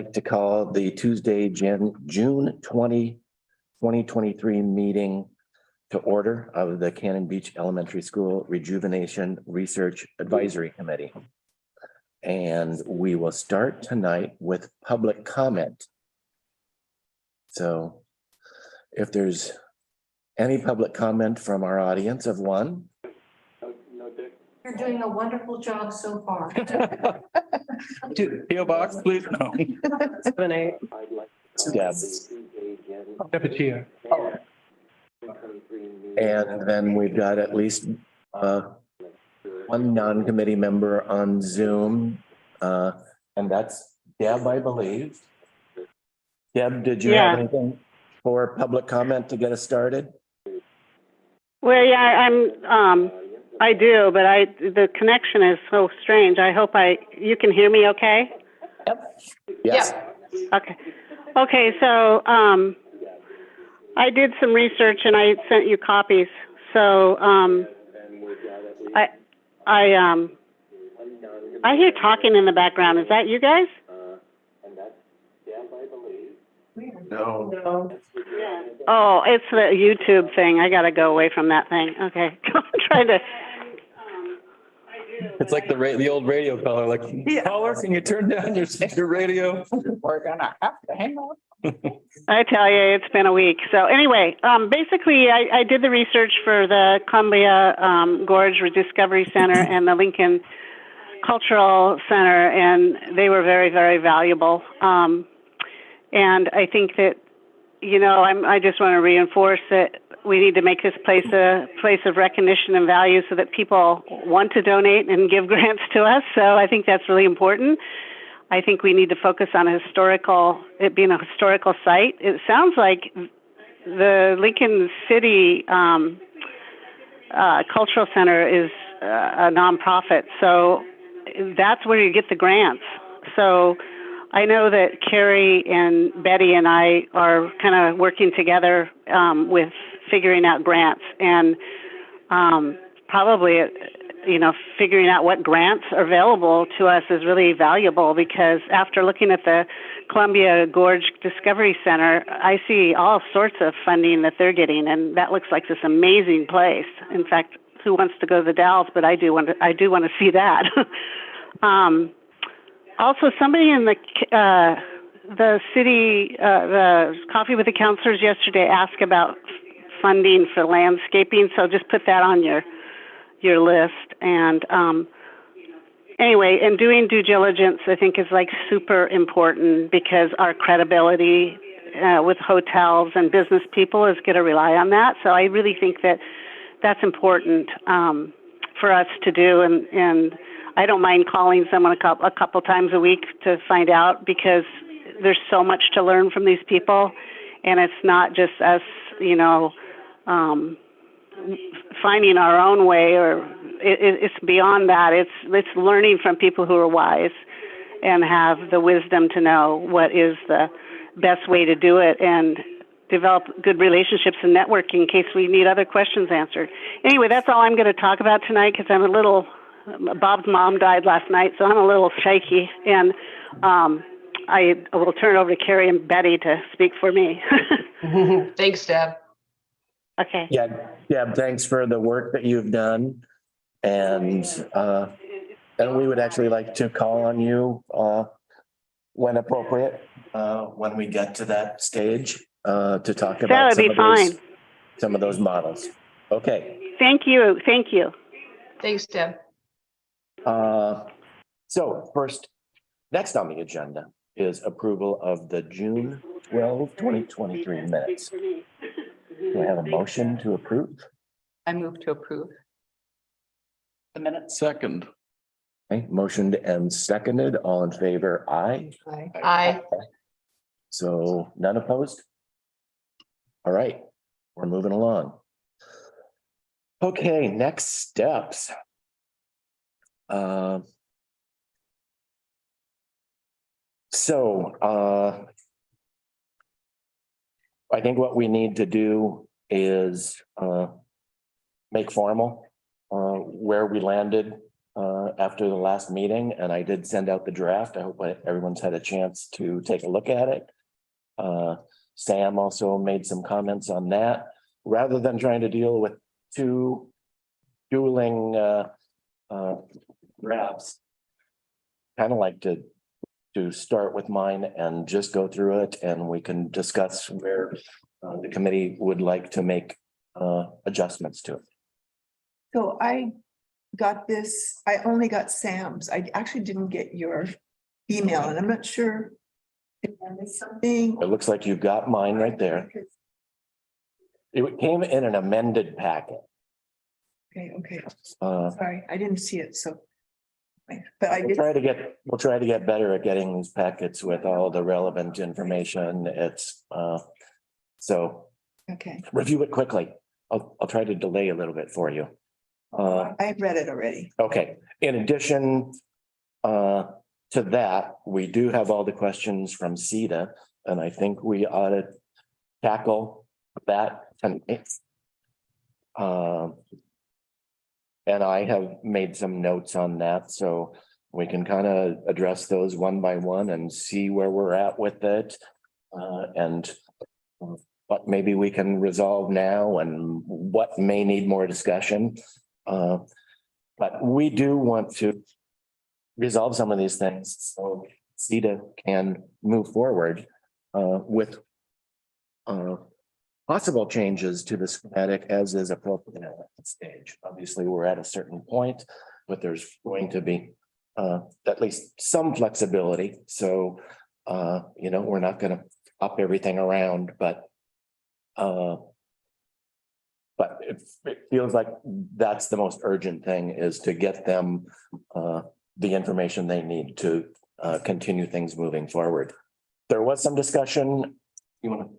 To call the Tuesday, June 2023 meeting to order of the Cannon Beach Elementary School Rejuvenation Research Advisory Committee. And we will start tonight with public comment. So if there's any public comment from our audience of one. You're doing a wonderful job so far. PO box, please. No. 7-8. Yes. Deputy. And then we've got at least one non-committee member on Zoom. And that's Deb, I believe. Deb, did you have anything for public comment to get us started? Well, yeah, I do, but the connection is so strange. I hope you can hear me okay? Yep. Yes. Okay. Okay, so I did some research and I sent you copies. So I hear talking in the background. Is that you guys? No. Oh, it's the YouTube thing. I got to go away from that thing. Okay. I'm trying to. It's like the old radio caller, like, caller, can you turn down your radio? We're gonna have to hang on. I tell you, it's been a week. So anyway, basically, I did the research for the Columbia Gorge Rediscovery Center and the Lincoln Cultural Center, and they were very, very valuable. And I think that, I just want to reinforce that we need to make this place a place of recognition and value so that people want to donate and give grants to us. So I think that's really important. I think we need to focus on it being a historical site. It sounds like the Lincoln City Cultural Center is a nonprofit. So that's where you get the grants. So I know that Carrie and Betty and I are kind of working together with figuring out grants and probably, figuring out what grants are available to us is really valuable because after looking at the Columbia Gorge Discovery Center, I see all sorts of funding that they're getting, and that looks like this amazing place. In fact, who wants to go to the Dalles? But I do want to see that. Also, somebody in the city, the Coffee with the Counselors yesterday asked about funding for landscaping. So just put that on your list. And anyway, and doing due diligence, I think, is like super important because our credibility with hotels and business people is going to rely on that. So I really think that that's important for us to do. And I don't mind calling someone a couple times a week to find out because there's so much to learn from these people. And it's not just us, finding our own way, or it's beyond that. It's learning from people who are wise and have the wisdom to know what is the best way to do it and develop good relationships and networking in case we need other questions answered. Anyway, that's all I'm going to talk about tonight because Bob's mom died last night, so I'm a little shaky, and I will turn it over to Carrie and Betty to speak for me. Thanks, Deb. Okay. Yeah, thanks for the work that you've done. And we would actually like to call on you when appropriate, when we get to that stage, to talk about some of those models. Okay. Thank you. Thanks, Deb. So next on the agenda is approval of the June 12, 2023 minutes. Do I have a motion to approve? I move to approve the minutes. Second. Okay, motioned and seconded. All in favor, aye. Aye. So none opposed? All right, we're moving along. Okay, next steps. I think what we need to do is make formal where we landed after the last meeting, and I did send out the draft. I hope everyone's had a chance to take a look at it. Sam also made some comments on that. Rather than trying to deal with two dueling drafts, kind of like to start with mine and just go through it, and we can discuss where the committee would like to make adjustments to it. So I got this, I only got Sam's. I actually didn't get your email, and I'm not sure if I missed something. It looks like you've got mine right there. It came in an amended packet. Okay, Uh, sorry, I didn't see it, so. But I we'll did, try to get better at getting these packets with all the relevant information. It's so okay, review it quickly. I'll try to delay a little bit for you. I've read it already. Okay, in addition to that, we do have all the questions from CETA, and I think we ought to tackle that tonight. And I have made some notes on that, so we can kind of address those one by one and see where we're at with it. And what maybe we can resolve now and what may need more discussion. But we do want to resolve some of these things so CETA can move forward with possible changes to the schematic as is appropriate at that stage. Obviously, we're at a certain point, but there's going to be at least some flexibility. So, we're not going to up everything around, but it feels like that's the most urgent thing, is to get them the information they need to continue things moving forward. There was some discussion. You want to?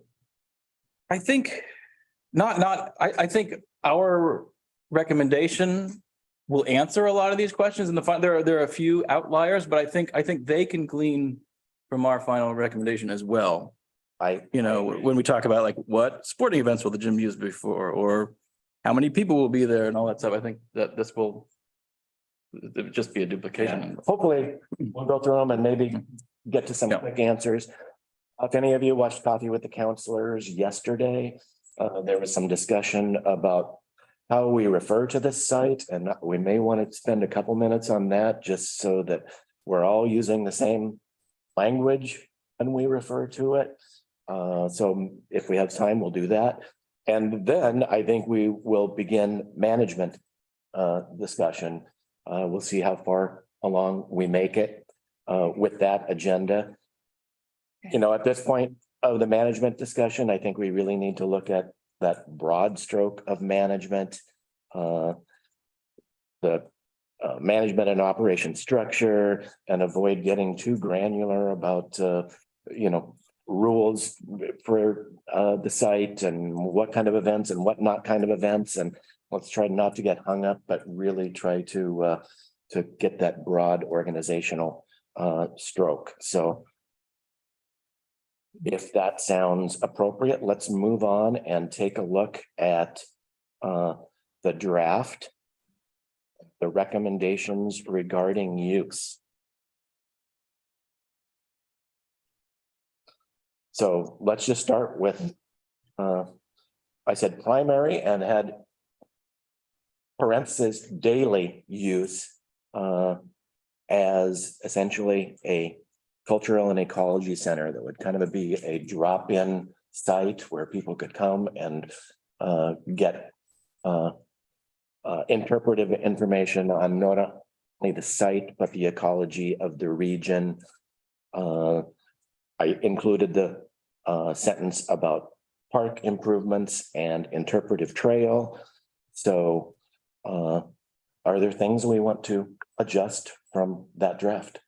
I think I think our recommendation will answer a lot of these questions in the there are a few outliers, but I think they can glean from our final recommendation as well. When we talk about like what sporting events will the gym use before, or how many people will be there and all that stuff, I think that this will just be a duplication. Yeah. Hopefully we'll go through them and maybe get to some quick answers. If any of you watched Coffee with the Counselors yesterday, there was some discussion about how we refer to this site, and we may want to spend a couple minutes on that just so that we're all using the same language when we refer to it. So if we have time, we'll do that. And then I think we will begin management discussion. We'll see how far along we make it with that agenda. At this point of the management discussion, I think we really need to look at that broad stroke of management, the management and operation structure, and avoid getting too granular about, rules for the site and what kind of events and what not kind of events. And let's try not to get hung up, but really try to get that broad organizational stroke. So if that sounds appropriate, let's move on and take a look at the draft, the recommendations regarding use. So let's just start with, I said primary and had parentheses daily use as essentially a cultural and ecology center that would kind of be a drop-in site where people could come and get interpretive information on not only the site, but the ecology of the region. I included the sentence about park improvements and interpretive trail. So are there things we want to adjust from that draft?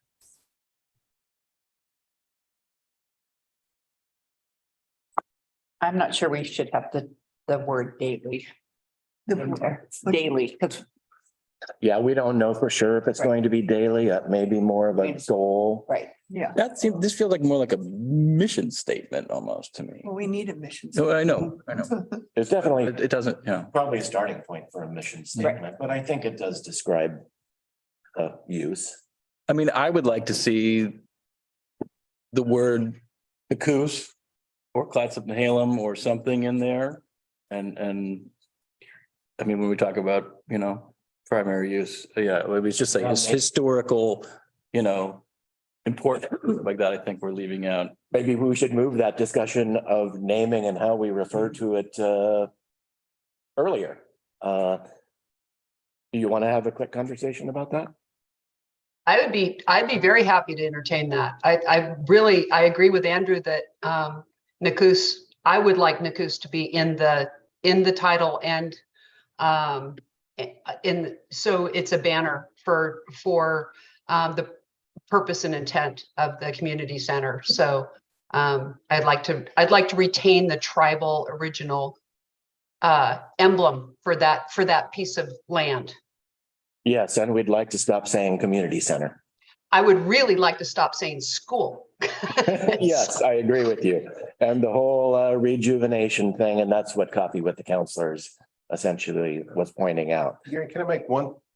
I'm not sure we should have the word daily in there. Daily, because Yeah, we don't know for sure if it's going to be daily. It may be more of a goal. right. Yeah, This feels like more like a mission statement almost to me. well, we need a mission. No, I know. It's definitely It doesn't, probably a starting point for a mission statement, but I think it does describe use. I mean, I would like to see the word Nakus or Clatsop-Halem or something in there. And I mean, when we talk about, you know, primary use, yeah, it was just like historical, you know, important like that. I think we're leaving out. Maybe we should move that discussion of naming and how we refer to it earlier. Do you want to have a quick conversation about that? I'd be very happy to entertain that. I agree with Andrew that Nakus, I would like Nakus to be in the title and so it's a banner for the purpose and intent of the community center. So I'd like to retain the tribal original emblem for that piece of land. Yes, and we'd like to stop saying community center. I would really like to stop saying school. Yes, I agree with you. And the whole rejuvenation thing, and that's what Coffee with the Counselors essentially was pointing out. Gary, can I make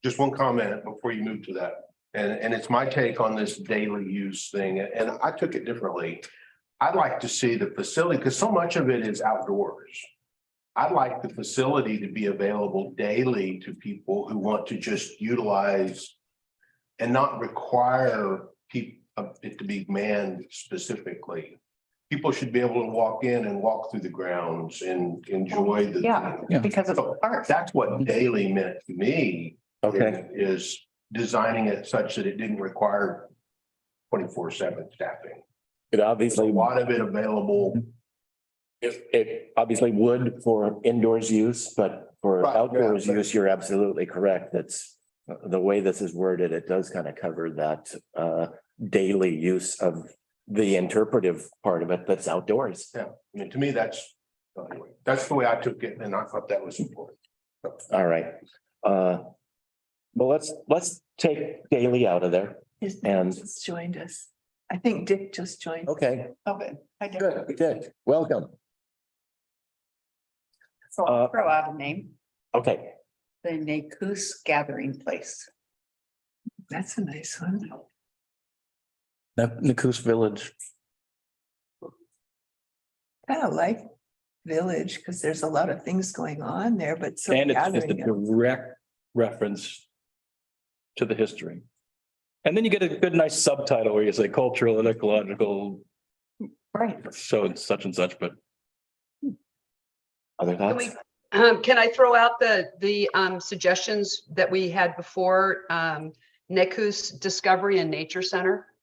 just one comment before you move to that? And it's my take on this daily use thing, and I took it differently. I'd like to see the facility, because so much of it is outdoors. I'd like the facility to be available daily to people who want to just utilize and not require it to be manned specifically. People should be able to walk in and walk through the grounds and enjoy the. Yeah, because of the park. That's what daily meant to me. Okay. Is designing it such that it didn't require 24/7 staffing. It There's a obviously, lot of it available. it obviously would for indoors use, but for Right, outdoors yeah, but- use, you're absolutely correct. That's the way this is worded. It does kind of cover that daily use of the interpretive part of it that's outdoors. Yeah, I mean, to me, anyway, that's the way I took it, and I thought that was important. All right. Well, let's take daily out of there. Is And- just joined us. I think Dick just joined. Okay, Okay. Hi, Dick. good, good. Welcome. So I'll throw out a name, Okay, the Nakus Gathering Place. That's a nice one. Nakus Village. Kind of like Village because there's a lot of things going on there, but so And it's just a gathering. direct reference to the history. And then you get a good, nice subtitle where you say cultural and ecological, Right. so and such, but other thoughts? Can I throw out the suggestions that we had before? Nakus Discovery and Nature Center.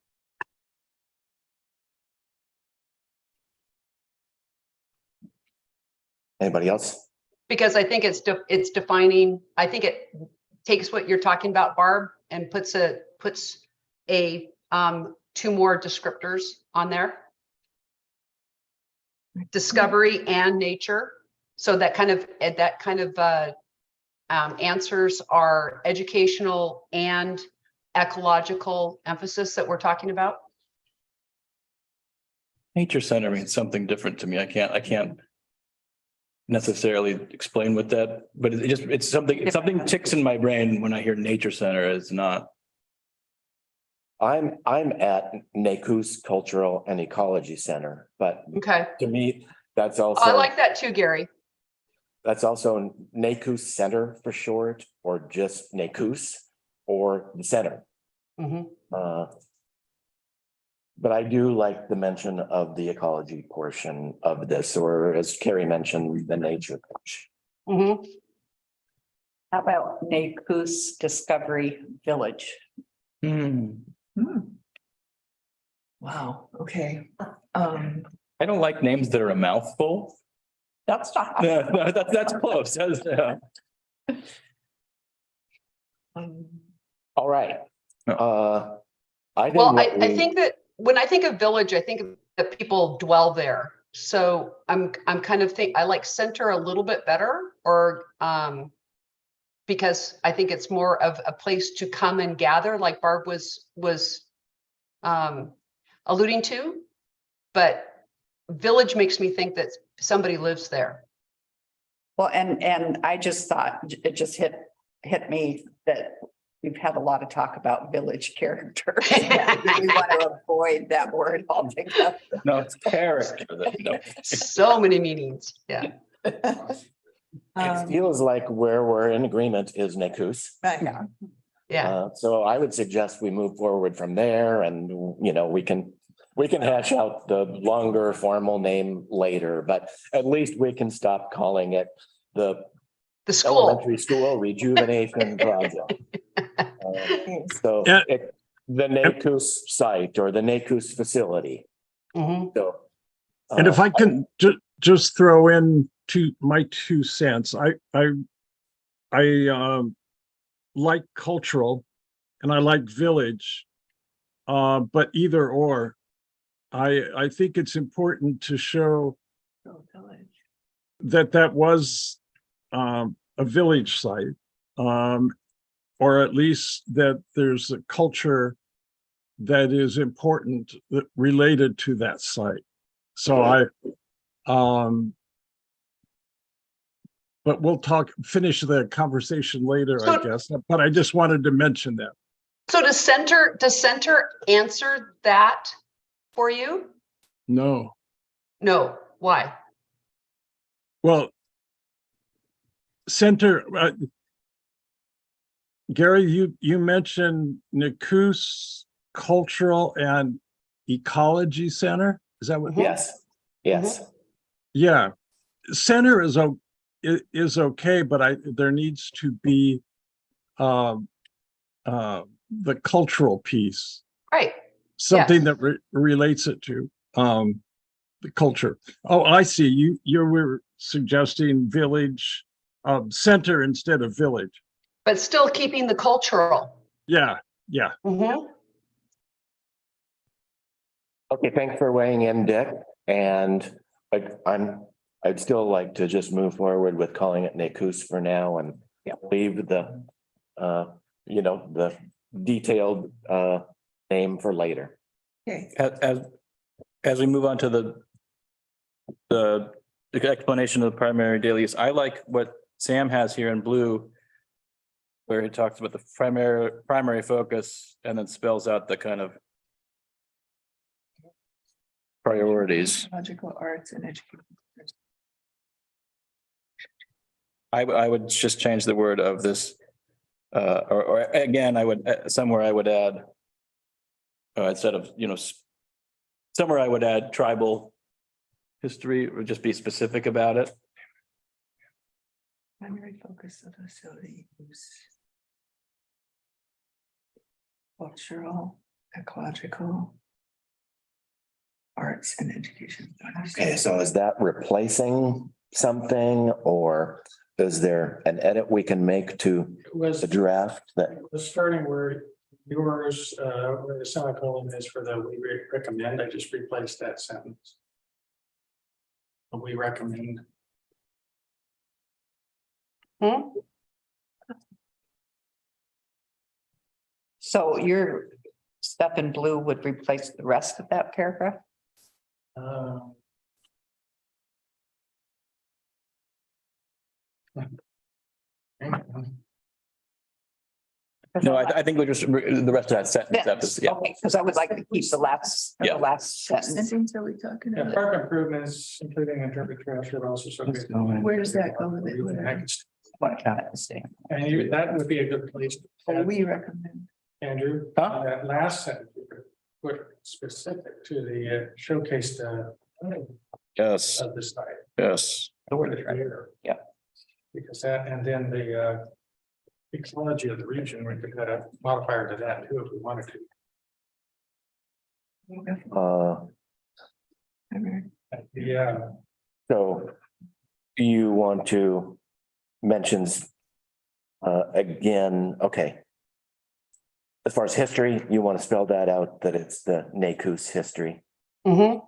Anybody else? Because I think it's defining, I think it takes what you're talking about, Barb, and puts a two more descriptors on there. Discovery and nature. So that kind of answers our educational and ecological emphasis that we're talking about. nature center means something different to me. I can't necessarily explain what that, but it's something ticks in my brain when I hear nature center. It's not. I'm at Nakus Cultural and Ecology Center, but Okay. to me, that's I also, like that too, Gary. that's also Nakus Center for short, or just Nakus or the center. Mhm. But I do like the mention of the ecology portion of this, or as Carrie mentioned, the nature portion. Mhm. How about Nakus Discovery Village? Hmm. Wow, okay. I don't like names that are a mouthful. That's not. Yeah, that's close. Yeah. All right. I think Well, what I we- think that when I think of village, I think that people dwell there. So I'm kind of I like center a little bit better, or because I think it's more of a place to come and gather, like Barb was alluding to. But village makes me think that somebody lives there. Well, and I just thought it just hit me that we've had a lot of talk about village character. We want to avoid that word altogether. No, it's character. No. So many meanings. Yeah. It feels like where we're in agreement is Nakus. Right. Yeah. So I would suggest we move forward from there and, you know, we can hash out the longer formal name later, but at least we can stop calling it the The school. elementary school rejuvenation project. So Yeah. the Nakus site or the Nakus facility. Mhm. So. And if I can just throw in my 2 cents, I like cultural and I like village, but either or, I think it's important to show that was a village site, or at least that there's a culture that is important related to that site. So but we'll finish the conversation later, I guess, but I just wanted to mention that. So does center answer that for you? No, No. Why? well, center, Gary, you mentioned Nakus Cultural and Ecology Center. Is that what? Yes, yes. Yeah, center is okay, but there needs to be the cultural piece, Right. something that relates it to the culture. Oh, I see. You were suggesting village center instead of village. But still keeping the cultural. Yeah. Mhm. Okay, thanks for weighing in, Dick. And I'd still like to just move forward with calling it Nakus for now and leave the, the detailed name for later. Okay, As we move on to the explanation of the primary daily use, I like what Sam has here in blue, where he talks about the primary focus and then spells out the kind of priorities. logical arts and education. I would just change the word of this, or again, I would, somewhere I would add, instead of, somewhere I would add tribal history or just be specific about it. Primary focus of facility use. Cultural, ecological. Arts and education. Okay, so is that replacing something or is there an edit we can make to the draft that? The starting word, yours, where the semicolon is for the we recommend, I just replaced that sentence. We recommend. So your stuff in blue would replace the rest of that paragraph? No, I think we just, the rest of that sentence, yeah. Okay, because I would like to keep the last sentence. Sentence are we talking Yeah, about? park improvements, including interpret trash should also. Where does that go with it? And that would be a good place. Oh, we recommend. Andrew, Huh? that last sentence, you could put specific to the showcase Yes, of the site. yes. Yeah. Because that, and then the ecology of the region, we could add a modifier to that too, if we wanted to. Yeah, So you want to mention again, okay. As far as history, you want to spell that out, that it's the Nakus history. Mhm.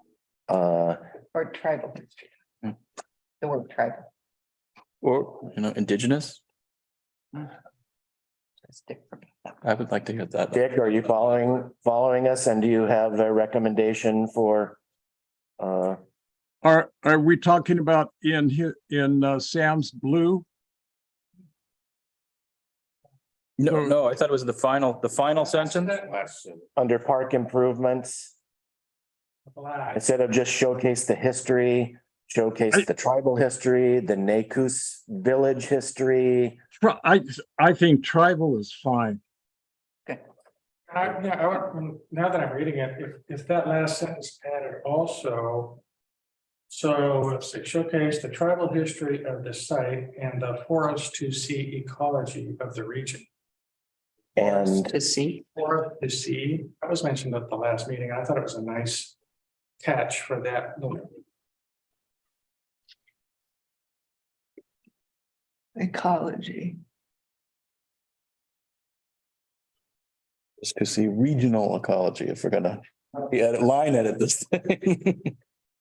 Or tribal history. The word tribal. Or, indigenous, It's different. I would like to hear that. Dick, are you following us and do you have a recommendation for? Are we talking about in Sam's blue? No, I thought it was the final sentence. That last sentence. Under park improvements, Black. instead of just showcase the history, showcase the tribal history, the Nakus village history. I think tribal is fine. Now that I'm reading it, if that last sentence added also. So let's say showcase the tribal history of the site and the for us to see ecology of the region. And To see. For to see, that was mentioned at the last meeting. I thought it was a nice catch for that. Ecology. Just to see regional ecology, if we're gonna line edit this thing.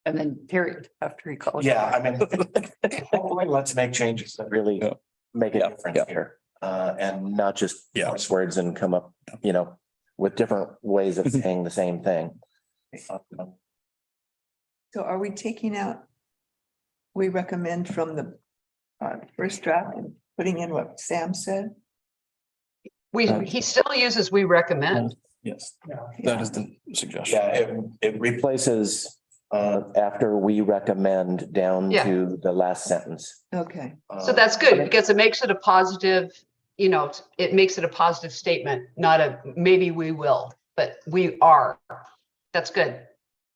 And then period after ecology. yeah, I mean, hopefully let's make changes that really Yeah. make a Yeah, difference yeah. here. And not just Yeah. force words and come up, with different ways of saying the same thing. So are we taking out? We recommend from the first draft and putting in what Sam said? He still uses we recommend. Yes, Yeah. that is the suggestion. Yeah, it replaces after we recommend down Yeah. to the last sentence. Okay, So that's good because it makes it a positive, it makes it a positive statement, not a maybe we will, but we are. That's good.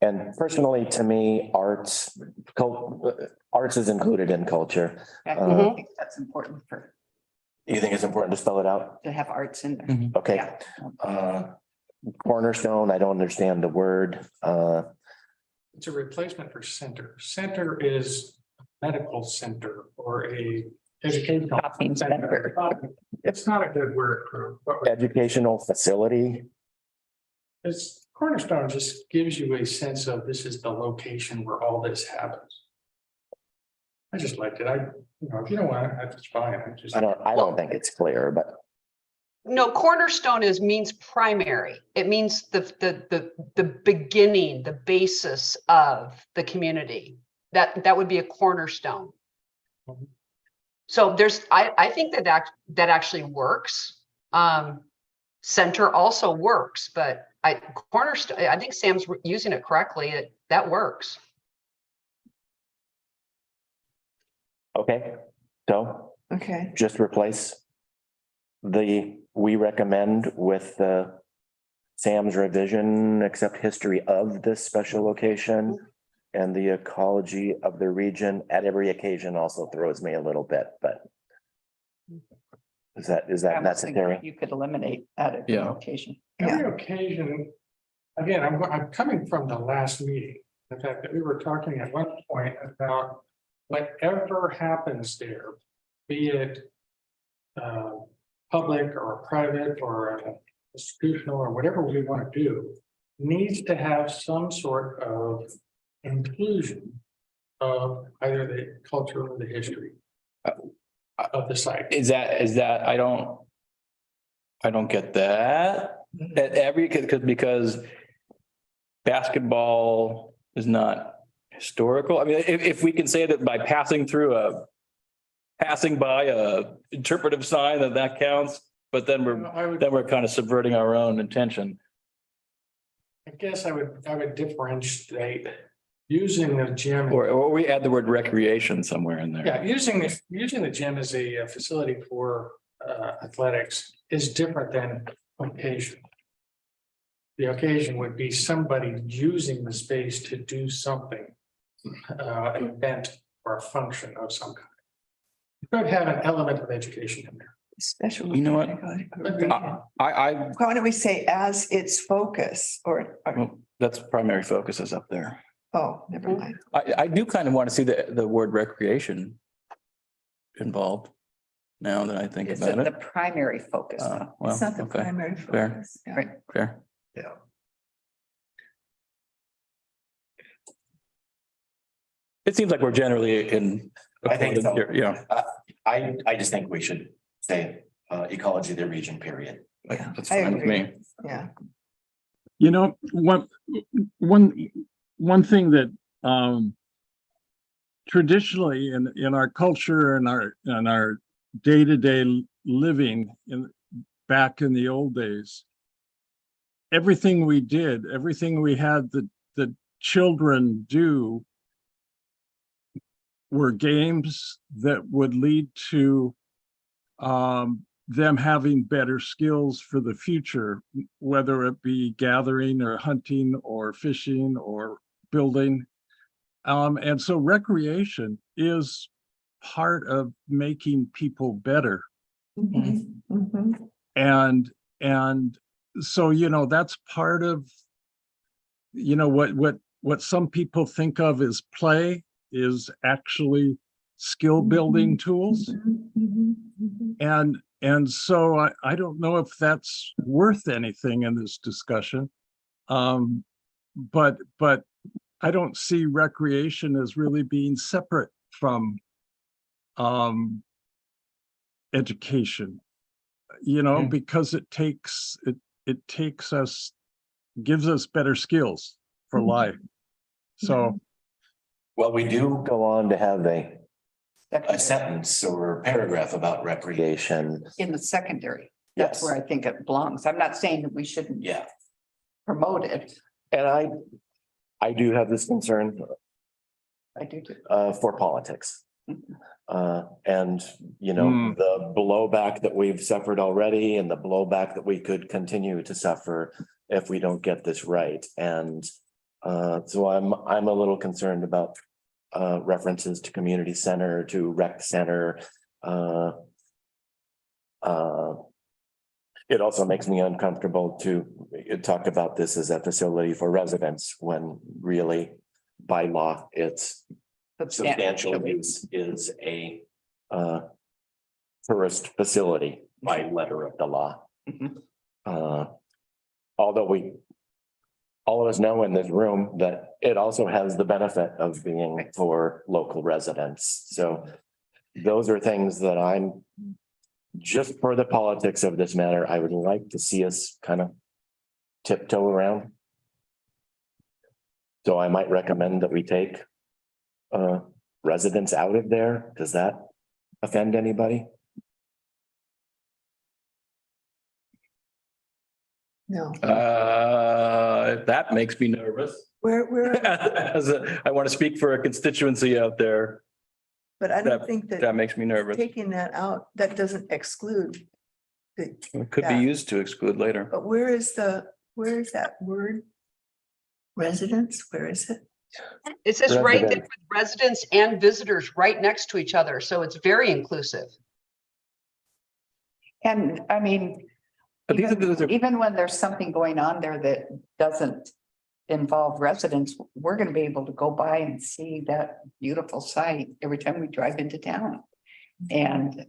And personally, to me, arts is included in culture. I Uh, think that's important You think it's important to spell it out? to have arts in there. Mhm. Okay. Yeah. Cornerstone, I don't understand the word. It's a replacement for center. Center is a medical center or a educational Shopping center. It's not a good word for what we're. Educational facility. It's cornerstone just gives you a sense of this is the location where all this happens. I just liked it. If you don't want it, that's fine. I don't think it's clear, but No, cornerstone means primary. It means the beginning, the basis of the community. That would be a cornerstone. So I think that actually works. Center also works, but cornerstone, I think Sam's using it correctly. That works. okay. So okay, just replace we recommend with Sam's revision, accept history of this special location and the ecology of the region at every occasion also throws me a little bit, but is that I was thinking necessary? You could eliminate that Yeah. occasion. Every occasion, again, I'm coming from the last meeting. The fact that we were talking at one point about whatever happens there, be it public or private or institutional or whatever we want to do, needs to have some sort of inclusion of either the culture or the history of the site. Is that, I don't get that. At because basketball is not historical. I mean, if we can say that by passing by a interpretive sign that counts, but then we're kind of subverting our own intention. I guess I would differentiate using the gym. Or we add the word recreation somewhere in there. Yeah, using the gym as a facility for athletics is different than occasion. The occasion would be somebody using the space to do something, an event or a function of some kind. You could have an element of education in there. special. You know what? Why don't we say as its focus or, Well, that's primary focus is up there. oh, never mind. I do kind of want to see the word recreation involved now that I think It's about the it. primary focus. though. Well, It's not the okay, primary fair. focus. Yeah. Right. fair. Yeah. It seems like we're generally in. I think so. Yeah, I just think we should say ecology of the region, period. Yeah, that's I fine with agree. me. Yeah, One thing that traditionally in our culture and our day-to-day living back in the old days, everything we did, everything we had the children do were games that would lead to them having better skills for the future, whether it be gathering or hunting or fishing or building. And so recreation is part of making people better. Mhm, mhm. And so, you know, that's part of, you know, what some people think of as play is actually skill building tools. Mhm, mhm, mhm. And so I don't know if that's worth anything in this discussion. But I don't see recreation as really being separate from education, you know, because it takes us, gives us better skills for life. So Well, we do go on to have a Secondary. sentence or paragraph about recreation. In the secondary, that's Yes. where I think it belongs. I'm not saying that we shouldn't Yeah, promote it. and I do have this concern I do too. for politics. Mhm. And, you know, the blowback that we've suffered already and the blowback that we could continue to suffer if we don't get this right. And so I'm a little concerned about references to community center, to rec center. It also makes me uncomfortable to talk about this as a facility for residents when really by law, it's substantial use is a tourist facility by letter of the law. Mhm. Although all of us know in this room that it also has the benefit of being for local residents. So those are things that I'm, just for the politics of this matter, I would like to see us kind of tiptoe around. So I might recommend that we take residents out of there. Does that offend anybody? No, That makes me nervous. where, I want to speak for a constituency out there. but I don't think That that makes me nervous. taking that out, that doesn't exclude. It could be Yeah. used to exclude later. But where is that word? Residents, where is it? It says right there Resident. with residents and visitors right next to each other. So it's very inclusive. And I mean, But these are even when there's something going on there that doesn't involve residents, we're gonna be able to go by and see that beautiful site every time we drive into town. And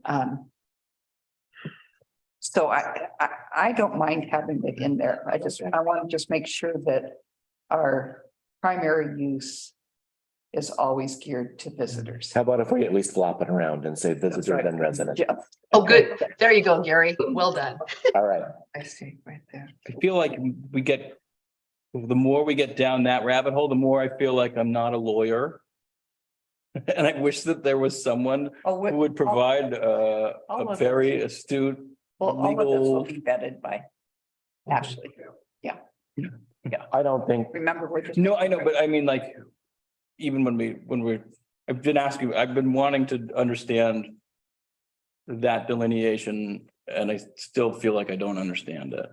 so I don't mind having it in there. I want to just make sure that our primary use is always geared to visitors. How about if we at least flop it around and say visitors and residents? Yeah, Oh, good. There you go, Gary. Well done. All right. I see right there. I feel like the more we get down that rabbit hole, the more I feel like I'm not a lawyer. And I wish that there was someone Oh, who would provide all a of very astute Well, all of this will legal. be vetted by Ashley. I don't think, Remember, we're just. No, I know, but I mean, like, even I've been wanting to understand that delineation, and I still feel like I don't understand it.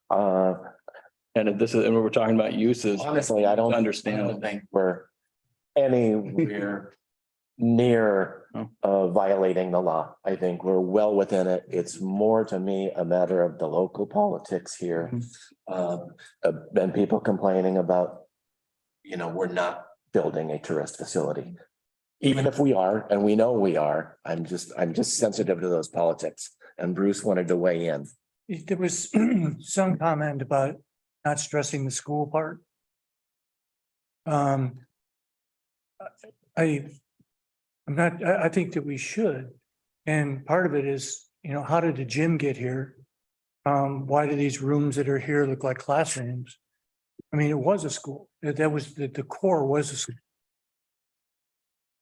And if we're talking about uses. honestly, I don't Understand. think we're anywhere near violating the law. I think we're well within it. It's more to me a matter of the local politics here. And people complaining about, you know, we're not building a tourist facility. Even if we are, and we know we are, I'm just sensitive to those politics. And Bruce wanted to weigh in. There was some comment about not stressing the school part. I think that we should, and part of it is, you know, how did the gym get here? Why do these rooms that are here look like classrooms? I mean, it was a school, that was, the core was a school.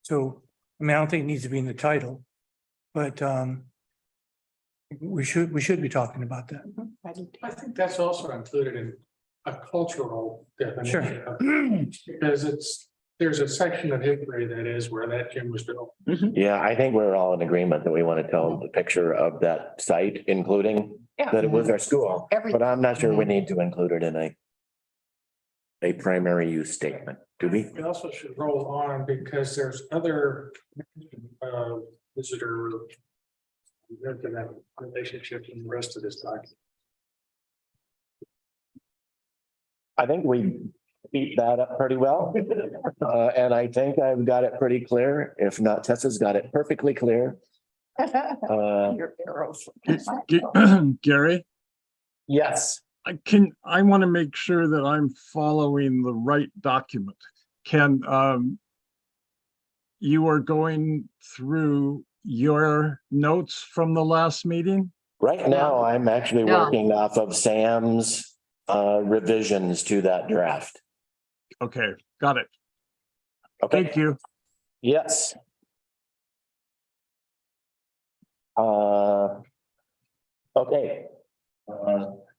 So, I mean, I don't think it needs to be in the title, but We should be talking about that. I think that's also included in a cultural definition. Because there's a section of Hickory that is where that gym was built. Yeah, I think we're all in agreement that we want to tell the picture of that site, including that it was our school. But I'm not sure we need to include it in a primary use statement, do we? We also should roll on because there's other visitor relationships in the rest of this document. I think we beat that up pretty well. And I think I've got it pretty clear. If not, Tessa's got it perfectly clear. Your arrows. Gary, Yes. I want to make sure that I'm following the right document. You are going through your notes from the last meeting? Right now, I'm actually No. working off of Sam's revisions to that draft. Okay, got it. Okay, Thank you. yes. Okay.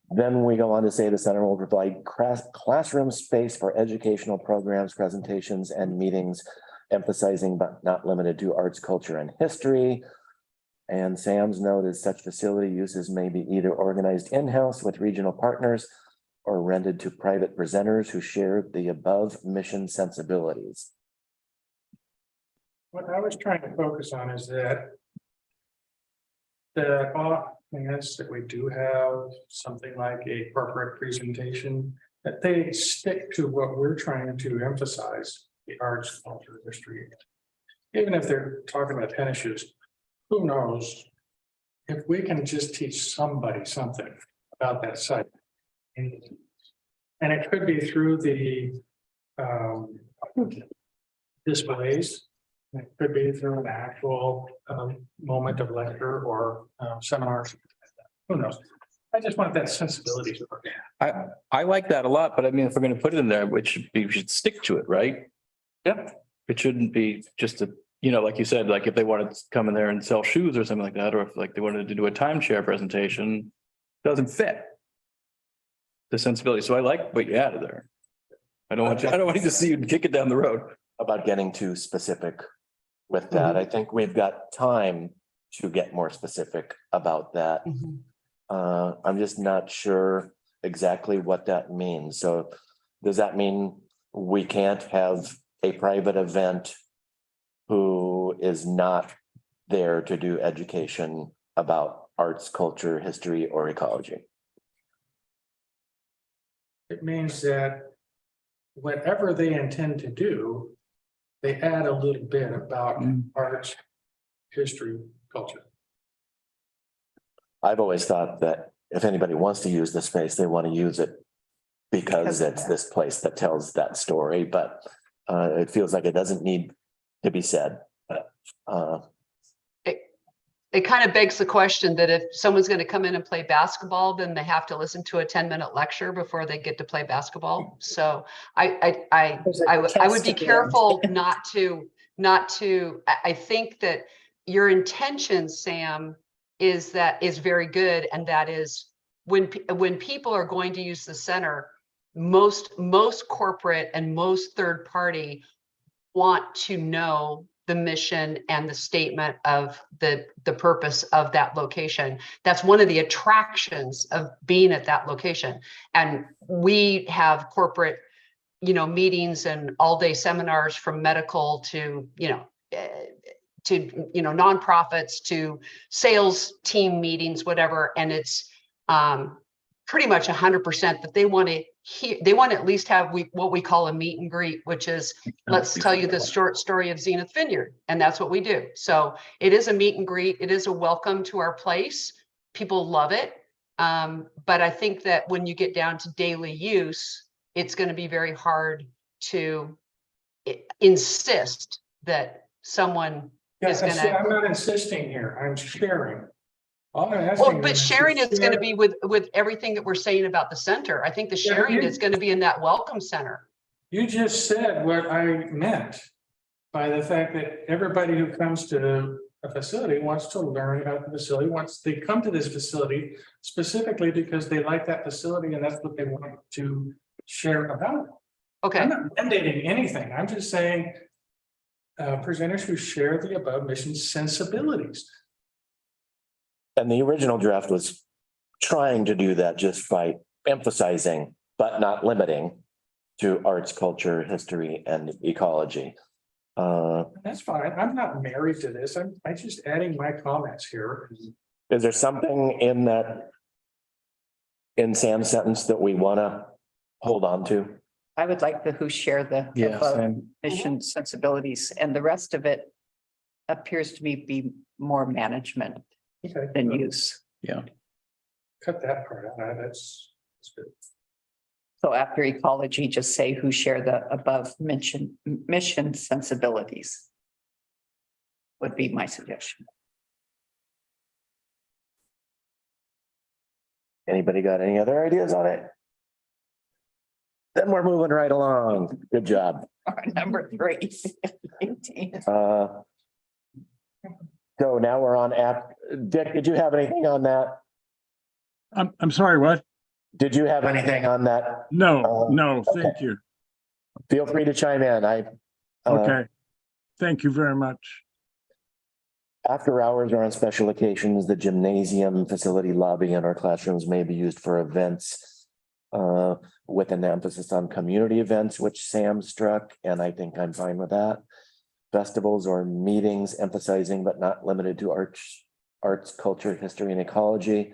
Then we go on to say the center will provide classroom space for educational programs, presentations, and meetings, emphasizing but not limited to arts, culture, and history. And Sam's note is such facility uses may be either organized in-house with regional partners or rented to private presenters who share the above mission sensibilities. What I was trying to focus on is that the yes, that we do have something like a corporate presentation, that they stick to what we're trying to emphasize, the arts, culture, history. Even if they're talking about tennis shoes, who knows? If we can just teach somebody something about that site. And it could be through the displays. It could be through an actual moment of lecture or seminars. Who knows? I just want that sensibility to work. I like that a lot, but I mean, if we're gonna put it in there, we should stick to it, right? Yeah. It shouldn't be just a, like you said, like if they wanted to come in there and sell shoes or something like that, or if like they wanted to do a timeshare presentation, doesn't fit the sensibility. So I like what you added there. I don't want you to see you kick it down the road. About getting too specific with that. I think we've got time to get more specific about that. I'm just not sure exactly what that means. So does that mean we can't have a private event who is not there to do education about arts, culture, history, or ecology? It means that whatever they intend to do, they add a little bit about arts, history, culture. I've always thought that if anybody wants to use the space, they want to use it because it's this place that tells that story, but it feels like it doesn't need to be said. It kind of begs the question that if someone's going to come in and play basketball, then they have to listen to a 10-minute lecture before they get to play basketball. So I would be careful not to, I think that your intention, Sam, is very good. And that is when people are going to use the center, most corporate and most third party want to know the mission and the statement of the purpose of that location. That's one of the attractions of being at that location. And we have corporate, meetings and all-day seminars from medical to, nonprofits to sales team meetings, whatever. And it's pretty much 100% that they want to at least have what we call a meet and greet, which is let's tell you the short story of Zenith Vineyard. And that's what we do. So it is a meet and greet. It is a welcome to our place. People love it. But I think that when you get down to daily use, it's going to be very hard to insist that someone is going to. I'm not insisting here. I'm sharing. Well, but sharing is going to be with everything that we're saying about the center. I think the sharing is going to be in that welcome center. You just said what I meant by the fact that everybody who comes to a facility wants to learn about the facility, they come to this facility specifically because they like that facility and that's what they want to share about. Okay, I'm not mandating anything. I'm just saying presenters who share the above mission sensibilities. And the original draft was trying to do that just by emphasizing, but not limiting to arts, culture, history, and ecology. That's fine. I'm not married to this. I'm just adding my comments here. Is there something in Sam's sentence that we want to hold on to? I would like the who share the Yeah, above same. mission sensibilities, and the rest of it appears to me be more management Okay, than use. Yeah. cut that part out. That's good. So after ecology, just say who share the above mentioned mission sensibilities. Would be my suggestion. Anybody got any other ideas on it? Then we're moving right along. Good job. Number 3. 18. So now we're on app. Dick, did you have anything on that? I'm sorry, what? Did you have anything on that? No, thank you. Feel free to chime in. Okay. Thank you very much. After hours or on special occasions, the gymnasium, facility, lobby, and our classrooms may be used for events with an emphasis on community events, which Sam struck, and I think I'm fine with that. Festivals or meetings emphasizing but not limited to arts, culture, history, and ecology.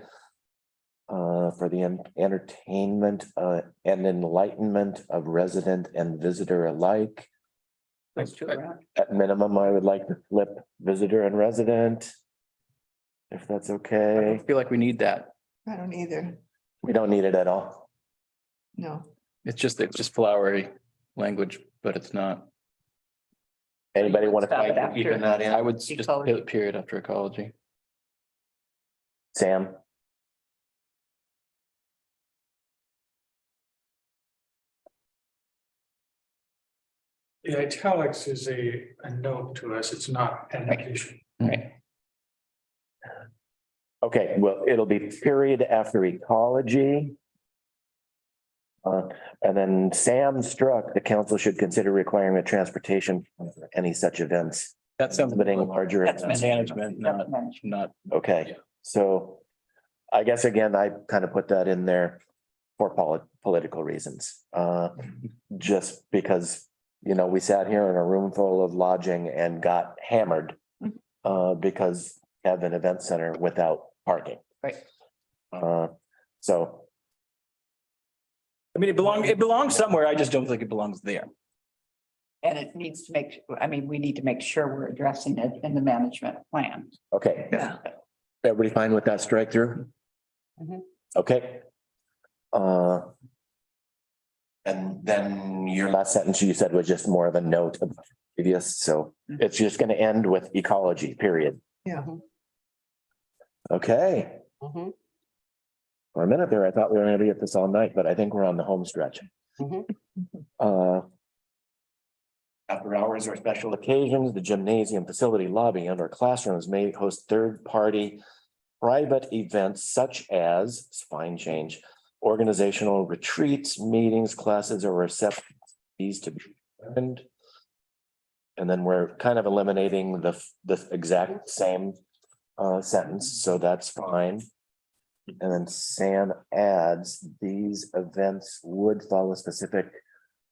For the entertainment and enlightenment of resident and visitor alike. Those two around. At minimum, I would like to flip visitor and resident. If that's I okay. don't feel like we need that. I don't either. We don't need it at all. No. It's just flowery language, but it's not. Anybody want to Stop it fight for after. keeping that I in? would just Ecology. put period after ecology. Sam? The italics is a note to us. It's not an addition. Right. Okay, well, it'll be period after ecology. And then Sam struck, the council should consider requiring a transportation for any such events. That sounds Limiting larger. That's events. management, not. Okay, Yeah. so I guess again, I kind of put that in there for political reasons. Just because, we sat here in a room full of lodging and got hammered because we have an event center without parking. Right. So I mean, it belongs somewhere. I just don't think it belongs there. And it needs to we need to make sure we're addressing it in the management plan. okay, Yeah. everybody fine with that strike through? Mhm. Okay. And then your last sentence you said was just more of a note of previous, so it's just going to end with ecology, period. Yeah. Okay, Mhm. for a minute there, I thought we were going to be at this all night, but I think we're on the home stretch. Mhm. After hours or special occasions, the gymnasium, facility, lobby, and/or classrooms may host third-party private events such as, it's fine change, organizational retreats, meetings, classes, or receptions to be attended. And then we're kind of eliminating the exact same sentence, so that's fine. And then Sam adds, these events would follow specific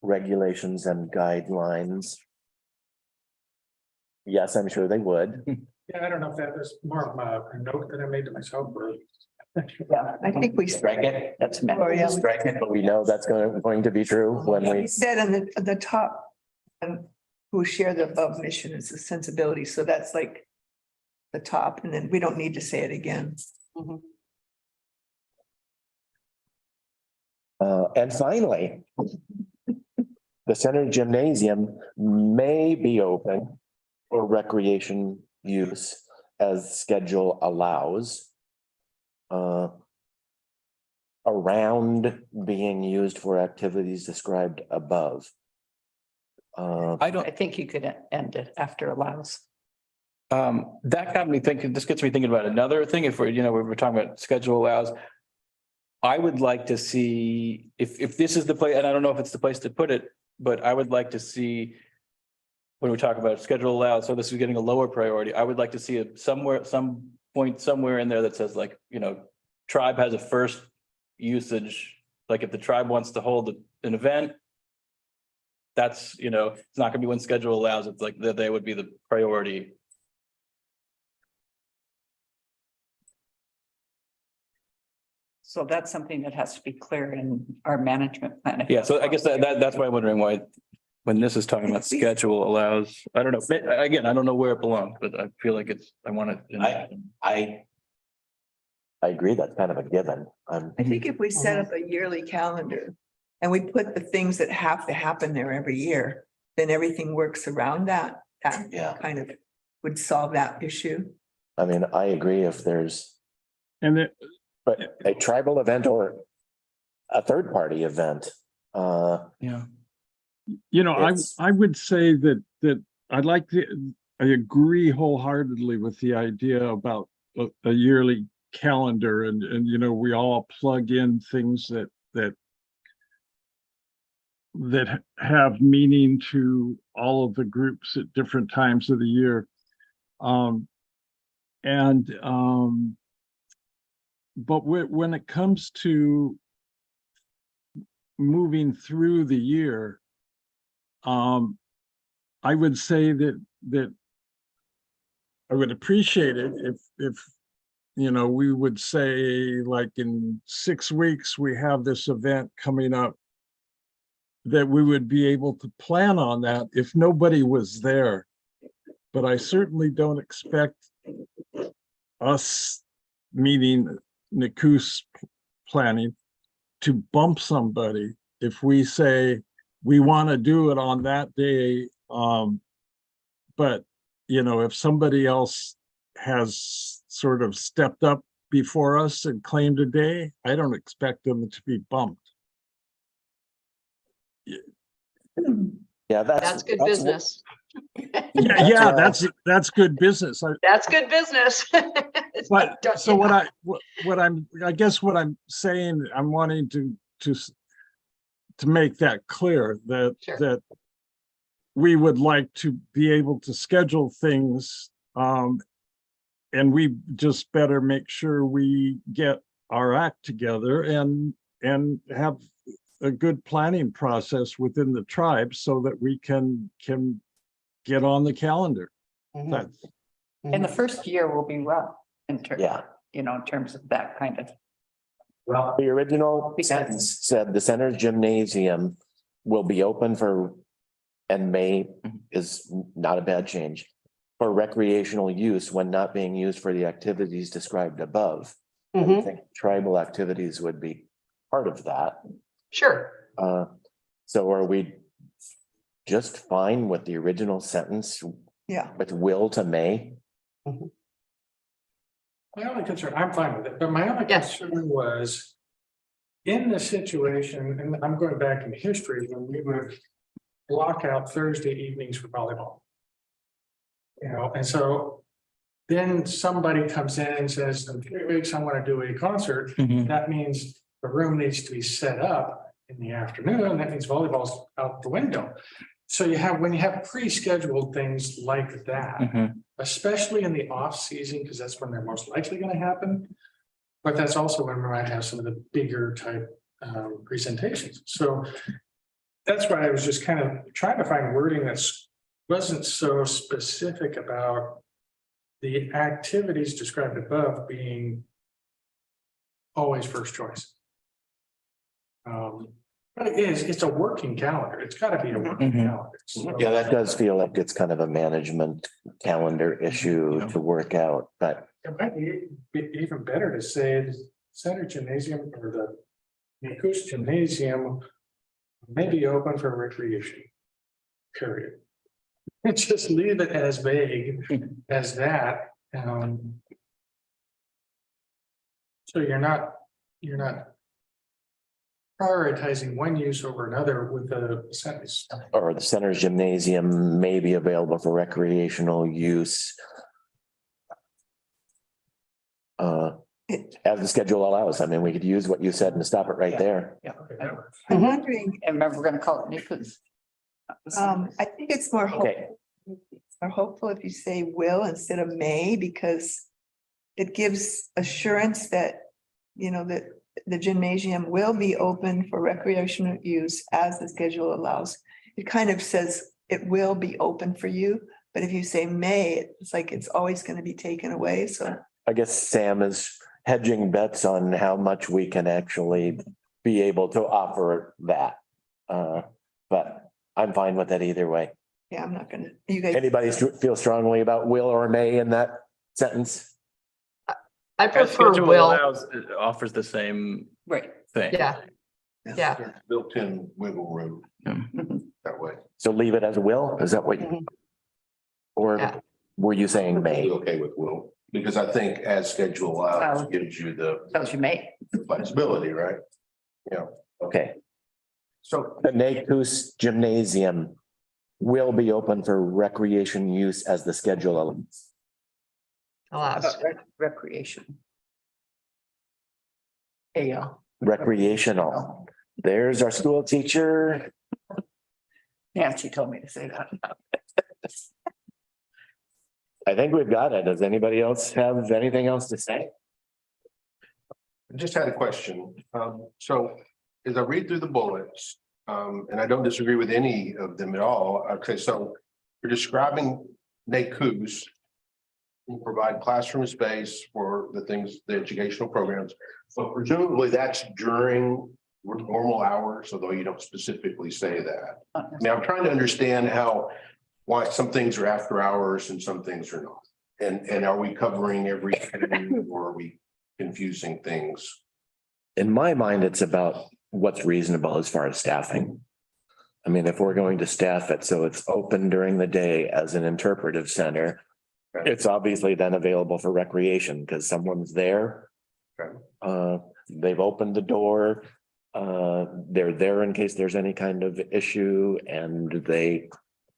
regulations and guidelines. Yes, I'm sure they would. Yeah, I don't know if that was more of a note that I made to myself or. Yeah. I think we Strike it. That's. Oh, yeah. Strike it, but we know that's going to be true when we. We said on the top, who share the above mission is a sensibility, so that's like the top, and then we don't need to say it again. Mhm. And finally, the center gymnasium may be open for recreation use as schedule allows. Around being used for activities described above. I don't, I think you could end it after allows. That got me thinking, this gets me thinking about another thing. If we're, we're talking about schedule allows. I would like to see if this is the place, and I don't know if it's the place to put it, but I would like to see. When we talk about schedule allows, so this is getting a lower priority. I would like to see it somewhere, some point somewhere in there that says like, tribe has a first usage. Like if the tribe wants to hold an event. That's, it's not gonna be when schedule allows. It's like that they would be the priority. So that's something that has to be clear in our management plan. Yeah, so I guess that's why I'm wondering why, when this is talking about schedule allows, I don't know, again, I don't know where it belongs, but I feel like I want it. I agree, that's kind of a given. I think if we set up a yearly calendar and we put the things that have to happen there every year, then everything works around that. That Yeah. kind of would solve that issue. I mean, I agree if there's, And but a tribal event or a third party event, Yeah. It's- I would say that I agree wholeheartedly with the idea about a yearly calendar and, we all plug in things that have meaning to all of the groups at different times of the year. But when it comes to moving through the year, I would say that I would appreciate it if we would say like in 6 weeks, we have this event coming up, that we would be able to plan on that if nobody was there. But I certainly don't expect us, meeting NACUS planning, to bump somebody if we say we want to do it on that day. But, if somebody else has sort of stepped up before us and claimed a day, I don't expect them to be bumped. yeah, That's good business. Yeah, that's good business. That's good business. But so I guess what I'm saying, I'm wanting to make that clear that Sure. that we would like to be able to schedule things, and we just better make sure we get our act together and have a good planning process within the tribe so that we can get on the calendar. Mhm. That's And the first year will be rough in terms, yeah. in terms of that kind of. Well, the original sentence said the center's gymnasium will be open for, and May is not a bad change, for recreational use when not being used for the activities described above. I Mhm. think tribal activities would be part of that. Sure. So are we just fine with the original sentence Yeah. with will to May? My only concern, I'm fine with it, but my only Yes. concern was. In the situation, and I'm going back in history, when we would block out Thursday evenings for volleyball. And so then somebody comes in and says, in 3 weeks, I want to do a concert. Mhm. That means the room needs to be set up in the afternoon. That means volleyball's out the window. So when you have pre-scheduled things like that, Mhm. especially in the off season, because that's when they're most likely going to happen. But that's also when we might have some of the bigger type presentations. So that's why I was just kind of trying to find wording that wasn't so specific about the activities described above being always first choice. But it's a working calendar. It's got to be a working Mhm. calendar. So- Yeah, that does feel like it's kind of a management calendar issue to work out, but It might be even better to say the center gymnasium or the NACUS gymnasium may be open for recreation. Period. And just leave it as vague as that. So you're not prioritizing one use over another with the sentence. or the center's gymnasium may be available for recreational use as the schedule allows. I mean, we could use what you said and stop it right there. Yeah. I'm wondering, And remember, we're gonna call it Nichols. I think it's more Okay. hopeful if you say will instead of may, because it gives assurance that, you know, that the gymnasium will be open for recreational use as the schedule allows. It kind of says it will be open for you, but if you say may, it's like it's always going to be taken away. So I guess Sam is hedging bets on how much we can actually be able to offer that. But I'm fine with that either way. yeah, I'm not gonna, you guys. Anybody feel strongly about will or may in that sentence? I As prefer schedule will. allows, it offers the same Right. thing. Yeah, yeah. Built-in wiggle room Mhm. that way. So leave it as a will? Is that what you? Or Yeah. were you saying Be may? okay with will, because I think as schedule allows, Oh. gives you the Tells you may. flexibility, right? Yeah, Okay. so The Nakus Gymnasium will be open for recreation use as the schedule allows. Allows. Recreation. Yeah. Recreational. There's our school teacher. Nancy told me to say that. I think we've got it. Does anybody else have anything else to say? I just had a question. So as I read through the bullets, and I don't disagree with any of them at all. Okay, so you're describing NACUS will provide classroom space for the things, the educational programs. So presumably that's during normal hours, although you don't specifically say that. I mean, I'm trying to understand why some things are after hours and some things are not. And are we covering everything or are we confusing things? In my mind, it's about what's reasonable as far as staffing. I mean, if we're going to staff it so it's open during the day as an interpretive center, it's obviously then available for recreation because someone's there. Okay. They've opened the door. They're there in case there's any kind of issue and they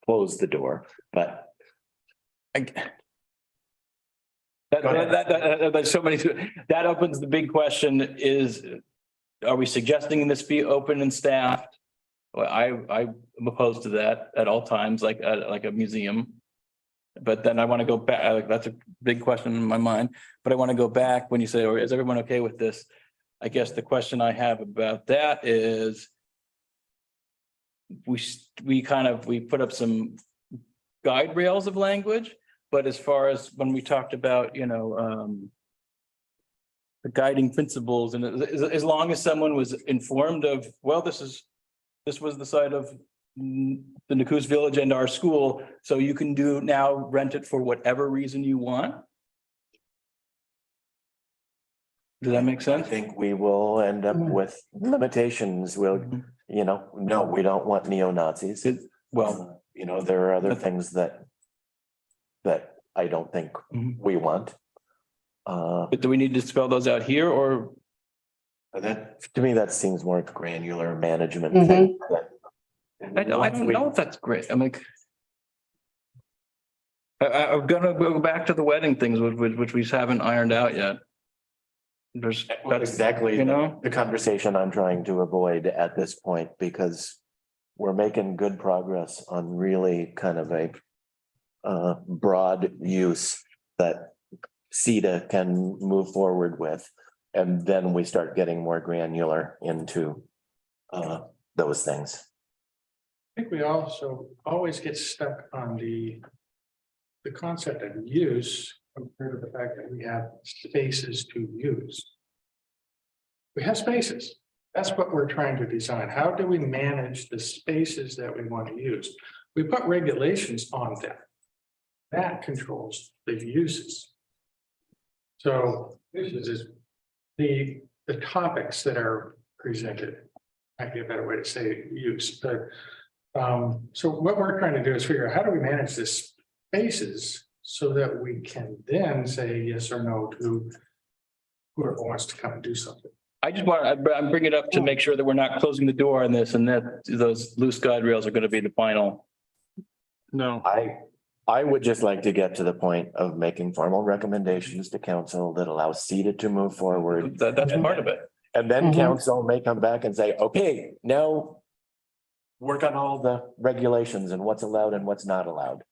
close the door, but. There's so many, that opens the big question is, are we suggesting this be open and staffed? Well, I'm opposed to that at all times, like a museum. But then I want to go back, that's a big question in my mind, but I want to go back when you say, or is everyone okay with this? I guess the question I have about that is we put up some guide rails of language, but as far as when we talked about, the guiding principles and as long as someone was informed of, well, this was the site of the Nakus Village and our school, so you can rent it for whatever reason you want. Does that make I sense? think we will end up with limitations. We'll, no, we don't want neo-Nazis. Well, there are other things that I don't think we want. but do we need to spell those out here or? To me, that seems more granular management thing. I don't know if that's great. I'm like. I'm gonna go back to the wedding things, which we haven't ironed out yet. There's Exactly, the the conversation I'm trying to avoid at this point, because we're making good progress on really kind of a broad use that CETA can move forward with. And then we start getting more granular into those things. I think we also always get stuck on the concept of use compared to the fact that we have spaces to use. We have spaces. That's what we're trying to design. How do we manage the spaces that we want to use? We put regulations on them. That controls the uses. So this is the topics that are presented. Might be a better way to say use, but so what we're trying to do is figure out how do we manage this spaces so that we can then say yes or no to whoever wants to come and do something. I'm bringing it up to make sure that we're not closing the door on this and that those loose guide rails are going to be the final. No, I would just like to get to the point of making formal recommendations to council that allows CETA to move forward. That's part of it. And then Mhm. council may come back and say, okay, now work on all the regulations and what's allowed and what's not allowed.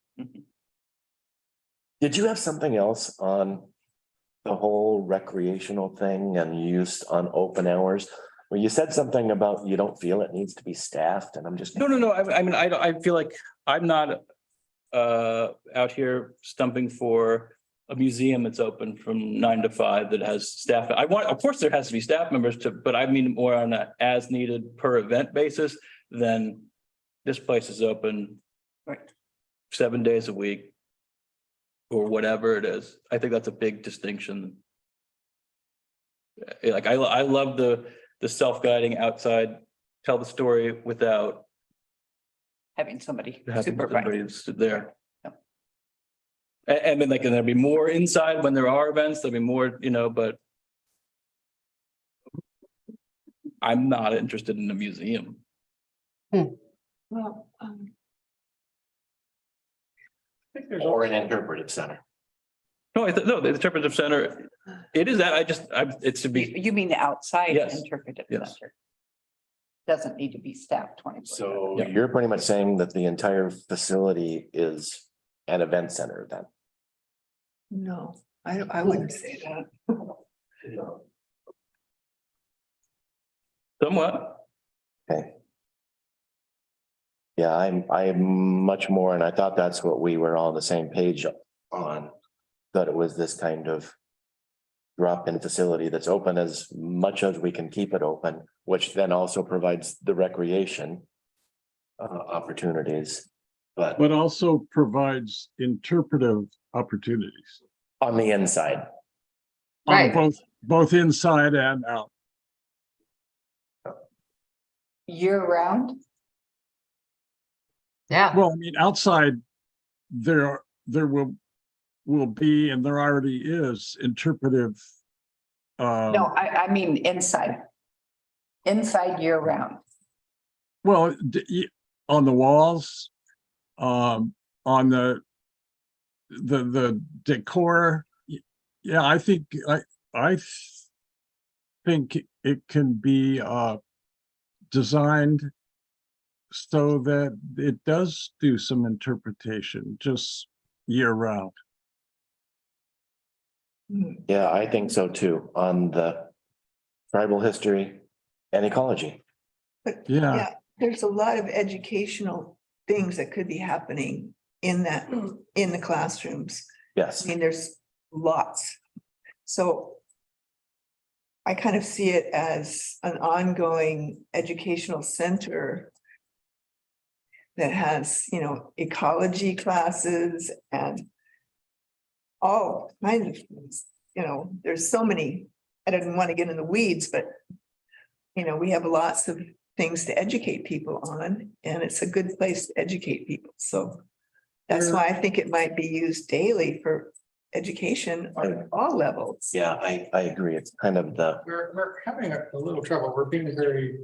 Did you have something else on the whole recreational thing and use on open hours? Well, you said something about you don't feel it needs to be staffed, and I'm just. No. I mean, I feel like I'm not out here stumping for a museum that's open from 9 to 5 that has staff. Of course, there has to be staff members but I mean more on a as needed per event basis than this place is open. Right. 7 days a week. Or whatever it is. I think that's a big distinction. Like I love the self-guiding outside, tell the story without Having somebody having supervise. somebody sit there. Yep. And then like, and there'll be more inside when there are events, there'll be more, but I'm not interested in a museum. Well, I think there's Or also, an interpretive center. No, the interpretive center, it is that, it's to be, You mean the outside Yes. interpretive Yes. center? Doesn't need to be staffed 24. So Yeah. you're pretty much saying that the entire facility is an event center then? no, I wouldn't say that. somewhat. Okay. Yeah, I'm much more, and I thought that's what we were all on the same page on. That it was this kind of drop-in facility that's open as much as we can keep it open, which then also provides the recreation opportunities, but But also provides interpretive opportunities. on the inside. Right. Both inside and out. Year round? Yeah. Well, I mean, outside, there will be, and there already is interpretive. No, I mean inside. Inside year round. Well, on the walls, on the decor. Yeah, I think it can be designed so that it does do some interpretation just year round. Yeah, I think so too, on the tribal history and ecology. But Yeah. yeah, there's a lot of educational things that could be happening in the classrooms. Yes, I mean, there's lots. So I kind of see it as an ongoing educational center that has, ecology classes and all kinds of things, there's so many, I didn't want to get in the weeds, but we have lots of things to educate people on, and it's a good place to educate people. So that's why I think it might be used daily for education on all levels. yeah, I agree. It's kind of the, we're having a little trouble. We're being very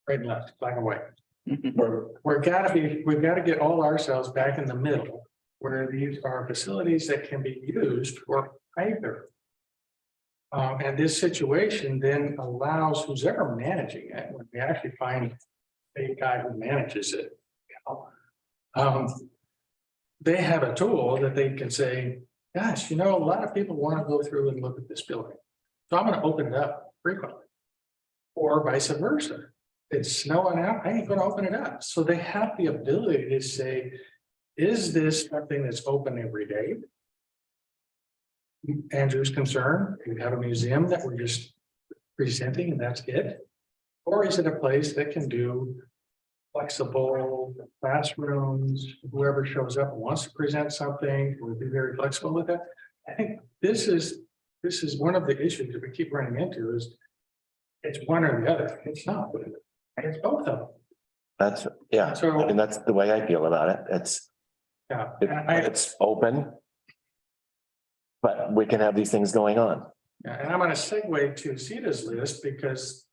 right and left, black and white. We've got to get all ourselves back in the middle where these are facilities that can be used for either. And this situation then allows who's ever managing it, when we actually find a guy who manages it. They have a tool that they can say, gosh, a lot of people want to go through and look at this building. So I'm going to open it up frequently. Or vice versa. It's snowing out, I ain't gonna open it up. So they have the ability to say, is this something that's open every day? Andrew's concern, we have a museum that we're just presenting and that's it. Or is it a place that can do flexible classrooms, whoever shows up and wants to present something, we'll be very flexible with that. I think this is one of the issues that we keep running into is it's one or the other. It's not. It's both of them. that's, yeah, So- I mean, that's the way I feel about it. Yeah. And It's open. But we can have these things going on. And I'm going to segue to CETA's list because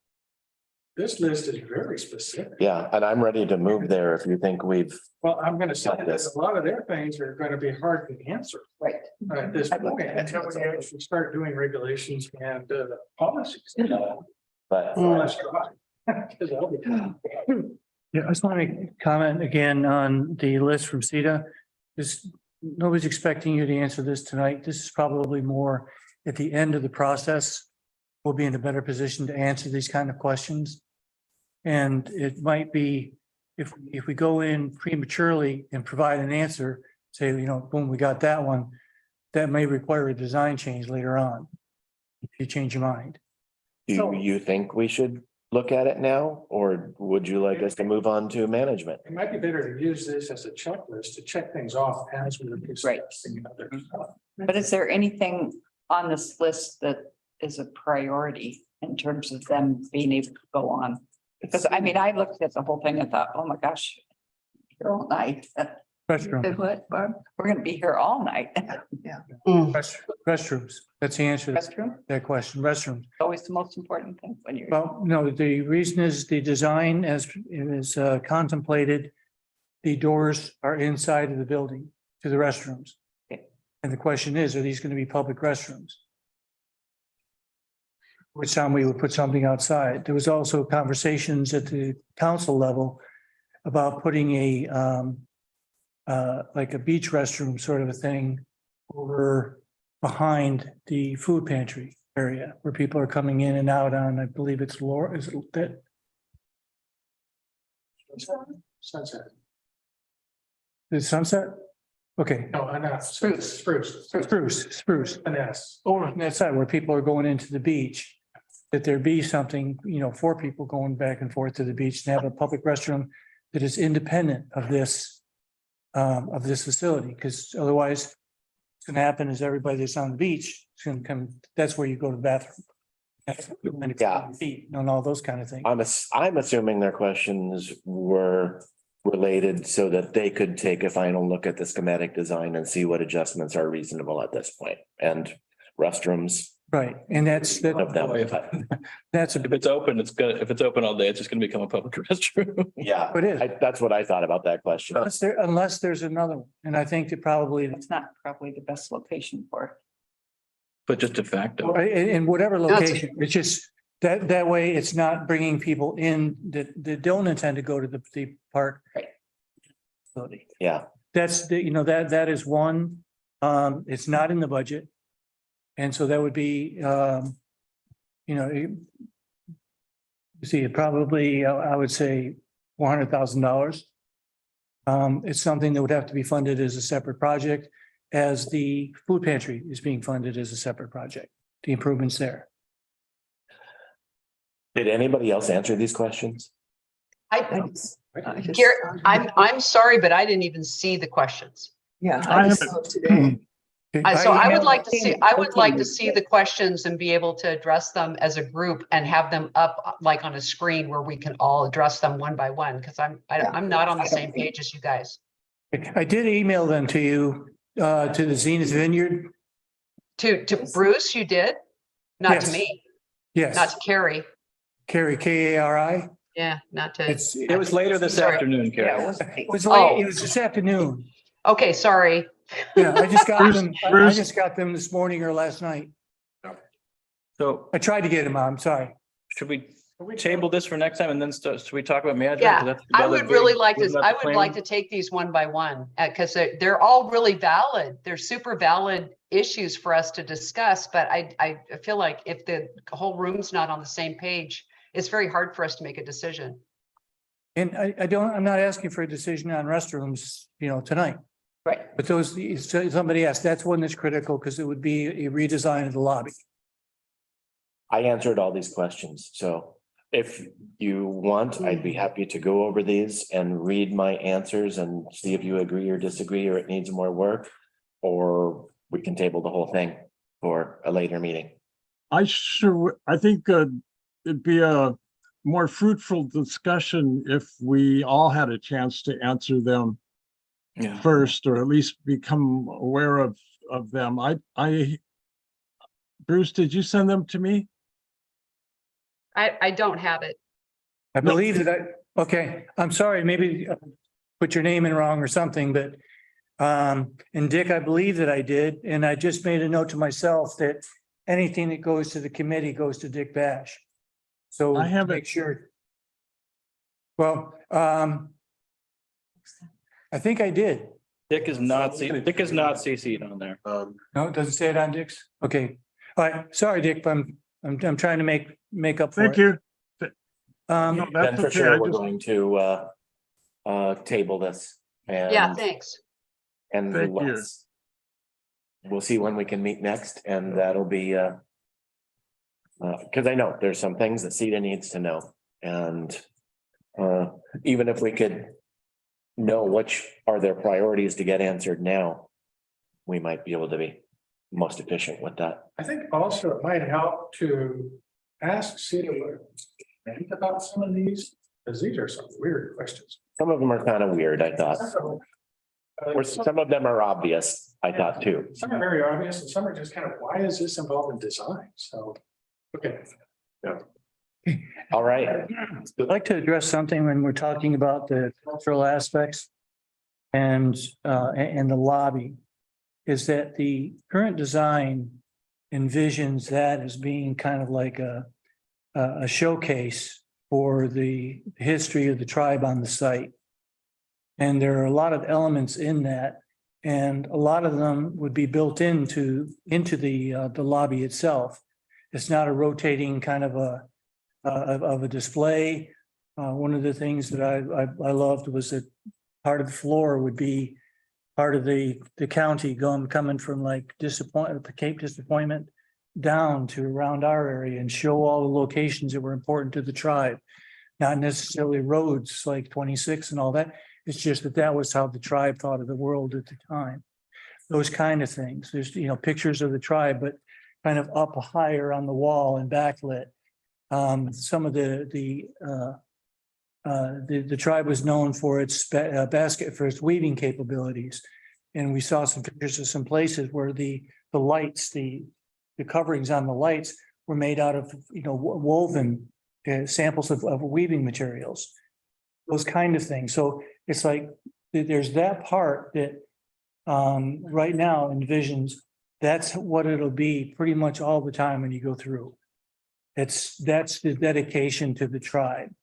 This list is very specific. Yeah, and I'm ready to move there if you think we've, Well, I'm gonna say that a lot of their things are gonna be hard to answer Right. at this I'd like point to- until we actually start doing regulations and policies. but Let's try. 'Cause I'll be- Yeah, I just want to comment again on the list from CETA. This, nobody's expecting you to answer this tonight. This is probably more at the end of the process. We'll be in a better position to answer these kind of questions. And it might be, if we go in prematurely and provide an answer, say, boom, we got that one, that may require a design change later on. If you change your mind. do you think we should look at it now, or would you like us to move on to management? It might be better to use this as a checklist to check things off as we're Right. discussing other stuff. But is there anything on this list that is a priority in terms of them being able to go on? Because I mean, I looked at the whole thing and thought, oh my gosh, here all night. Restroom, What, Barb? We're gonna be here all night. restrooms, that's the answer to Restroom, that question, restrooms. always the most important thing when you're. Well, no, the reason is the design as is contemplated. The doors are inside of the building to the restrooms. Okay. And the question is, are these going to be public restrooms? Which time we would put something outside. There was also conversations at the council level about putting like a beach restroom sort of a thing over behind the food pantry area where people are coming in and out on, I believe it's Laura, is it that? Sunset. Is Sunset? Okay, No, I'm not. Spruce. Spruce. An S. Over on that side where people are going into the beach, that there be something, for people going back and forth to the beach and have a public restroom that is independent of this facility, because otherwise what's gonna happen is everybody that's on the beach is gonna come, that's where you go to the bathroom. Yeah. Feet and all those kind of things. I'm assuming their questions were related so that they could take a final look at the schematic design and see what adjustments are reasonable at this point. And restrooms Right, and that's, of them. that's If it's open, it's good. If it's open all day, it's just gonna become a public restroom. Yeah, what it is, that's what I thought about that question. unless there's another one, and I think that probably, It's not probably the best location for it. But just de facto. in whatever That's- location, it's just, that way it's not bringing people in that don't intend to go to the park. Right. Facility. Yeah, That's that is one, it's not in the budget. And so that would be, you see, it probably, I would say $400,000. It's something that would have to be funded as a separate project, as the food pantry is being funded as a separate project, the improvements there. did anybody else answer these questions? Gary, I'm sorry, but I didn't even see the questions. Yeah. I just haven't- saw it today. So I would emailed like to the see, team. I would like to see the questions and be able to address them as a group and have them up like on a screen where we can all address them one by one, because I'm not on the same page as you guys. I did email them to you, to the Zenith Vineyard. To Bruce, you did? Not to Yes. me, not Yes, to Carrie. Carrie, Kari. Yeah, not to, It was later this Sorry. afternoon, Yeah, Karen. it was. was Oh. late, it was this afternoon. okay, sorry. Yeah, I just got them, I Bruce. just got them this morning or last night. So I tried to get them, I'm sorry. should we table this for next time and then should we talk about management? Yeah, 'Cause that's I the other would really big- like to, wasn't that I the would like plan? to take these one by one, because they're all really valid. They're super valid issues for us to discuss, but I feel like if the whole room's not on the same page, it's very hard for us to make a decision. And I'm not asking for a decision on restrooms, tonight. Right. But somebody asked, that's one that's critical because it would be a redesign of the lobby. I answered all these questions, so if you want, I'd be happy to go over these and read my answers and see if you agree or disagree, or it needs more work. Or we can table the whole thing for a later meeting. I think it'd be a more fruitful discussion if we all had a chance to answer them Yeah. first, or at least become aware of them. Bruce, did you send them to me? I don't have it. I believe okay, I'm sorry, maybe put your name in wrong or something, but and Dick, I believe that I did, and I just made a note to myself that anything that goes to the committee goes to Dick Bash. So I haven't- make sure. Well, I think I did. Dick is not CC'd on there. No, it doesn't say it on Dick's? Okay. All right, sorry, Dick, but I'm trying to make up for it. Thank you. Um, No, Then that's for okay. sure, I we're just, going to table this. Yeah, And thanks. And Thank you. we'll see when we can meet next, and that'll be because I know there's some things that CETA needs to know, and even if we could know which are their priorities to get answered now, we might be able to be most efficient with that. I think also it might help to ask CETA what they think about some of these, because these are some weird questions. Some of them are kind of weird, I thought, So, or some of them are obvious, I thought too. some are very obvious and some are just kind of, why is this involved in design? So, okay. All right, I'd like to address something when we're talking about the cultural aspects and the lobby, is that the current design envisions that as being kind of like a showcase for the history of the tribe on the site. And there are a lot of elements in that, and a lot of them would be built into the lobby itself. It's not a rotating kind of a display. One of the things that I loved was that part of the floor would be part of the county coming from like Cape Disappointment down to around our area and show all the locations that were important to the tribe. Not necessarily roads like 26 and all that. It's just that was how the tribe thought of the world at the time. Those kind of things. There's, pictures of the tribe, but kind of up higher on the wall and backlit. Some of the tribe was known for its for its weaving capabilities. And we saw some pictures of some places where the lights, the coverings on the lights were made out of, woven samples of weaving materials, those kind of things. So it's like, there's that part that right now envisions that's what it'll be pretty much all the time when you go through. That's the dedication to the tribe,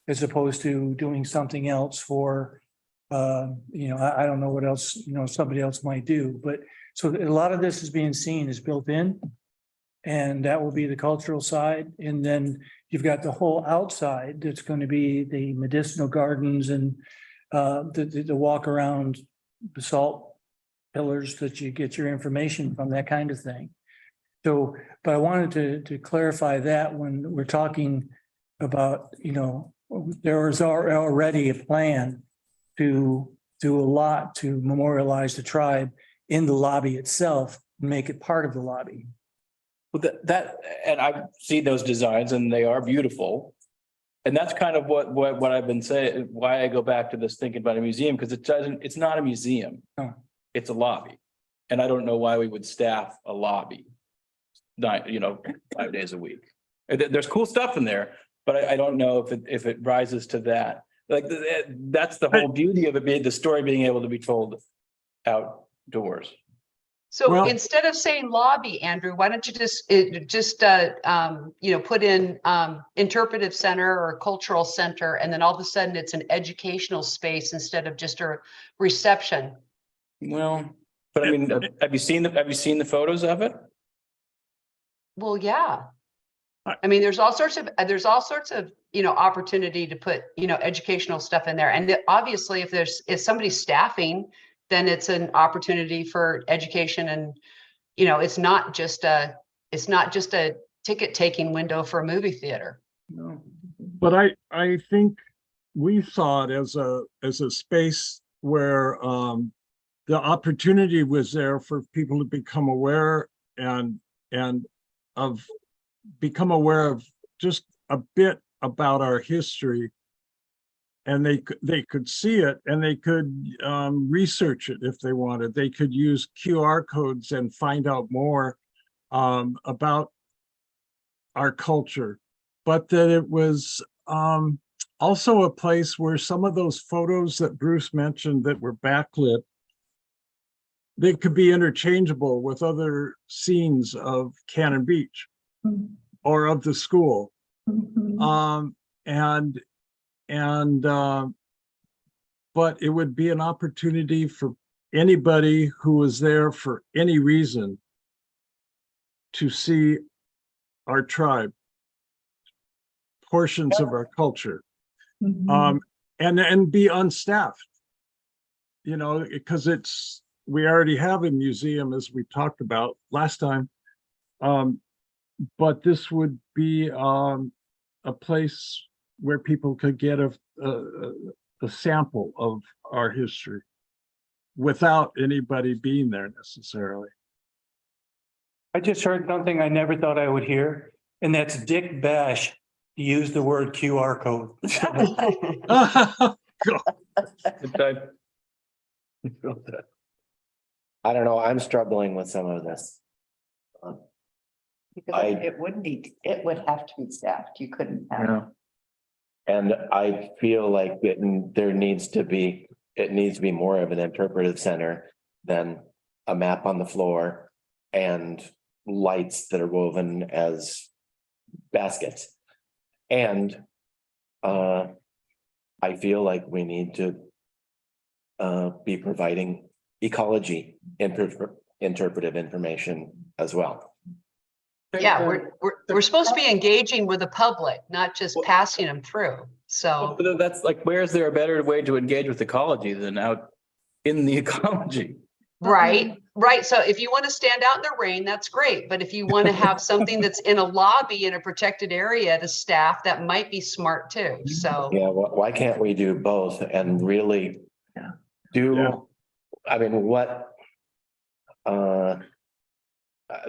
as opposed to doing something else for, I don't know what else, somebody else might do, but so a lot of this is being seen as built in. And that will be the cultural side. And then you've got the whole outside that's going to be the medicinal gardens and the walk around basalt pillars that you get your information from, that kind of thing. So, but I wanted to clarify that when we're talking about, there is already a plan to do a lot to memorialize the tribe in the lobby itself, and make it part of the lobby. Well, and I've seen those designs and they are beautiful. And that's kind of what I've been saying, why I go back to this thinking about a museum, because it's not a museum. No. It's a lobby. And I don't know why we would staff a lobby 5 days a week. There's cool stuff in there, but I don't know if it rises to that. Like that's the whole beauty of it being the story being able to be told outdoors. So Well- instead of saying lobby, Andrew, why don't you just put in interpretive center or cultural center, and then all of a sudden it's an educational space instead of just a reception. Well, but I mean, have you seen the photos of it? Well, yeah. I mean, there's all sorts of opportunity to put educational stuff in there, and obviously if somebody's staffing, then it's an opportunity for education, and it's not just a ticket taking window for a movie theater. No. But I think we saw it as a space where the opportunity was there for people to become aware and become aware of just a bit about our history. And they could see it, and they could research it if they wanted. They could use QR codes and find out more about our culture, but that it was also a place where some of those photos that Bruce mentioned that were backlit, they could be interchangeable with other scenes of Cannon Beach or of the school. And but it would be an opportunity for anybody who was there for any reason to see our tribe, portions of our culture, and be unstaffed, you know, because we already have a museum, as we talked about last time. But this would be a place where people could get a sample of our history without anybody being there necessarily. I just heard something I never thought I would hear, and that's Dick Bash use the word QR code. I don't know, I'm struggling with some of this. Because it would have to be staffed. You couldn't have. And I feel like there needs to be more of an interpretive center than a map on the floor and lights that are woven as baskets. And I feel like we need to be providing ecology interpretive information as well. Yeah, we're supposed to be engaging with the public, not just passing them through. So But that's like, where's there a better way to engage with ecology than out in the ecology? right. So if you want to stand out in the rain, that's great. But if you want to have something that's in a lobby in a protected area to staff, that might be smart too. So Yeah, why can't we do both and really do, I mean,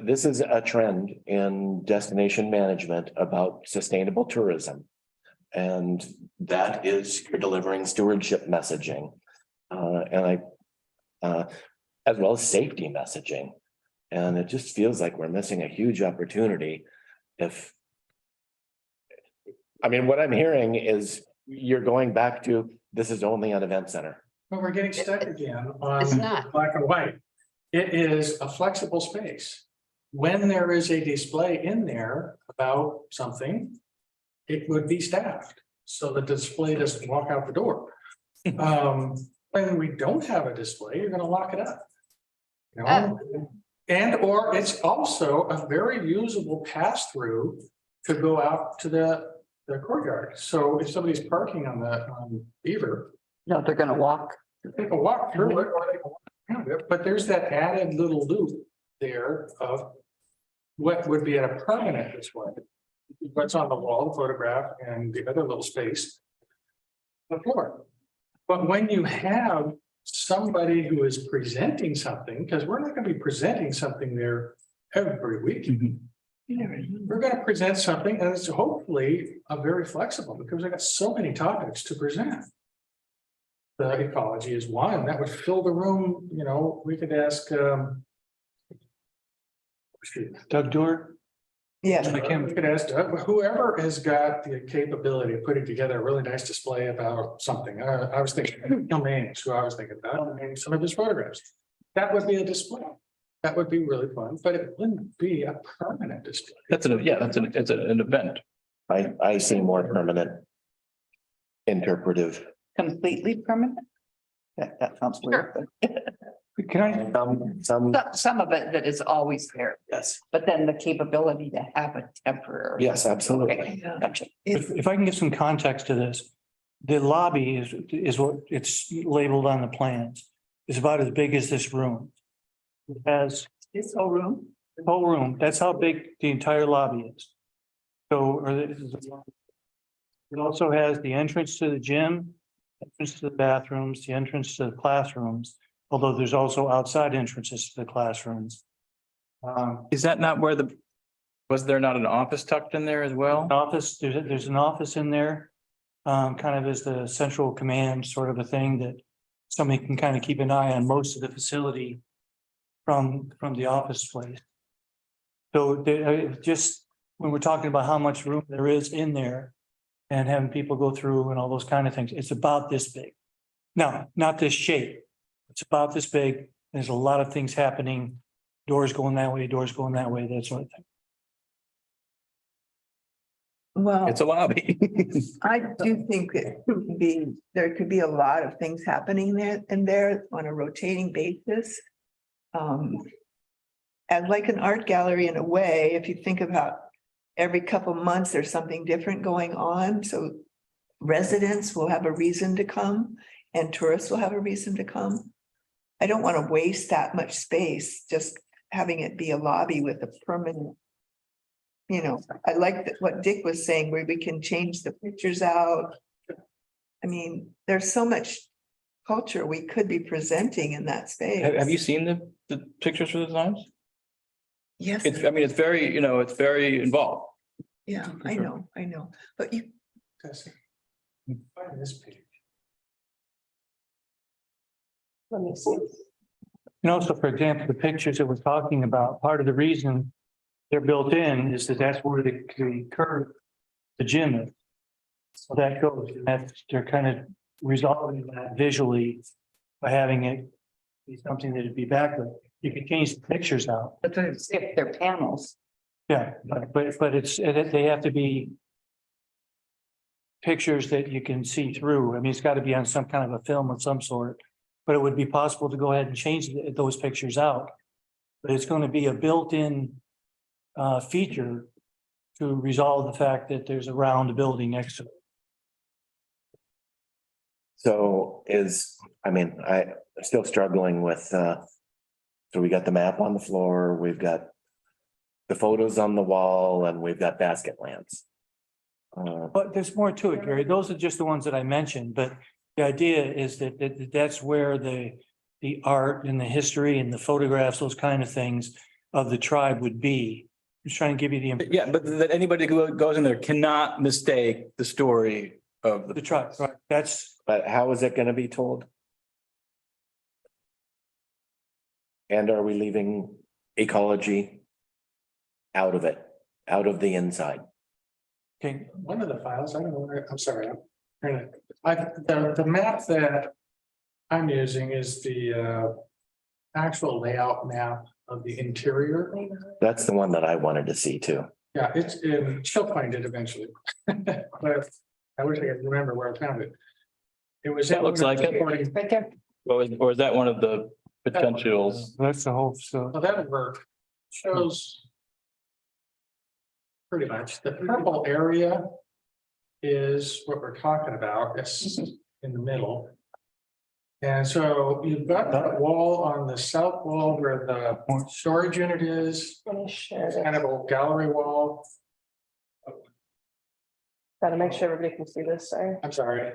this is a trend in destination management about sustainable tourism. And that is you're delivering stewardship messaging, as well as safety messaging. And it just feels like we're missing a huge opportunity what I'm hearing is you're going back to, this is only an event center. But we're getting stuck again it's on not. black and white. It is a flexible space. When there is a display in there about something, it would be staffed. So the display doesn't walk out the door. When we don't have a display, you're gonna lock it up. You know, or it's also a very usable pass through to go out to the courtyard. So if somebody's parking on Beaver, No, they're gonna walk. they can walk through it or they can walk around it, but there's that added little loop there of what would be a permanent display. What's on the wall, the photograph, and the other little space. The floor. But when you have somebody who is presenting something, because we're not going to be presenting something there every week. We're going to present something, and it's hopefully a very flexible, because I got so many topics to present. The ecology is one that would fill the room. You know, we could ask Doug Dorr? Yeah, we could ask whoever has got the capability of putting together a really nice display about something. I was thinking, Neil Maines, who I was thinking about, maybe some of his photographs. That would be a display. That would be really fun, but it wouldn't be a permanent display. It's an event. I see more permanent interpretive. Completely permanent? That sounds weird. Can I, Some of it that is always there, Yes, but then the capability to have a temporary. yes, absolutely. Okay, gotcha. if I can give some context to this, the lobby is what it's labeled on the plans. It's about as big as this room. It has This whole room? the whole room. That's how big the entire lobby is. So, it also has the entrance to the gym, entrance to the bathrooms, the entrance to the classrooms, although there's also outside entrances to the classrooms. Is that not where was there not an office tucked in there as well? Office, there's an office in there, kind of as the central command sort of a thing that somebody can kind of keep an eye on most of the facility from the office place. So just when we're talking about how much room there is in there, and having people go through and all those kind of things. It's about this big. No, not this shape. It's about this big. There's a lot of things happening. Doors going that way, doors going that way, that sort of thing. Well, It's a lobby. I do think there could be a lot of things happening there on a rotating basis. And like an art gallery in a way, if you think about every couple months, there's something different going on, so residents will have a reason to come and tourists will have a reason to come. I don't want to waste that much space, just having it be a lobby with a permanent. You know, I like what Dick was saying, where we can change the pictures out. I mean, there's so much culture we could be presenting in that space. Have you seen the pictures for the designs? Yes, It's, I mean, it's very, it's very involved. yeah, I know, but you, Find this page. Let me see. And also, for example, the pictures that we're talking about, part of the reason they're built in is that that's where the curve, the gym is. So that goes, and that's, they're kind of resolving that visually by having it be something that'd be backlit. You could change the pictures out. But if they're panels, Yeah, but it's, they have to be pictures that you can see through. I mean, it's got to be on some kind of a film of some sort. But it would be possible to go ahead and change those pictures out. But it's going to be a built-in feature to resolve the fact that there's a round building next to it. So I'm still struggling with, so we got the map on the floor, we've got the photos on the wall, and we've got basket lamps. But there's more to it, Gary. Those are just the ones that I mentioned, but the idea is that that's where the art and the history and the photographs, those kind of things of the tribe would be. Just trying to give you the. Yeah, but that anybody who goes in there cannot mistake the story of The the. tribe, right? That's, But how is it gonna be told? And are we leaving ecology out of it, out of the inside? okay, One of the files, I don't know where, I'm sorry, the map that I'm using is the actual layout map of the interior. That's the one that I wanted to see too. Yeah, she'll find it eventually. But I wish I could remember where I found it. It was. That looks like it. right there. Or is that one of the potentials? that's the whole, so. Well, that would work. Shows. Pretty much the purple area is what we're talking about. It's in the middle. And so you've got that wall on the south wall where the storage unit is. It's kind of a gallery wall. Gotta make sure everybody can see this, sorry. I'm sorry.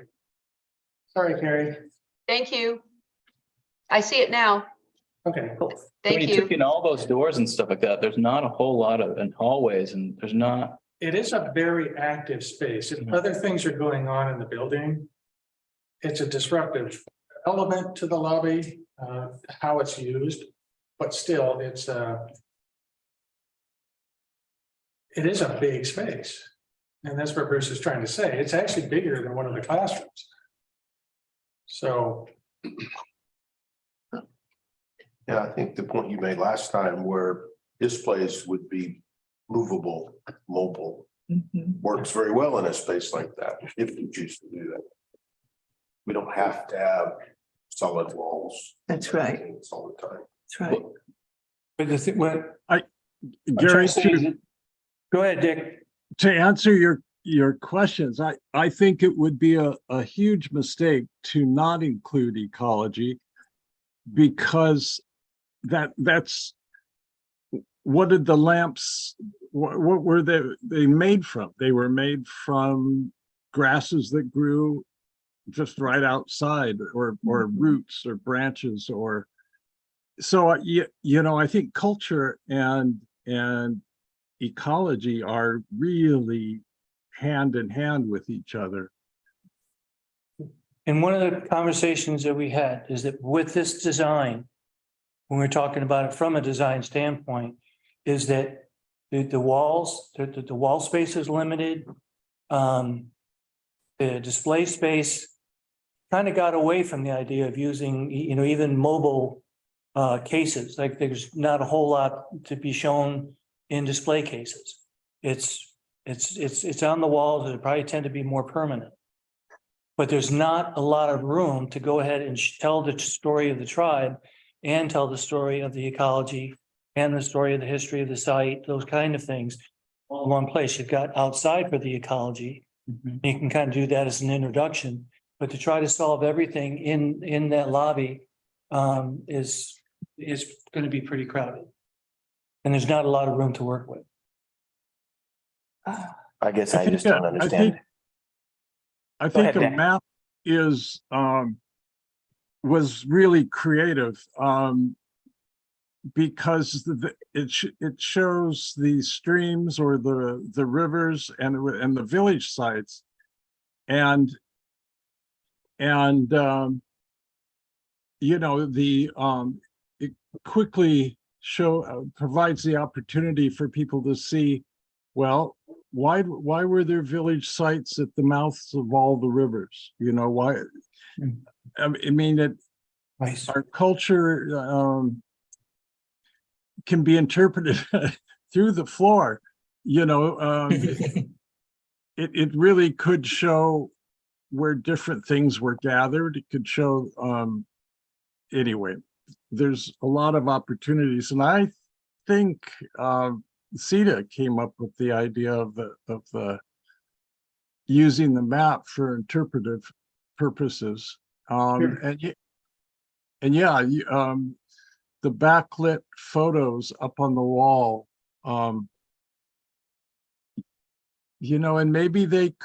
Sorry, Carrie. Thank you. I see it now. Okay, cool. Thank When you you. took in all those doors and stuff like that, there's not a whole lot of, and hallways, and there's not. It is a very active space. If other things are going on in the building, it's a disruptive element to the lobby, how it's used, but still it is a big space. And that's what Bruce is trying to say. It's actually bigger than one of the classrooms. So. Yeah, I think the point you made last time where displays would be movable, mobile, works very well in a space like that, if you choose to do that. We don't have to have solid walls. that's right, All the time. that's right. But the thing, what. Gary, Go ahead, Dick. to answer your questions, I think it would be a huge mistake to not include ecology, because that's what did the lamps, what were they made from? They were made from grasses that grew just right outside, or roots or branches, or so I think culture and ecology are really hand in hand with each other. And one of the conversations that we had is that with this design, when we're talking about it from a design standpoint, is that the walls, the wall space is limited. the display space kind of got away from the idea of using, even mobile cases. Like there's not a whole lot to be shown in display cases. It's on the walls. It probably tend to be more permanent. But there's not a lot of room to go ahead and tell the story of the tribe and tell the story of the ecology and the story of the history of the site, those kind of things, all in one place. You've got outside for the ecology. You can kind of do that as an introduction, but to try to solve everything in that lobby is going to be pretty crowded. And there's not a lot of room to work with. I guess I just don't I understand. think ahead, a Dan. map is was really creative because it shows the streams or the rivers and the village sites, and it quickly provides the opportunity for people to see, well, why were there village sites at the mouths of all the rivers? Why? I mean, Nice. our culture can be interpreted through the floor. It really could show where different things were gathered. It could show, anyway, there's a lot of opportunities. And I think CETA came up with the idea of the using the map for interpretive purposes. The backlit photos up on the wall, and maybe it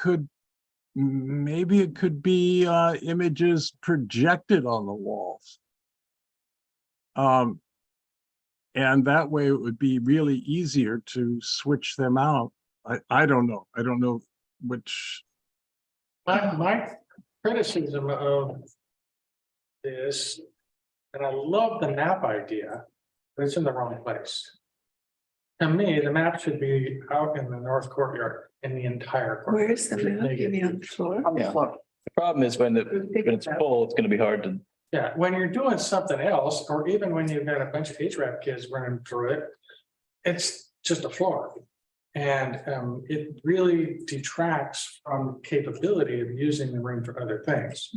could be images projected on the walls. And that way it would be really easier to switch them out. I don't know. I don't know which. My criticism of this, and I love the map idea, but it's in the wrong place. To me, the map should be out in the north courtyard, in the entire courtyard. Where's the map? You mean on the floor? On the Yeah. floor. The problem is when it's full, it's gonna be hard to. Yeah, when you're doing something else, or even when you've got a bunch of HRAP kids running through it, it's just a floor. And it really detracts from capability of using the room for other things.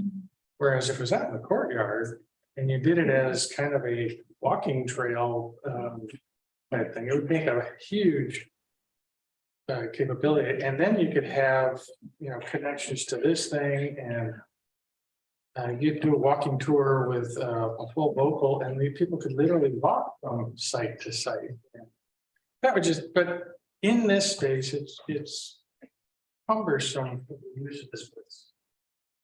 Whereas if it was out in the courtyard and you did it as kind of a walking trail type thing, it would make a huge capability. And then you could have, connections to this thing, and you could do a walking tour with a full vocal, and the people could literally walk from site to site. That would but in this space, it's cumbersome for the use of this place.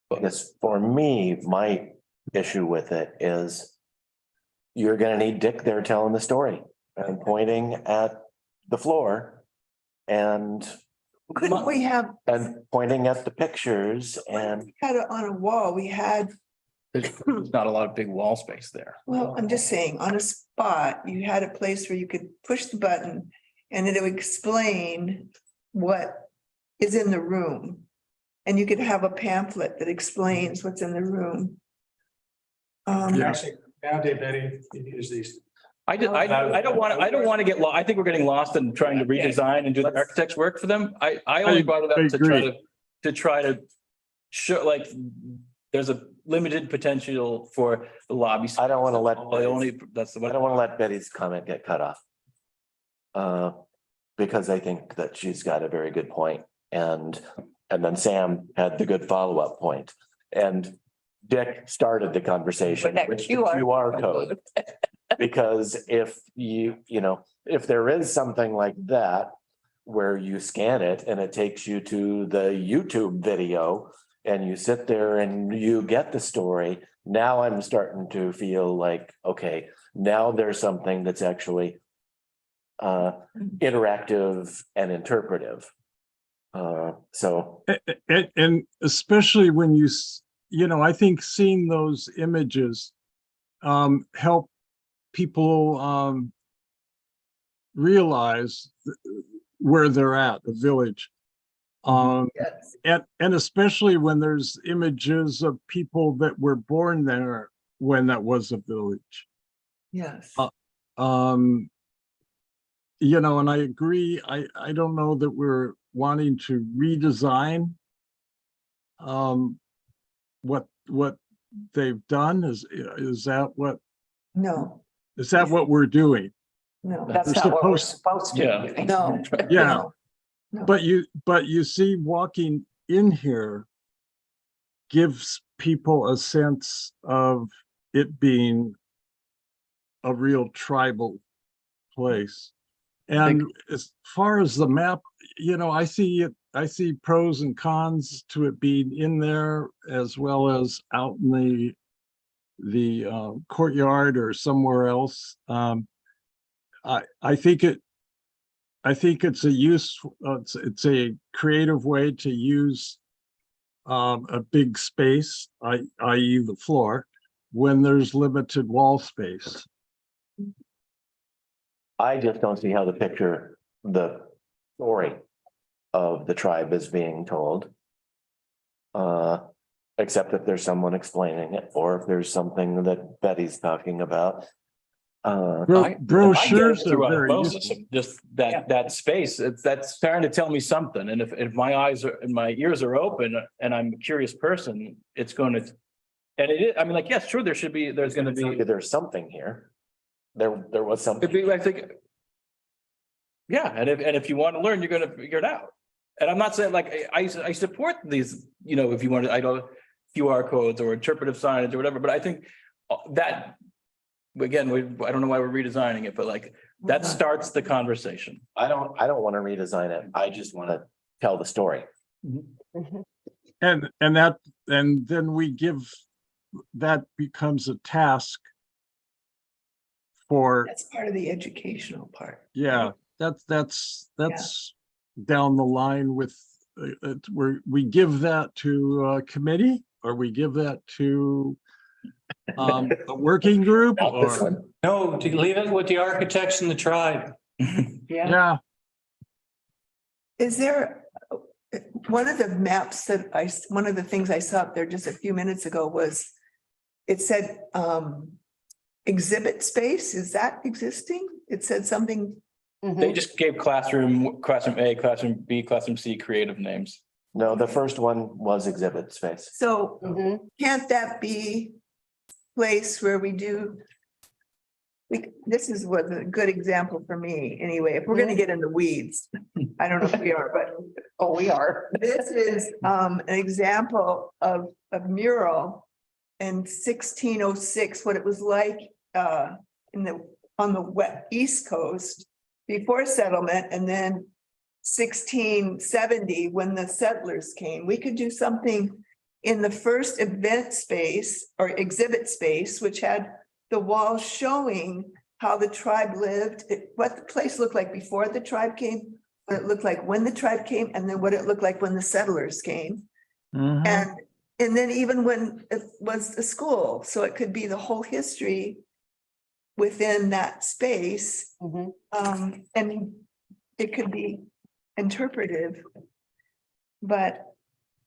Because for me, my issue with it is you're gonna need Dick there telling the story and pointing at the floor and Couldn't we have pointing at the pictures and had it on a wall? We had, There's not a lot of big wall space there. well, I'm just saying, on a spot, you had a place where you could push the button and it would explain what is in the room. And you could have a pamphlet that explains what's in the room. Actually, nowadays, Betty, you use these. I don't want to get lost. I think we're getting lost in trying to redesign and do the architect's work for them. I only brought it up to try to show, like, there's a limited potential for the lobby. I don't want to let, I don't want to let Betty's comment get cut off. Because I think that she's got a very good point, and then Sam had the good follow-up point, and Dick started the conversation With that with the QR QR code. Because if if there is something like that, where you scan it and it takes you to the YouTube video and you sit there and you get the story, now I'm starting to feel like, okay, now there's something that's actually interactive and interpretive. And especially when I think seeing those images help people realize where they're at, the village. Yes. And especially when there's images of people that were born there when that was a village. Yes. Um, and I agree, I don't know that we're wanting to redesign what they've done. Is that what we're doing? No, That's They're not what we're supposed- supposed to. Yeah. be doing. no. Yeah. No. But you see, walking in here gives people a sense of it being a real tribal place. And as far as the map, I see pros and cons to it being in there as well as out in the courtyard or somewhere else. I think it's it's a creative way to use a big space, i.e. the floor, when there's limited wall space. I just don't see how the story of the tribe is being told. Except if there's someone explaining it, or if there's something that Betty's talking about. Brochures are Through very osmosis, useful. just that space, that's trying to tell me something. And if my eyes are and my ears are open and I'm a curious person, it's going to. And it is, I mean, like, yes, sure, there's going to be. There's something here. There was something. I think. Yeah, and if you want to learn, you're going to figure it out. And I'm not saying like I support these, if you want to, I don't QR codes or interpretive signage or whatever, but I think that again, I don't know why we're redesigning it, but like that starts the conversation. I don't want to redesign it. I just want to tell the story. And then we give, that becomes a task for, That's part of the educational part. yeah, that's down the line with, we give that to a committee, or we give that to a working group, Not this or, one. No, to leave it with the architects and the tribe. yeah. Is there, one of the maps one of the things I saw up there just a few minutes ago was, it said, exhibit space, is that existing? It said something, They just gave classroom A, classroom B, classroom C creative names. No, the first one was exhibit space. so Mhm. can't that be place where we do? This was a good example for me, anyway, if we're gonna get in the weeds, I don't know if we are, but Oh, we are. this is an example of a mural in 1606, what it was like on the East Coast before settlement, and then 1670 when the settlers came. We could do something in the first event space or exhibit space, which had the walls showing how the tribe lived, what the place looked like before the tribe came, what it looked like when the tribe came, and then what it looked like when the settlers came. Mhm. And then even when it was a school, so it could be the whole history within that space. Mhm. And it could be interpretive. But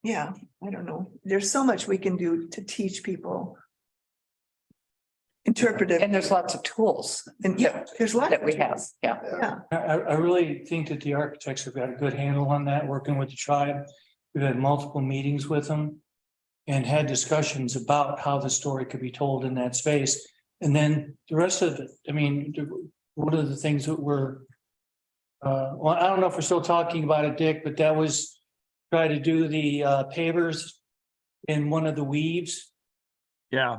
yeah, I don't know. There's so much we can do to teach people. Interpretive, And there's lots of tools and yeah, there's a lot that we have. Yeah. Yeah, I really think that the architects have got a good handle on that, working with the tribe. We've had multiple meetings with them and had discussions about how the story could be told in that space. And then the rest of it, I mean, one of the things that we're, well, I don't know if we're still talking about it, Dick, but that was try to do the pavers in one of the weaves. Yeah.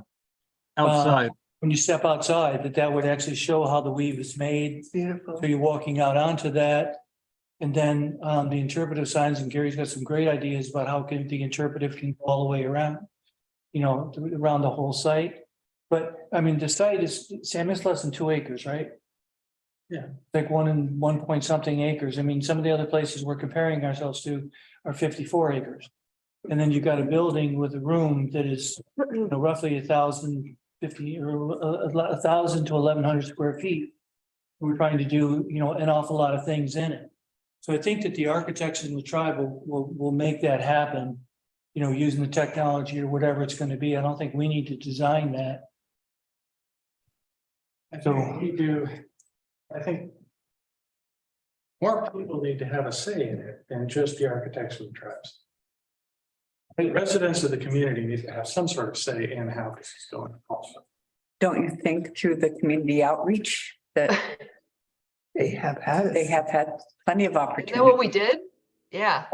Outside. When you step outside, that would actually show how the weave is made. it's beautiful. So you're walking out onto that. And then the interpretive signs, and Gary's got some great ideas about how the interpretive can go all the way around, around the whole site. But I mean, the site is, Sam, it's less than 2 acres, right? Yeah, like 1 point something acres. I mean, some of the other places we're comparing ourselves to are 54 acres. And then you've got a building with a room that is roughly 1,050 or 1,000 to 1,100 square feet. We're trying to do, an awful lot of things in it. So I think that the architects in the tribe will make that happen, you know, using the technology or whatever it's gonna be. I don't think we need to design that. I think we do, I think. More people need to have a say in it than just the architects of the tribes. I think residents of the community need to have some sort of say in how this is going also. Don't you think through the community outreach that They have had they it. have had plenty of Isn't that what opportunity? we did? Yeah.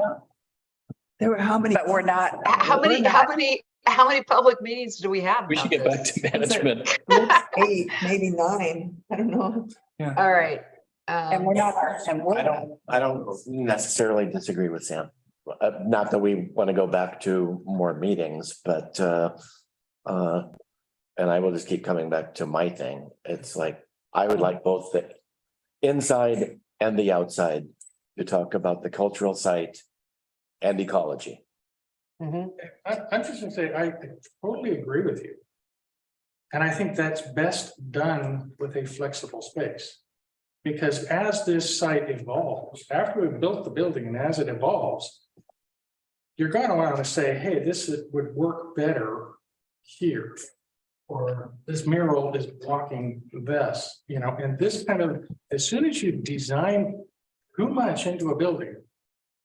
There were how many? But we're not. How we're many, not- how many public meetings do we have? We should about get back this? to management. Looks 8, maybe 9. I don't know. All right. And we're not, and we're not. I don't necessarily disagree with Sam. Not that we want to go back to more meetings, but, and I will just keep coming back to my thing. It's like, I would like both the inside and the outside to talk about the cultural site and ecology. Mhm. I'm just gonna say, I totally agree with you. And I think that's best done with a flexible space. Because as this site evolves, after we've built the building and as it evolves. You're gonna want to say, hey, would work better here. Or this mural is blocking this, you know, and this kind of, as soon as you design too much into a building.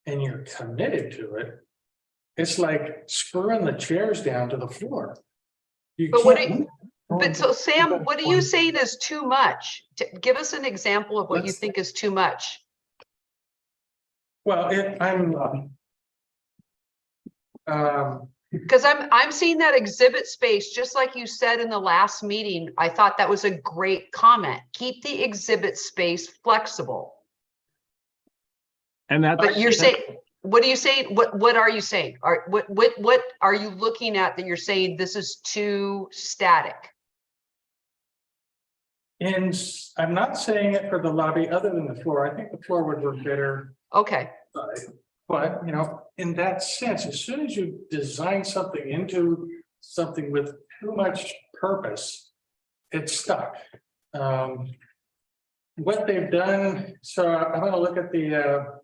And you're committed to it. It's like screwing the chairs down to the floor. You But what can't- But so Sam, what are you saying is too much? Give us an example of what you Let's- think is too much. Well, Because I'm seeing that exhibit space, just like you said in the last meeting. I thought that was a great comment. Keep the exhibit space flexible. And that. But you're saying, what are you saying? What are you saying? What are you looking at that you're saying this is too static? and I'm not saying it for the lobby other than the floor. I think the floor would work better. Okay, But, you know, in that sense, as soon as you design something into something with too much purpose, it's stuck. What they've done, so I'm gonna look at the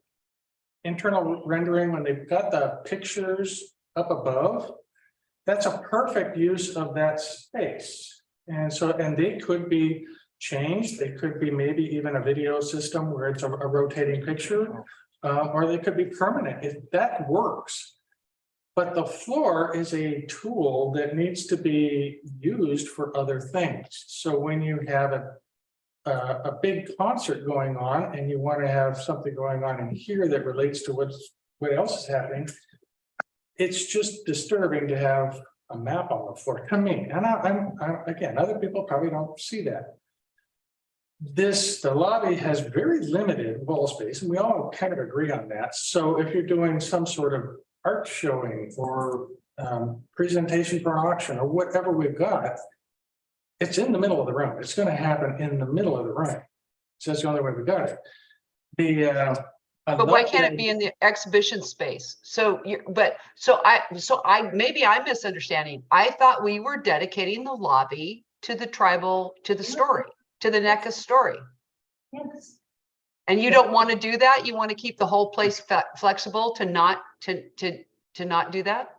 internal rendering when they've got the pictures up above. That's a perfect use of that space. And so, and they could be changed. They could be maybe even a video system where it's a rotating picture. Or they could be permanent, if that works. But the floor is a tool that needs to be used for other things. So when you have a big concert going on and you want to have something going on in here that relates to what else is happening. It's just disturbing to have a map on the floor to me. And I'm again, other people probably don't see that. The lobby has very limited wall space, and we all kind of agree on that. So if you're doing some sort of art showing or presentation for auction or whatever we've got, it's in the middle of the room. It's going to happen in the middle of the room. So that's the only way we got it. but why can't it be in the exhibition space? So maybe I'm misunderstanding. I thought we were dedicating the lobby to the tribal, to the story, to the NECA story. Yes. And you don't want to do that? You want to keep the whole place flexible to not do that?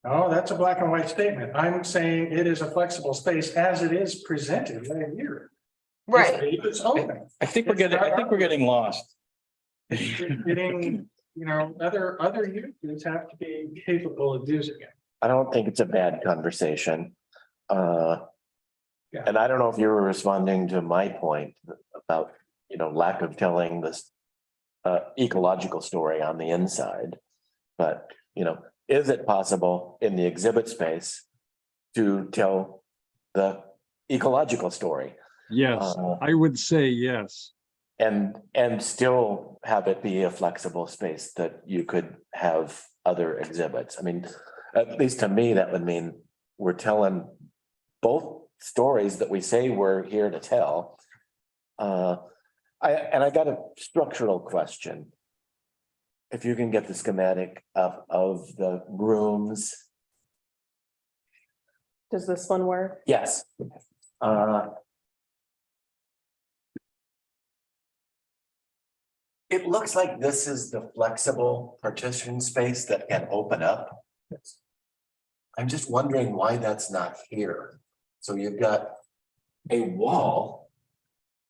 Oh, that's a black and white statement. I'm saying it is a flexible space as it is presented right here. Right. It's open. I think we're getting lost. Getting, other users have to be capable of using it. I don't think it's a bad conversation. Yeah. And I don't know if you were responding to my point about, lack of telling this ecological story on the inside. But, is it possible in the exhibit space to tell the ecological story? Yes, I would say yes. And still have it be a flexible space that you could have other exhibits. I mean, at least to me, that would mean we're telling both stories that we say we're here to tell. I got a structural question. If you can get the schematic of the rooms. Does this one work? Yes. It looks like this is the flexible partition space that can open up. I'm just wondering why that's not here. So you've got a wall.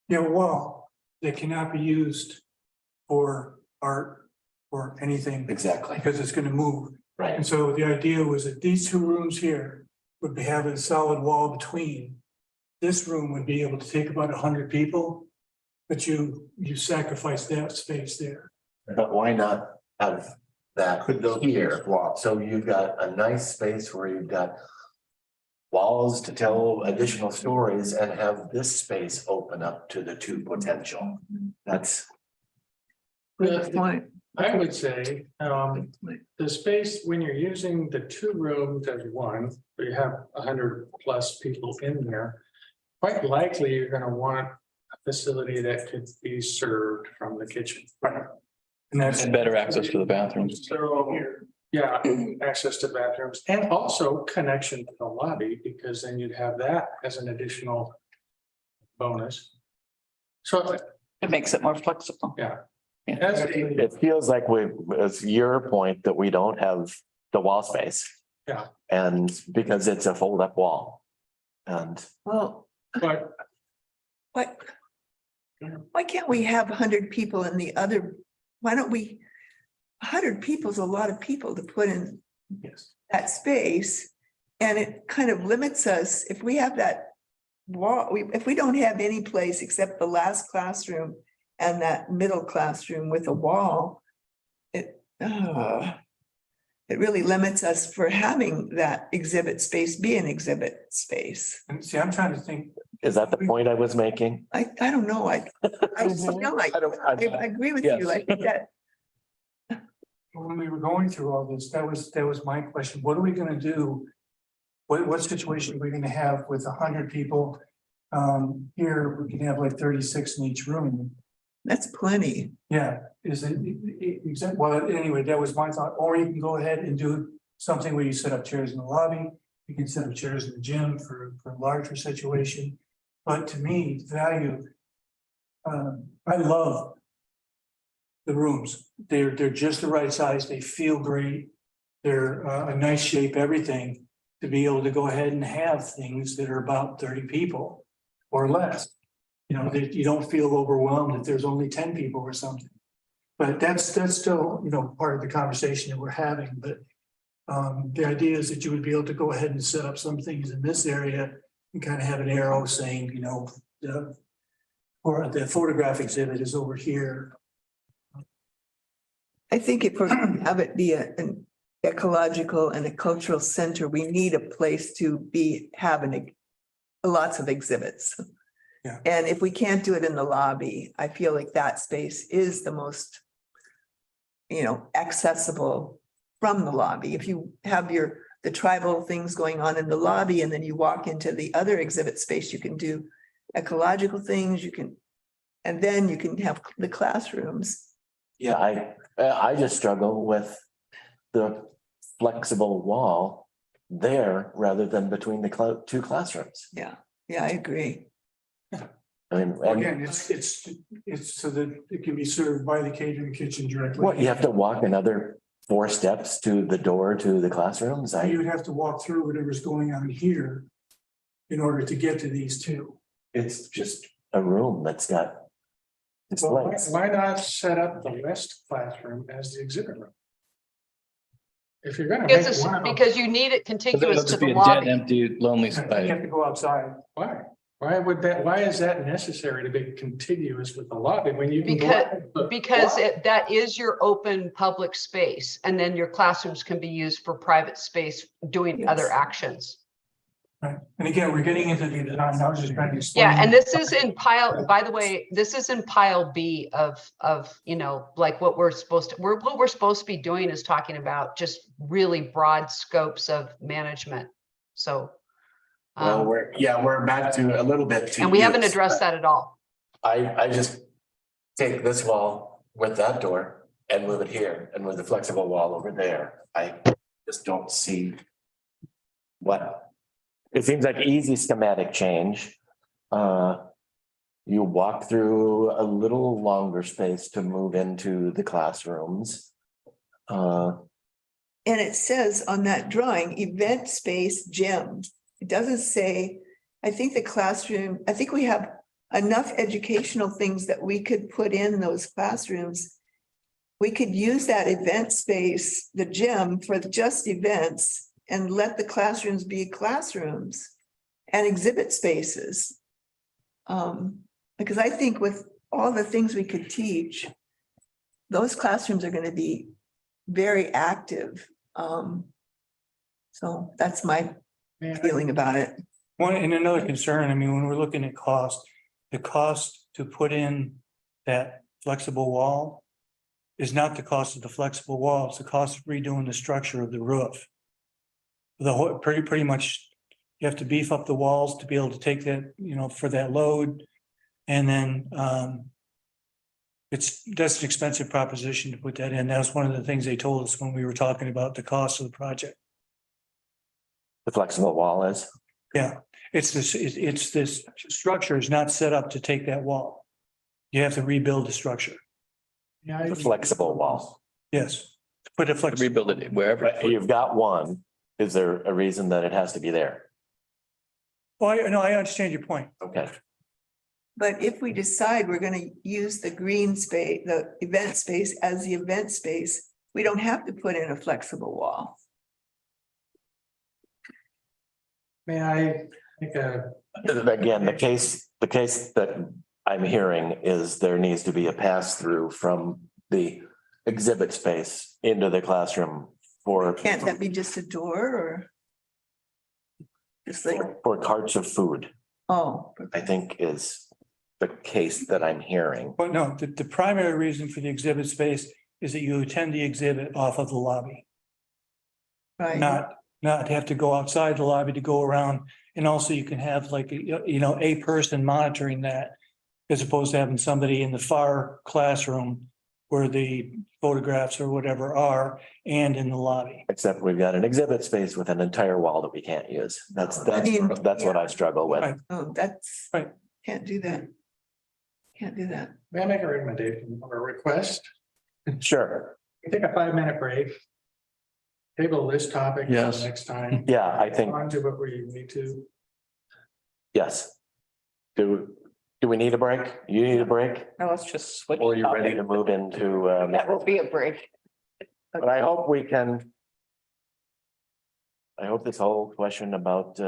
Yeah, wall that cannot be used for art or anything Exactly. because it's gonna move. Right. And so the idea was that these two rooms here would be having a solid wall between. This room would be able to take about 100 people, but you sacrifice that space there. But why not have that Could those here? walk? So you've got a nice space where you've got walls to tell additional stories and have this space open up to the two potential. That's, Good point. I would say, the space, when you're using the two rooms as one, where you have 100+ people in there. Quite likely, you're gonna want a facility that could be served from the kitchen. And that's And better access to the bathrooms. So, yeah, access to bathrooms and also connection to the lobby, because then you'd have that as an additional bonus. So, It makes it more flexible. yeah. Yeah. That's it feels like it's your point that we don't have the wall space. Yeah. And because it's a fold up wall. And Well, but what? Why can't we have 100 people in the other? Why don't we? 100 people is a lot of people to put in yes, that space. And it kind of limits us if we have that wall, if we don't have any place except the last classroom and that middle classroom with a wall, it really limits us for having that exhibit space be an exhibit space. and see, I'm trying to think, is that the point I was making? I don't know, I agree with you, like that. when we were going through all this, that was my question. What are we gonna do? What situation are we gonna have with 100 people? Here, we can have like 36 in each room. That's plenty. Yeah, is it, well, anyway, that was my thought, or you can go ahead and do something where you set up chairs in the lobby. You can set up chairs in the gym for a larger situation. But to me, value, I love the rooms. They're just the right size. They feel great. They're a nice shape, everything, to be able to go ahead and have things that are about 30 people or less. You know, that you don't feel overwhelmed if there's only 10 people or something. But that's still, you know, part of the conversation that we're having. But the idea is that you would be able to go ahead and set up some things in this area and kind of have an arrow saying, you know, or the photograph exhibit is over here. I think if we're going to have it be an ecological and a cultural center, we need a place to be having lots of exhibits. Yeah. And if we can't do it in the lobby, I feel like that space is the most, you know, accessible from the lobby. If you have the tribal things going on in the lobby and then you walk into the other exhibit space, you can do ecological things, and then you can have the classrooms. Yeah, I just struggle with the flexible wall there rather than between the two classrooms. Yeah, I agree. I mean, Again, it's so that it can be served by the catering kitchen directly. what, you have to walk another 4 steps to the door to the classrooms? You would have to walk through whatever's going on here in order to get to these two. It's just a room that's got well, displays. why not set up the west classroom as the exhibit room? If you're gonna make Because, one of them, because you need it It'll contiguous to just the be a dead, lobby. empty, lonely You site. have to go outside. why? Why is that necessary to be contiguous with the lobby when you can? go Because, out the because lobby? that is your open public space, and then your classrooms can be used for private space doing other Yes. actions. Right. And again, we're getting into the design. I was just trying to explain. Yeah, and this is in pile, by the way, this is in pile B of, you know, like what we're supposed to, what we're supposed to be doing is talking about just really broad scopes of management. So. Well, we're back to a little bit to And we haven't use. addressed that at all. I just take this wall with that door and move it here and move the flexible wall over there. I just don't see what, it seems like easy schematic change. you walk through a little longer space to move into the classrooms. And it says on that drawing, event space gym. It doesn't say, I think the classroom, I think we have enough educational things that we could put in those classrooms. We could use that event space, the gym, for just events and let the classrooms be classrooms and exhibit spaces. Because I think with all the things we could teach, those classrooms are going to be very active. So that's my feeling about it. One, and another concern, I mean, when we're looking at cost, the cost to put in that flexible wall is not the cost of the flexible wall, it's the cost of redoing the structure of the roof. The whole, pretty much, you have to beef up the walls to be able to take that, you know, for that load. And then, that's an expensive proposition to put that in. That's one of the things they told us when we were talking about the cost of the project. The flexible wall is. Yeah, it's this structure is not set up to take that wall. You have to rebuild the structure. Yeah. The flexible wall. Yes. Put a flexible. Rebuild it wherever. But you've got one. Is there a reason that it has to be there? Well, no, I understand your point. Okay. But if we decide we're going to use the green space, the event space as the event space, we don't have to put in a flexible wall. May I make Again, the case that I'm hearing is there needs to be a pass through from the exhibit space into the classroom for. Can't that be just a door or? Just like, For carts of food, oh, I think is the case that I'm hearing. But no, the primary reason for the exhibit space is that you attend the exhibit off of the lobby, right. not have to go outside the lobby to go around. And also you can have like, you know, a person monitoring that as opposed to having somebody in the far classroom where the photographs or whatever are and in the lobby. Except we've got an exhibit space with an entire wall that we can't use. That's what I struggle with. Right. Oh, that's. Right. Can't do that. Can't do that. May I make a recommendation or a request? Sure. We take a 5-minute break. Table this topic. Yes. Next time. Yeah, I think, On to what we need to. yes. Do we need a break? You need a break? Now let's just switch. Or are you ready topic. to move into, That will be a break. but I hope we can. I hope this whole question about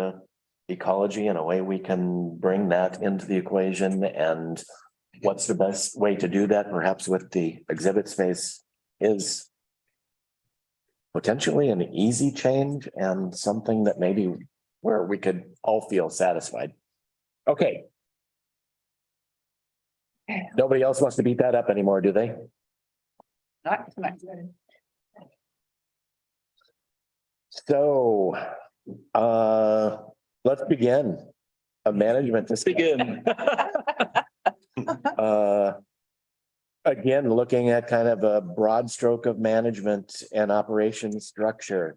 ecology and a way we can bring that into the equation and what's the best way to do that, perhaps with the exhibit space, is potentially an easy change and something that maybe where we could all feel satisfied. Okay. Nobody else wants to beat that up anymore, do they? Not. So, let's begin. A management discussion. Again, looking at kind of a broad stroke of management and operation structure.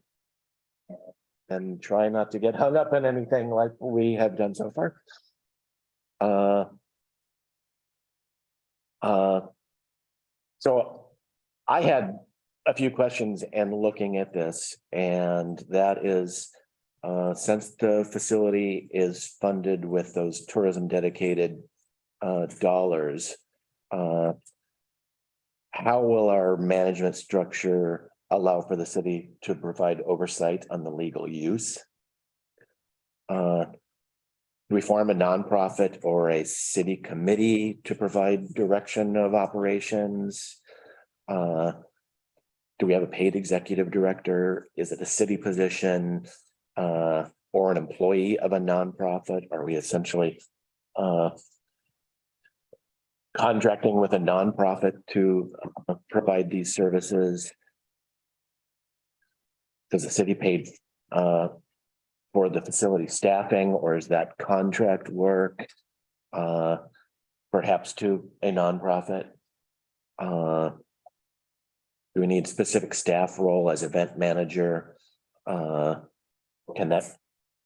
And try not to get hung up in anything like we have done so far. So I had a few questions and looking at this, and that is, since the facility is funded with those tourism dedicated dollars, how will our management structure allow for the city to provide oversight on the legal use? Do we form a nonprofit or a city committee to provide direction of operations? Do we have a paid executive director? Is it a city position or an employee of a nonprofit? Are we essentially contracting with a nonprofit to provide these services? Does the city pay for the facility staffing, or is that contract work? Perhaps to a nonprofit? Do we need specific staff role as event manager? Can that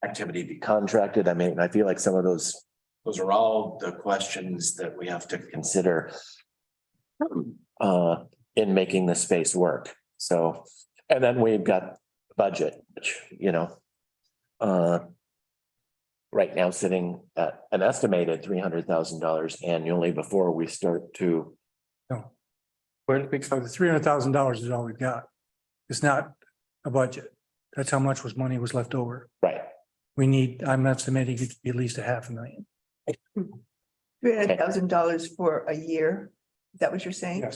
activity be contracted? I mean, I feel like some of those those are all the questions that we have to consider. In making the space work, so, and then we've got budget, which, you know. Right now sitting at an estimated $300,000 annually before we start to. No. Where, so the $300,000 is all we've got. It's not a budget. That's how much money was left over. Right. We need, I'm estimating it to be at least $500,000. $300,000 for a year. Is that what you're saying?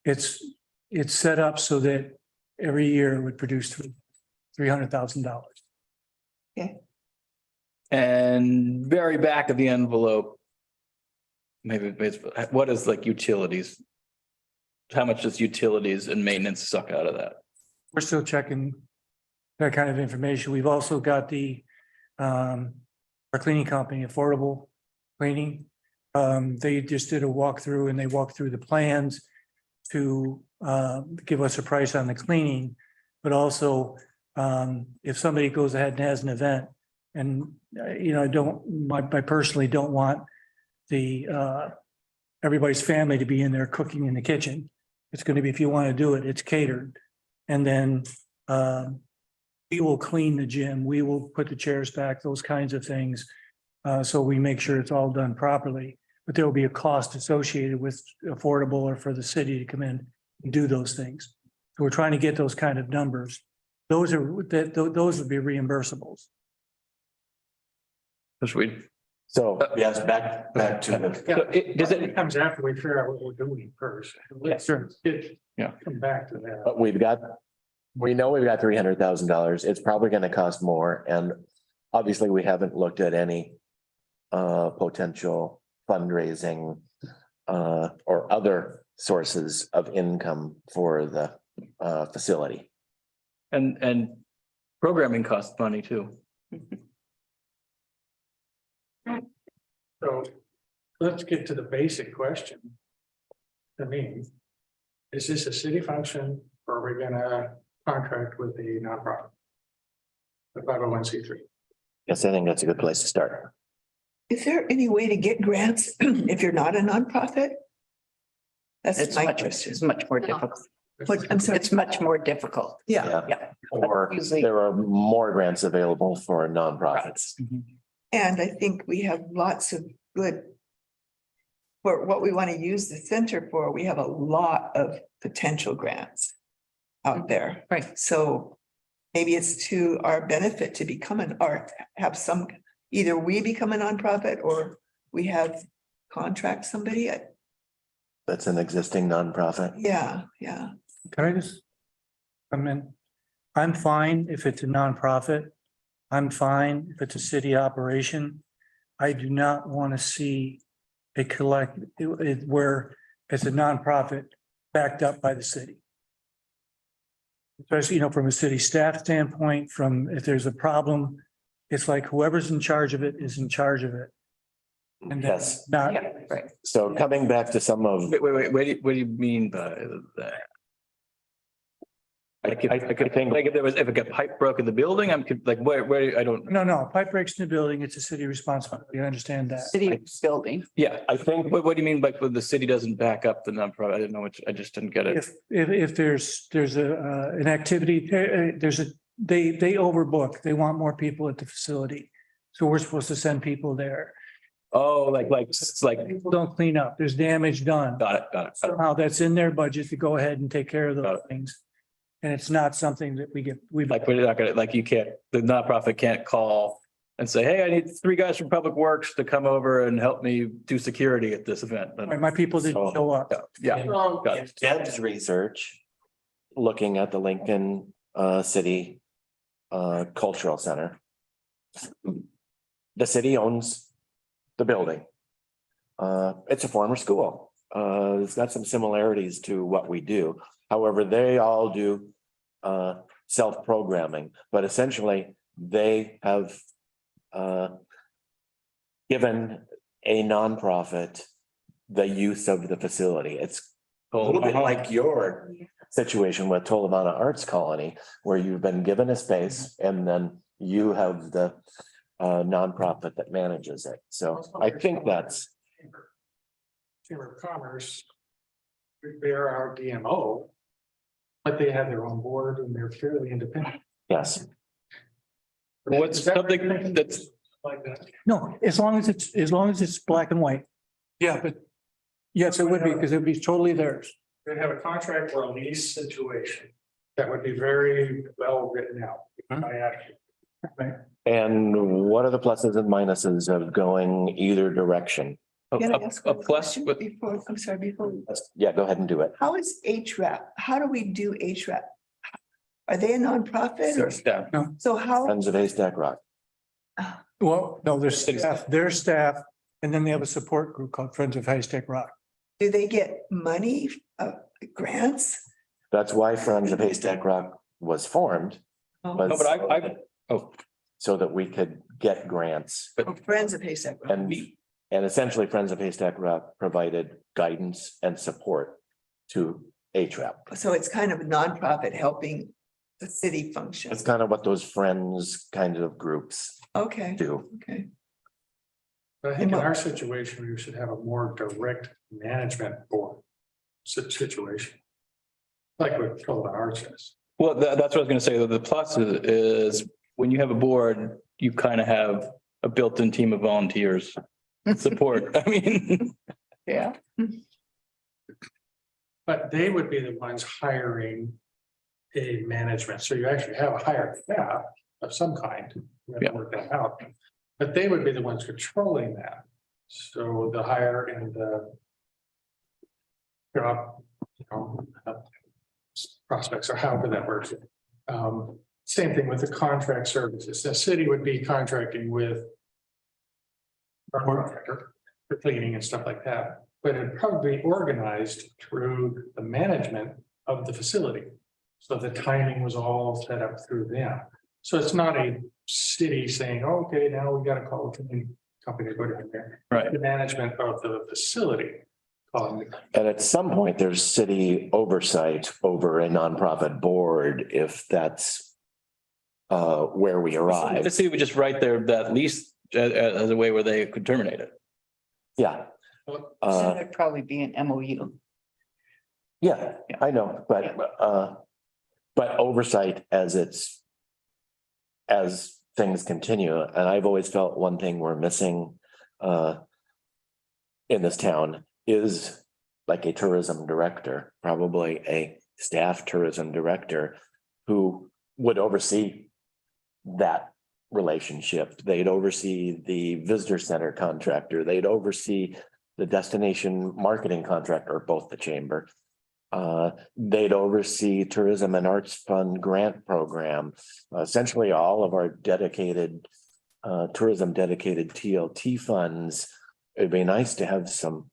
Yes, it's set up so that every year it would produce $300,000. And very back of the envelope. Maybe it's, what is like utilities? How much does utilities and maintenance suck out of that? We're still checking that kind of information. We've also got our cleaning company, Affordable Cleaning. They just did a walkthrough and they walked through the plans to give us a price on the cleaning. But also, if somebody goes ahead and has an event and, you know, I personally don't want everybody's family to be in there cooking in the kitchen. It's going to be, if you want to do it, it's catered. And then we will clean the gym. We will put the chairs back, those kinds of things. So we make sure it's all done properly. But there will be a cost associated with Affordable or for the city to come in and do those things. So we're trying to get those kind of numbers. Those would be reimbursables. That's weird. So, yes, back to the, Yeah, Does it, it comes after we figure out what we're doing first. Let's Sure. Yeah. Come back to that. but we know we've got $300,000. It's probably gonna cost more, and obviously we haven't looked at any potential fundraising or other sources of income for the facility. and programming costs money too. So let's get to the basic question. I mean, is this a city function or are we gonna contract with the nonprofit? The 501c3. Yes, I think that's a good place to start. Is there any way to get grants if you're not a nonprofit? That's It's my much, question. it's much more difficult. What, I'm sorry. It's much more difficult. Yeah, Yeah. Or Usually- there are more grants available for nonprofits. and I think we have lots of good. For what we want to use the center for, we have a lot of potential grants out there. Right. So maybe it's to our benefit to become have some, either we become a nonprofit or we have contract somebody. That's an existing nonprofit. Yeah. Can I just come in? I'm fine if it's a nonprofit. I'm fine if it's a city operation. I do not want to see a where it's a nonprofit backed up by the city. Especially, you know, from a city staff standpoint, from if there's a problem, it's like whoever's in charge of it is in charge of it. And Yes. that's not, Yeah, right. So coming back to some of, Wait, what do you mean by that? I think, Like if a pipe broke in the building, like, where, I don't, no, pipe breaks in the building, it's a city responsibility. I understand that. City building. yeah. I think, What do you mean by when the city doesn't back up the nonprofit? I didn't know which, I just didn't get it. If there's an activity, they overbook, they want more people at the facility. So we're supposed to send people there. Oh, it's like, People don't clean up, there's damage done. got it. Somehow that's in their budget to go ahead and take care of Got those it. things. And it's not something that we Like, we're not gonna, like, you can't, the nonprofit can't call and say, hey, I need 3 guys from Public Works to come over and help me do security at this event. my people didn't show up. Yeah, got it. Deb's research, looking at the Lincoln City Cultural Center. The city owns the building. It's a former school. It's got some similarities to what we do. However, they all do self-programming, but essentially they have given a nonprofit the use of the facility. It's a little bit like your situation with Tolovana Arts Colony, where you've been given a space and then you have the nonprofit that manages it. So I think that's, Chamber of Commerce. They're our DMO. But they have their own board and they're fairly independent. yes, What's Is that something right? that's, Like that. No, as long as it's black and white. Yeah, but yes, it would be, because it would be totally theirs. They'd have a contract or a lease situation that would be very well written out. I actually. and what are the pluses and minuses of going either direction? Can I ask a one plus, question but before, I'm sorry, before, Yeah, go ahead and do it. how is HRAP? How do we do HRAP? Are they a nonprofit? or- staff. So how, Friends of Haystack Rock. Well, no, their staff, and then they have a support group called Friends of Haystack Rock. do they get money, grants? That's why Friends of Haystack Rock was formed, No, but oh, so that we could get grants. Oh, Friends of Haystack Rock. And essentially Friends of Haystack Rock provided guidance and support to HRAP. So it's kind of a nonprofit helping the city function. It's kind of what those friends kind of groups Okay, do. okay. But I think in our situation, we should have a more direct management board situation. Like what Golden Arch is. well, that's what I was gonna say. The plus is when you have a board, you kind of have a built-in team of volunteers. Support, I mean. Yeah. But they would be the ones hiring a management. So you actually have a hired staff of some kind. We have to work that out. But they would be the ones controlling that. So the hire and the job, prospects or however that works. Same thing with the contract services. The city would be contracting with our contractor for cleaning and stuff like that, but it'd probably be organized through the management of the facility. So the timing was all set up through them. So it's not a city saying, okay, now we got to call a cleaning company to go down there. Right. The management of the facility. calling the- And at some point, there's city oversight over a nonprofit board, if that's where we arrive. The city would just write that lease as a way where they could terminate it. Yeah. That'd probably be an MOU. Yeah, I know, but oversight as things continue, and I've always felt one thing we're missing in this town is like a tourism director, probably a staff tourism director who would oversee that relationship. They'd oversee the visitor center contractor, they'd oversee the destination marketing contractor, or both the chamber. They'd oversee tourism and arts fund grant program, essentially all of our dedicated tourism dedicated TLT funds. It'd be nice to have some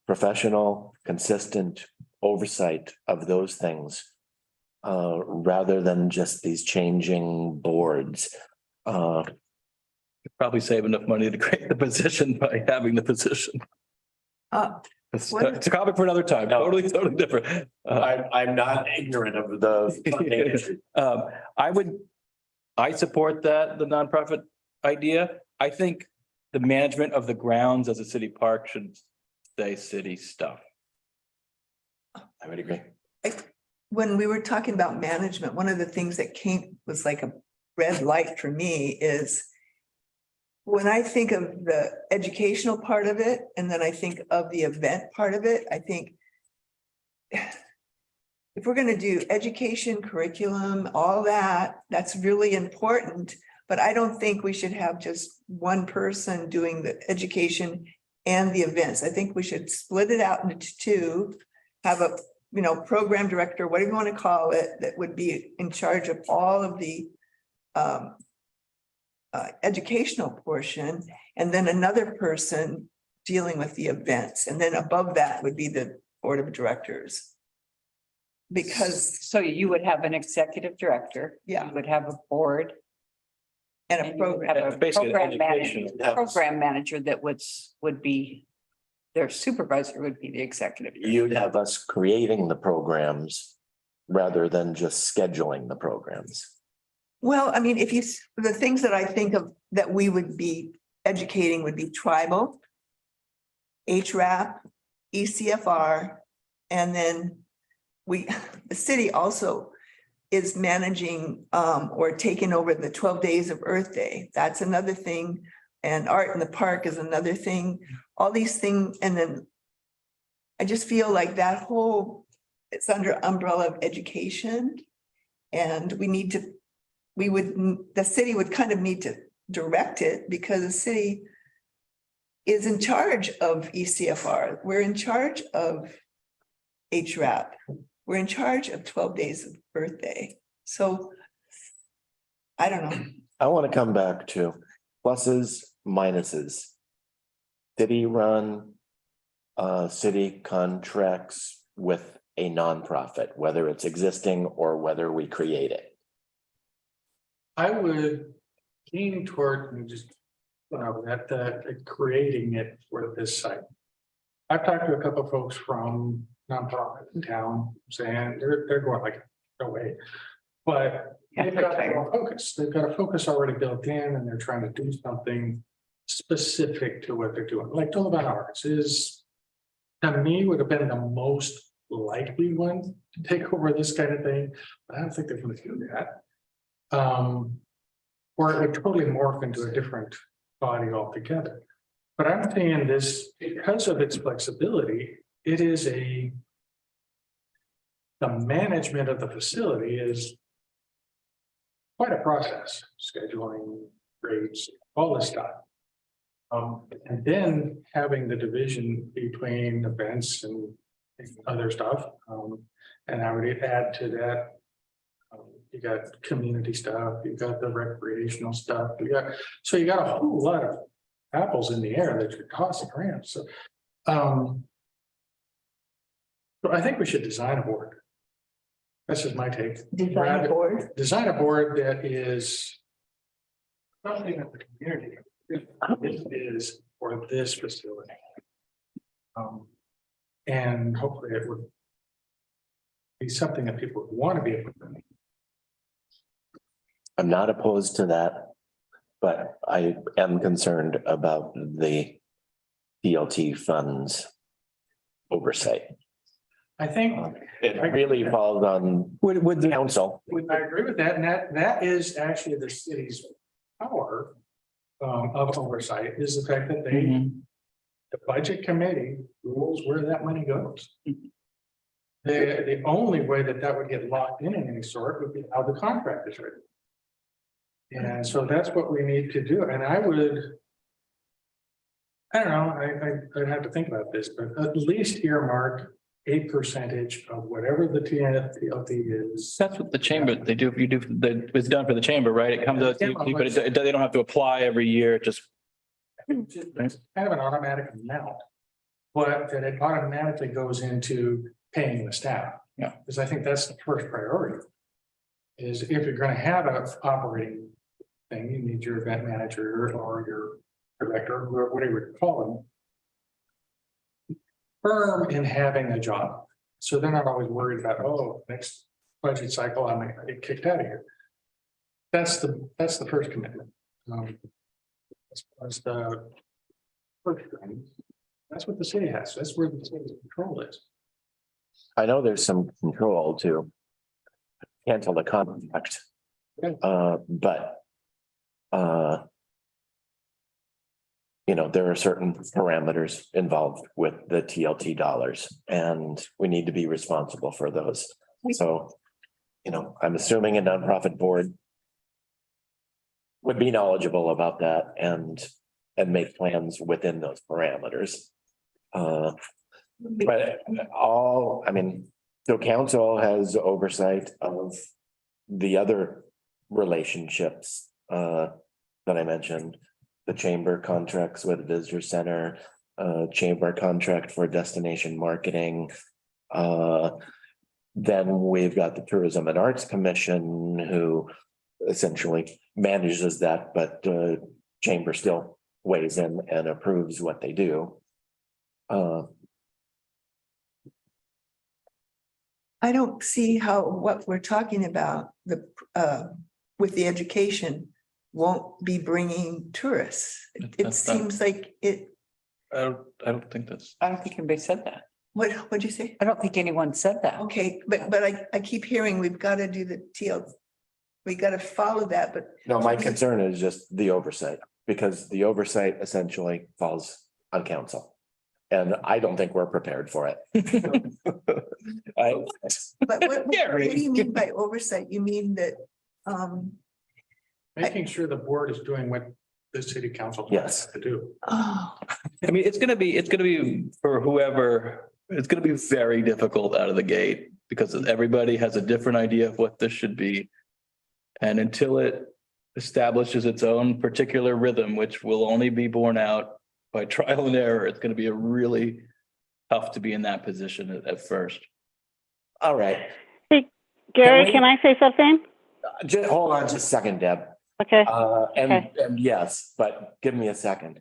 professional, consistent oversight of those things rather than just these changing boards. Probably save enough money to create the position by having the position. It's a topic for another time. Totally different. I'm not ignorant of the. I support the nonprofit idea. I think the management of the grounds as a city park should stay city stuff. I would agree. When we were talking about management, one of the things that was like a red light for me is when I think of the educational part of it, and then I think of the event part of it, I think if we're going to do education, curriculum, all that, that's really important. But I don't think we should have just one person doing the education and the events. I think we should split it out into two, have a, program director, whatever you want to call it, that would be in charge of all of the educational portion, and then another person dealing with the events. And then above that would be the board of directors. Because, So you would have an executive director. Yeah. You would have a board. and a And you would program, have a Basically, program education. manager, program manager that would be, their supervisor would be the executive. director. You'd have us creating the programs rather than just scheduling the programs. Well, I mean, the things that I think of that we would be educating would be tribal, HRAP, ECFR, and then the city also is managing or taking over the 12 days of Earth Day. That's another thing. And Art in the Park is another thing. All these things, and then I just feel like that whole, it's under umbrella of education. And the city would kind of need to direct it because the city is in charge of ECFR. We're in charge of HRAP. We're in charge of 12 days of Earth Day. So I don't know. I want to come back to pluses, minuses. City run, city contracts with a nonprofit, whether it's existing or whether we create it. I would lean toward and just, creating it for this site. I've talked to a couple of folks from nonprofit in town saying they're going like, no way. But they've got a focus. They've got a focus already built in and they're trying to do something specific to what they're doing. Like Donovan Arts is, to me, would have been the most likely one to take over this kind of thing. But I don't think they're going to do that. Or it would totally morph into a different body altogether. But I'm saying this because of its flexibility, it is the management of the facility is quite a process, scheduling, rates, all this stuff. And then having the division between events and other stuff. And I would add to that, you got community stuff, you got the recreational stuff, you got a whole lot of apples in the air that you're tossing around. So, but I think we should design a board. That's just my take. Design a board. Design a board that is something that the community is for this facility. And hopefully it would be something that people would want to be able to do. I'm not opposed to that, but I am concerned about the DLT funds oversight. I think It really falls on Would the council. I agree with that, and that is actually the city's power of oversight is the fact that the budget committee rules where that money goes. The only way that would get locked in any sort would be how the contract is written. And so that's what we need to do. And I don't know, I'd have to think about this, but at least earmark a percentage of whatever the TLT is. That's what the chamber, they do, it's done for the chamber, right? It comes out, but they don't have to apply every year, just. Kind of an automatic amount, but that it automatically goes into paying the staff. Yeah. Because I think that's the first priority. Is if you're going to have an operating thing, you need your event manager or your director, whatever you call them, firm in having a job. So they're not always worried about, oh, next budget cycle, I might get kicked out of here. That's the first commitment. As far as the first thing, that's what the city has. That's where the city's control is. I know there's some control to cancel the contract. But there are certain parameters involved with the TLT dollars and we need to be responsible for those. So, I'm assuming a nonprofit board would be knowledgeable about that and make plans within those parameters. But so council has oversight of the other relationships that I mentioned, the chamber contracts with visitor center, chamber contract for destination marketing. Then we've got the Tourism and Arts Commission who essentially manages that, but chamber still weighs in and approves what they do. I don't see how what we're talking about, the with the education won't be bringing tourists. It That's not- seems like it, I don't think that's. I don't think anybody said that. what'd you say? I don't think anyone said that. Okay, but I keep hearing we've got to do the TL. We got to follow that, but No, my concern is just the oversight, because the oversight essentially falls on council. And I don't think we're prepared for it. but what do you mean by oversight? You mean that, Making sure the board is doing what the city council. Yes. To do. oh, I mean, it's gonna be for whoever, it's gonna be very difficult out of the gate because everybody has a different idea of what this should be. And until it establishes its own particular rhythm, which will only be borne out by trial and error, it's gonna be a really tough to be in that position at first. All right, Hey, Gary, we- can I say something? just hold on just a second, Deb. Okay, And yes, but give me a second.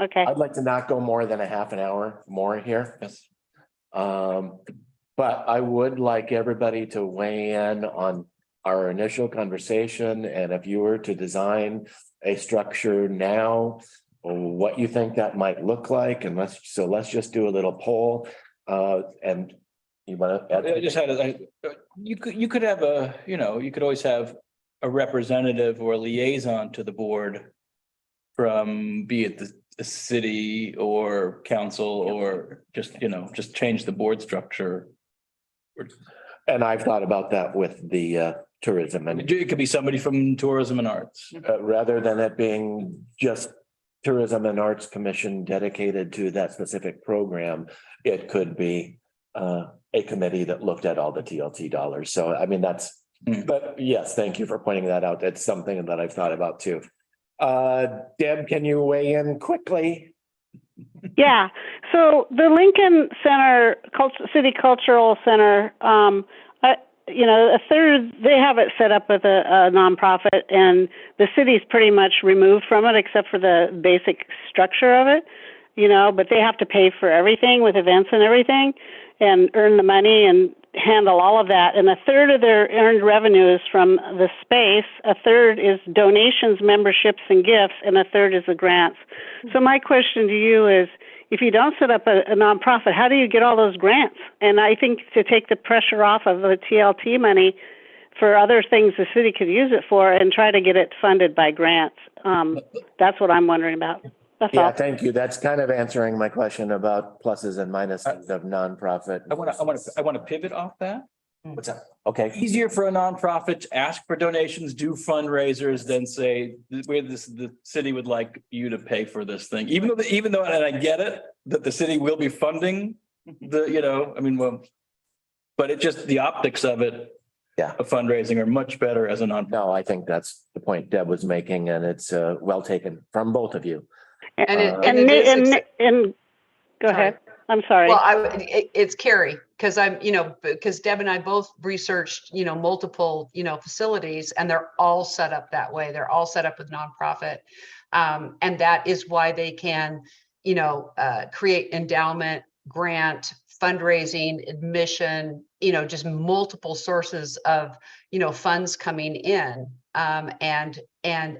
okay. I'd like to not go more than a half an hour more here. Yes. But I would like everybody to weigh in on our initial conversation, and if you were to design a structure now, what you think that might look like, and let's just do a little poll. And you want I to, just had, you could have you could always have a representative or a liaison to the board from, be it the city or council, or just change the board structure. and I've thought about that with the tourism, and It could be somebody from tourism and arts. rather than it being just Tourism and Arts Commission dedicated to that specific program, it could be a committee that looked at all the TLT dollars. So I mean, but yes, thank you for pointing that out. It's something that I've thought about too. Deb, can you weigh in quickly? Yeah, so the Lincoln Center, City Cultural Center, a third, they have it set up with a nonprofit, and the city's pretty much removed from it except for the basic structure of it, but they have to pay for everything with events and everything and earn the money and handle all of that. And a third of their earned revenue is from the space, a third is donations, memberships, and gifts, and a third is the grants. So my question to you is, if you don't set up a nonprofit, how do you get all those grants? And I think to take the pressure off of the TLT money for other things the city could use it for, and try to get it funded by grants. That's what I'm wondering about. That's Yeah, all. thank you. That's kind of answering my question about pluses and minuses of nonprofit. I want to pivot off that. What's that? Okay, Easier for a nonprofit to ask for donations, do fundraisers, than say, the city would like you to pay for this thing, even though, and I get it, that the city will be funding but it just, the optics of it. Yeah. Of fundraising are much better as a nonprofit. no, I think that's the point Deb was making, and it's well taken from both of you. And it, Uh, and it is, Go Sorry. ahead. I'm sorry. well, it's Carrie, because because Deb and I both researched, multiple, facilities, and they're all set up that way. They're all set up with nonprofit. And that is why they can, create endowment, grant, fundraising, admission, just multiple sources of, funds coming in, and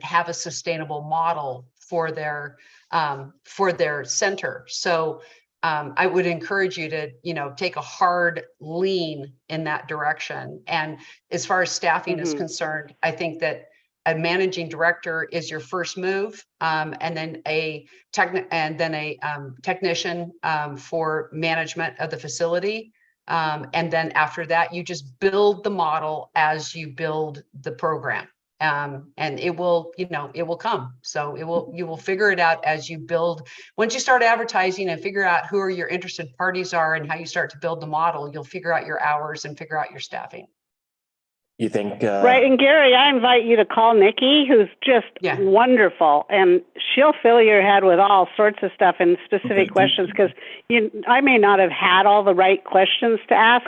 have a sustainable model for their center. So I would encourage you to, take a hard lean in that direction. And as far as staffing is concerned, I think that a managing director is your first move, and then a technician for management of the facility. And then after that, you just build the model as you build the program. And it will come. So you will figure it out as you build. Once you start advertising and figure out who your interested parties are and how you start to build the model, you'll figure out your hours and figure out your staffing. You think? Right. And Gary, I invite you to call Nikki, who's just Yeah. wonderful, and she'll fill your head with all sorts of stuff and specific questions, because I may not have had all the right questions to ask.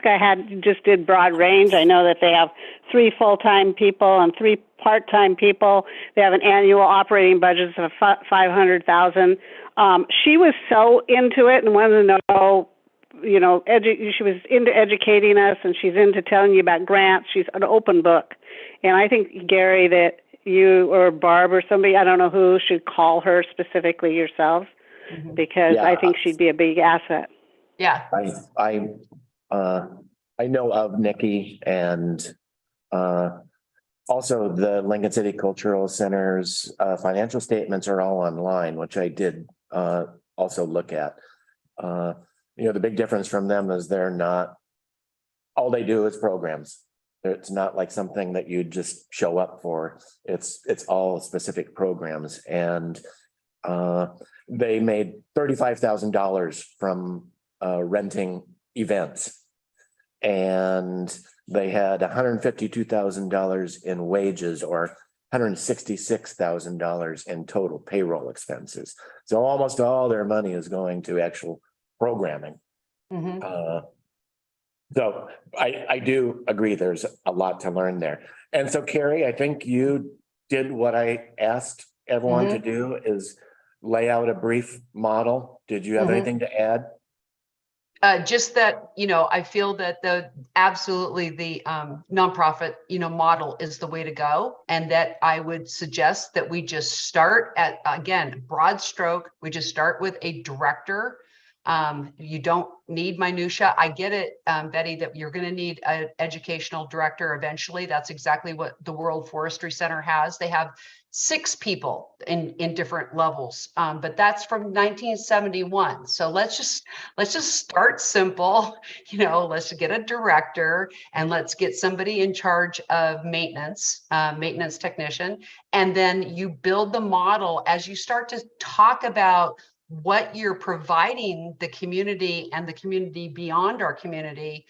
Just did broad range. I know that they have 3 full-time people and 3 part-time people. They have an annual operating budget of $500,000. She was so into it and wanted to know she was into educating us, and she's into telling you about grants. She's an open book. And I think, Gary, that you or Barb or somebody, I don't know who, should call her specifically yourselves, because Yeah. I think she'd be a big asset. Yeah, I know of Nikki and also the Lincoln City Cultural Center's financial statements are all online, which I did also look at. The big difference from them is they're not, all they do is programs. It's not like something that you just show up for. It's all specific programs, and they made $35,000 from renting events, and they had $152,000 in wages, or $166,000 in total payroll expenses. So almost all their money is going to actual programming. So I do agree there's a lot to learn there. And so Carrie, I think you did what I asked everyone to do, is lay out a brief model. Did you have anything to add? just that, I feel that absolutely the nonprofit, model is the way to go. And that I would suggest that we just start at, again, broad stroke. We just start with a director. You don't need minutia. I get it, Betty, that you're going to need an educational director eventually. That's exactly what the World Forestry Center has. They have 6 people in different levels, but that's from 1971. So let's just start simple. Let's get a director and let's get somebody in charge of maintenance technician, and then you build the model as you start to talk about what you're providing the community and the community beyond our community.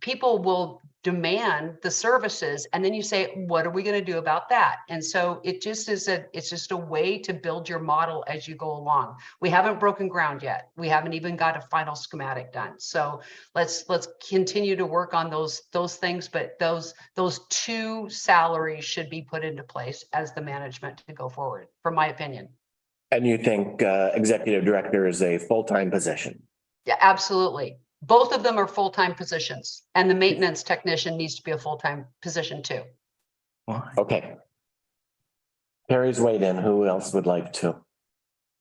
People will demand the services, and then you say, what are we going to do about that? And so it's just a way to build your model as you go along. We haven't broken ground yet. We haven't even got a final schematic done. So let's continue to work on those things, but those 2 salaries should be put into place as the management to go forward, from my opinion. And you think executive director is a full-time position? Yeah, absolutely. Both of them are full-time positions, and the maintenance technician needs to be a full-time position too. Okay. Carrie's weighed in. Who else would like to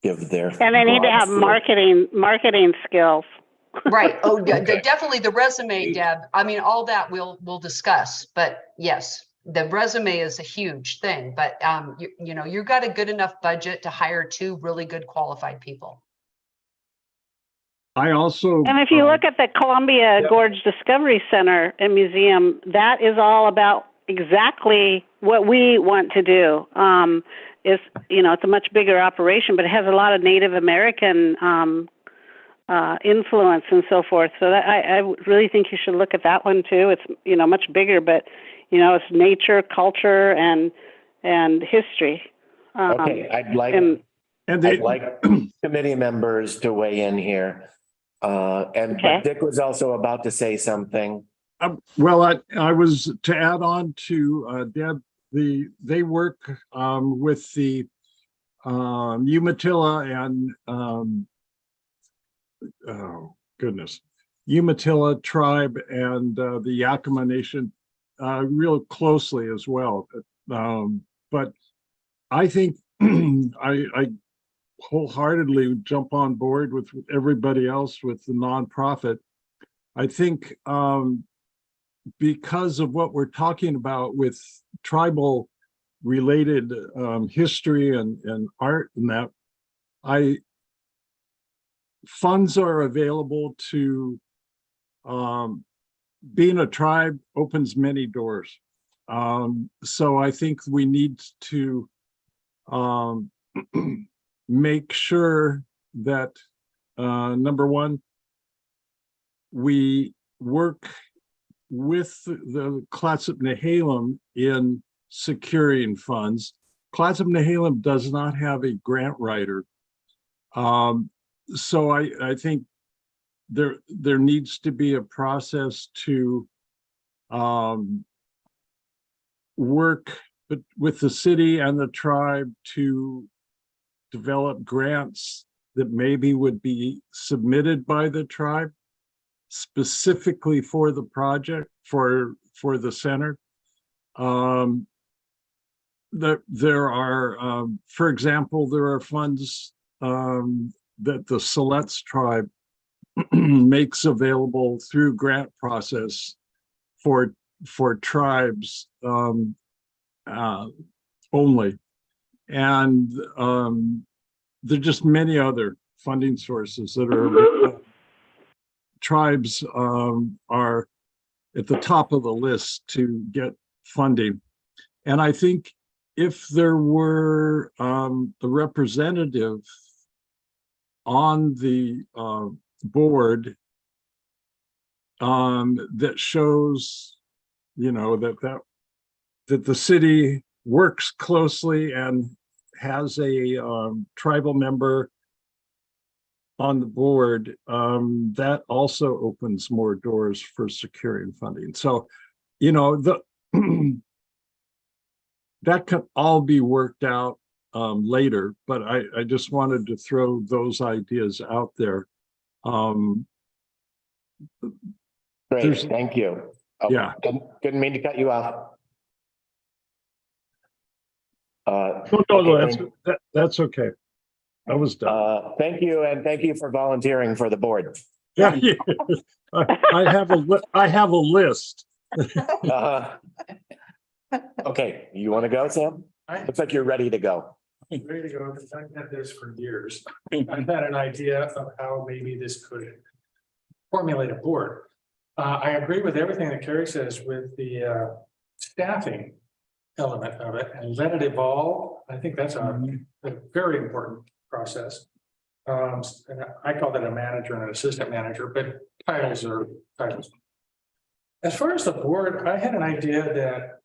give their? And they need to have marketing skills. Right. Oh, yeah, Okay. definitely the resume, Deb. I mean, all that we'll discuss, but yes, the resume is a huge thing, but you've got a good enough budget to hire 2 really good qualified people. I also. And if you look at the Columbia Gorge Discovery Center and Museum, that is all about exactly what we want to do. It's a much bigger operation, but it has a lot of Native American influence and so forth. So that, I really think you should look at that one too. It's much bigger, but it's nature, culture, and history. Okay, I'd like committee members to weigh in here. But Dick was also about to say something. Well, I was to add on to Deb. They work with the Umatilla and Umatilla tribe and the Yakima Nation real closely as well. But I think I wholeheartedly jump on board with everybody else with the nonprofit. I think because of what we're talking about with tribal related history and art and that, funds are available to being a tribe opens many doors. So I think we need to make sure that number one, we work with the Clatsop Nehalem in securing funds. Clatsop Nehalem does not have a grant writer. So I think there needs to be a process to work with the city and the tribe to develop grants that maybe would be submitted by the tribe specifically for the project, for the center. There are, for example, there are funds that the Siletz tribe makes available through grant process for tribes only. And there are just many other funding sources that are tribes are at the top of the list to get funding. And I think if there were a representative on the board that shows, you know, that the city works closely and has a tribal member on the board, that also opens more doors for securing funding. So, you know, that could all be worked out later, but I just wanted to throw those ideas out there. Great, thank you. Oh, Yeah. Didn't mean to cut you off. No, that's okay. I was done. Thank you, and thank you for volunteering for the board. Yeah, yeah. I have a list. Okay, you want to go, Sam? Looks like you're ready to go. Ready to go, because I've had this for years. I've had an idea of how maybe this could formulate a board. I agree with everything that Carrie says with the staffing element of it and let it evolve. I think that's a very important process. And I call that a manager and an assistant manager, but titles are titles. As far as the board, I had an idea that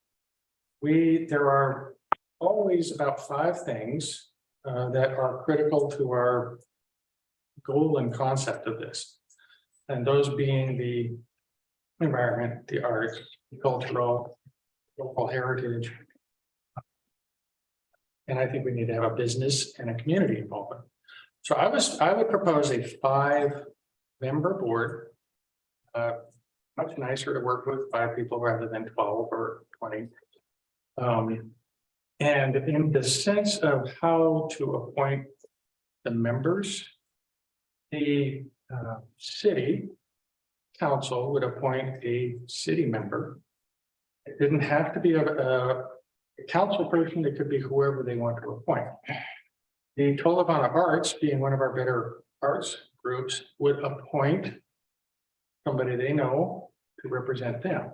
there are always about 5 things that are critical to our goal and concept of this. And those being the environment, the arts, the cultural, local heritage. And I think we need to have a business and a community involvement. So I would propose a 5-member board. Much nicer to work with 5 people rather than 12 or 20. And in the sense of how to appoint the members, the city council would appoint a city member. It didn't have to be a council person, it could be whoever they want to appoint. The Tolavana Arts, being one of our better arts groups, would appoint somebody they know to represent them.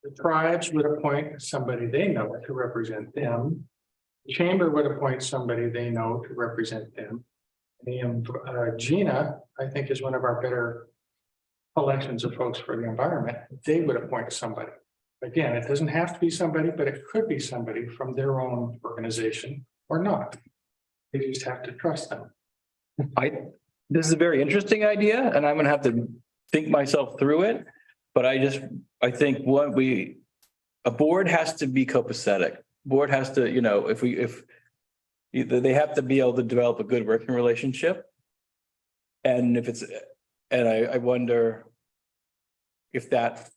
The tribes would appoint somebody they know to represent them. The chamber would appoint somebody they know to represent them. And Gina, I think, is one of our better collections of folks for the environment. They would appoint somebody. Again, it doesn't have to be somebody, but it could be somebody from their own organization or not. They just have to trust them. This is a very interesting idea, and I'm gonna have to think myself through it. But I think a board has to be copacetic. Board has to, you know, if they have to be able to develop a good working relationship. And I wonder if that,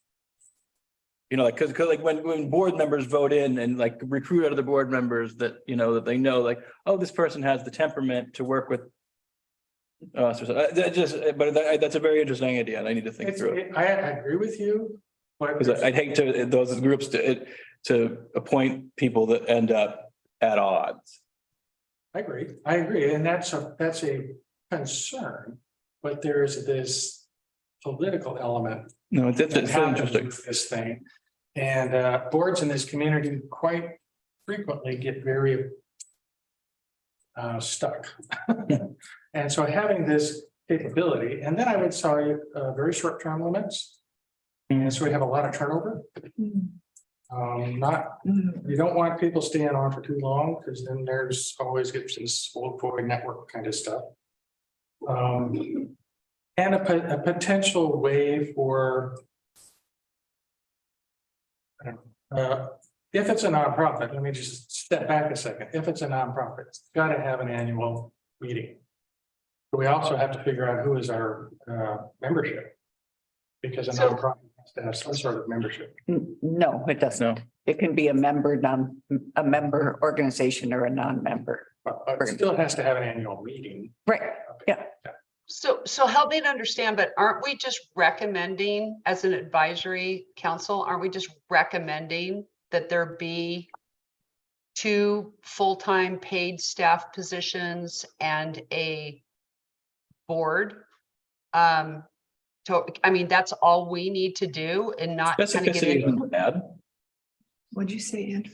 you know, like, cause like when board members vote in and like recruit other board members that, you know, that they know like, oh, this person has the temperament to work with. That's a very interesting idea and I need to think through it. I agree with you. Because I'd hate to those groups to appoint people that end up at odds. I agree. And that's a concern, but there's this political element. No, it's interesting. With this thing. And boards in this community quite frequently get very stuck. And so having this capability, and then I would say very short-term limits. And so we have a lot of turnover. You don't want people staying on for too long because then there's always gets this old boy network kind of stuff. And a potential way for, I don't know, if it's a nonprofit, let me just step back a second. If it's a nonprofit, it's got to have an annual meeting. But we also have to figure out who is our membership. Because a So- nonprofit has to have some sort of membership. No, it doesn't. No. It can be a member organization or a non-member. But it still has to have an annual meeting. Right, yeah. So help me to understand, but aren't we just recommending as an advisory council, aren't we just recommending that there be 2 full-time paid staff positions and a board? So, I mean, that's all we need to do and not kind of get Specificity into. isn't bad. What'd you say, Andrew?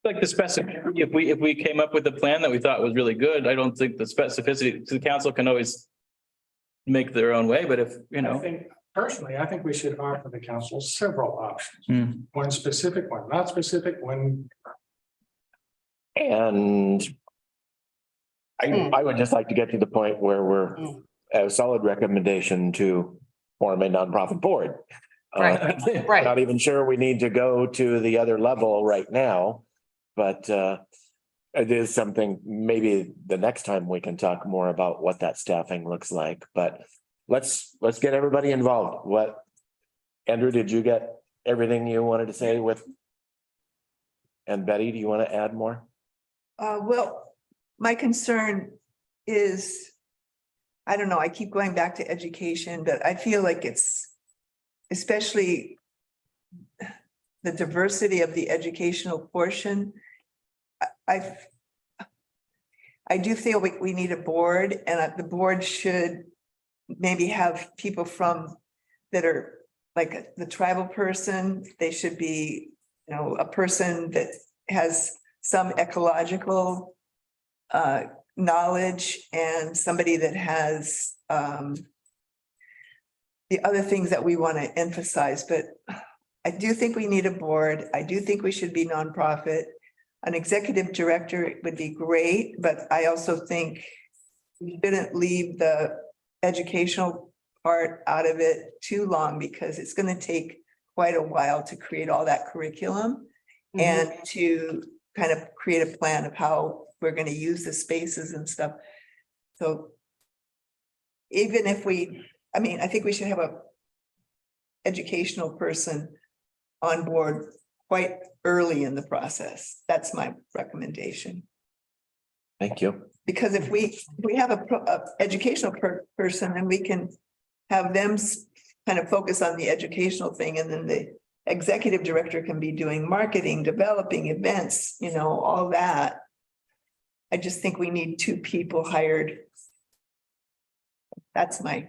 Like the specificity, if we came up with a plan that we thought was really good, I don't think the specificity, the council can always make their own way, but if, you I know. think, personally, I think we should offer the council several options. Hmm. One specific, one not specific, one. And I would just like to get to the point where we're Mm. a solid recommendation to form a nonprofit board. Right. Not even sure we need to go to the other level right now, but it is something, maybe the next time we can talk more about what that staffing looks like, but let's get everybody involved. What, Andrew, did you get everything you wanted to say with? And Betty, do you want to add more? Well, my concern is, I don't know, I keep going back to education, but I feel like it's especially the diversity of the educational portion. I do feel we need a board, and the board should maybe have people from that are like the tribal person. They should be, a person that has some ecological knowledge, and somebody that has the other things that we want to emphasize. But I do think we need a board. I do think we should be nonprofit. An executive director would be great, but I also think we shouldn't leave the educational part out of it too long, because it's going to take quite a while to create all that curriculum and to kind of create a plan of how we're going to use the spaces and stuff. So even if I think we should have a educational person on board quite early in the process. That's my recommendation. Thank you. Because if we have a educational person, then we can have them kind of focus on the educational thing, and then the executive director can be doing marketing, developing events, all that. I just think we need 2 people hired. That's my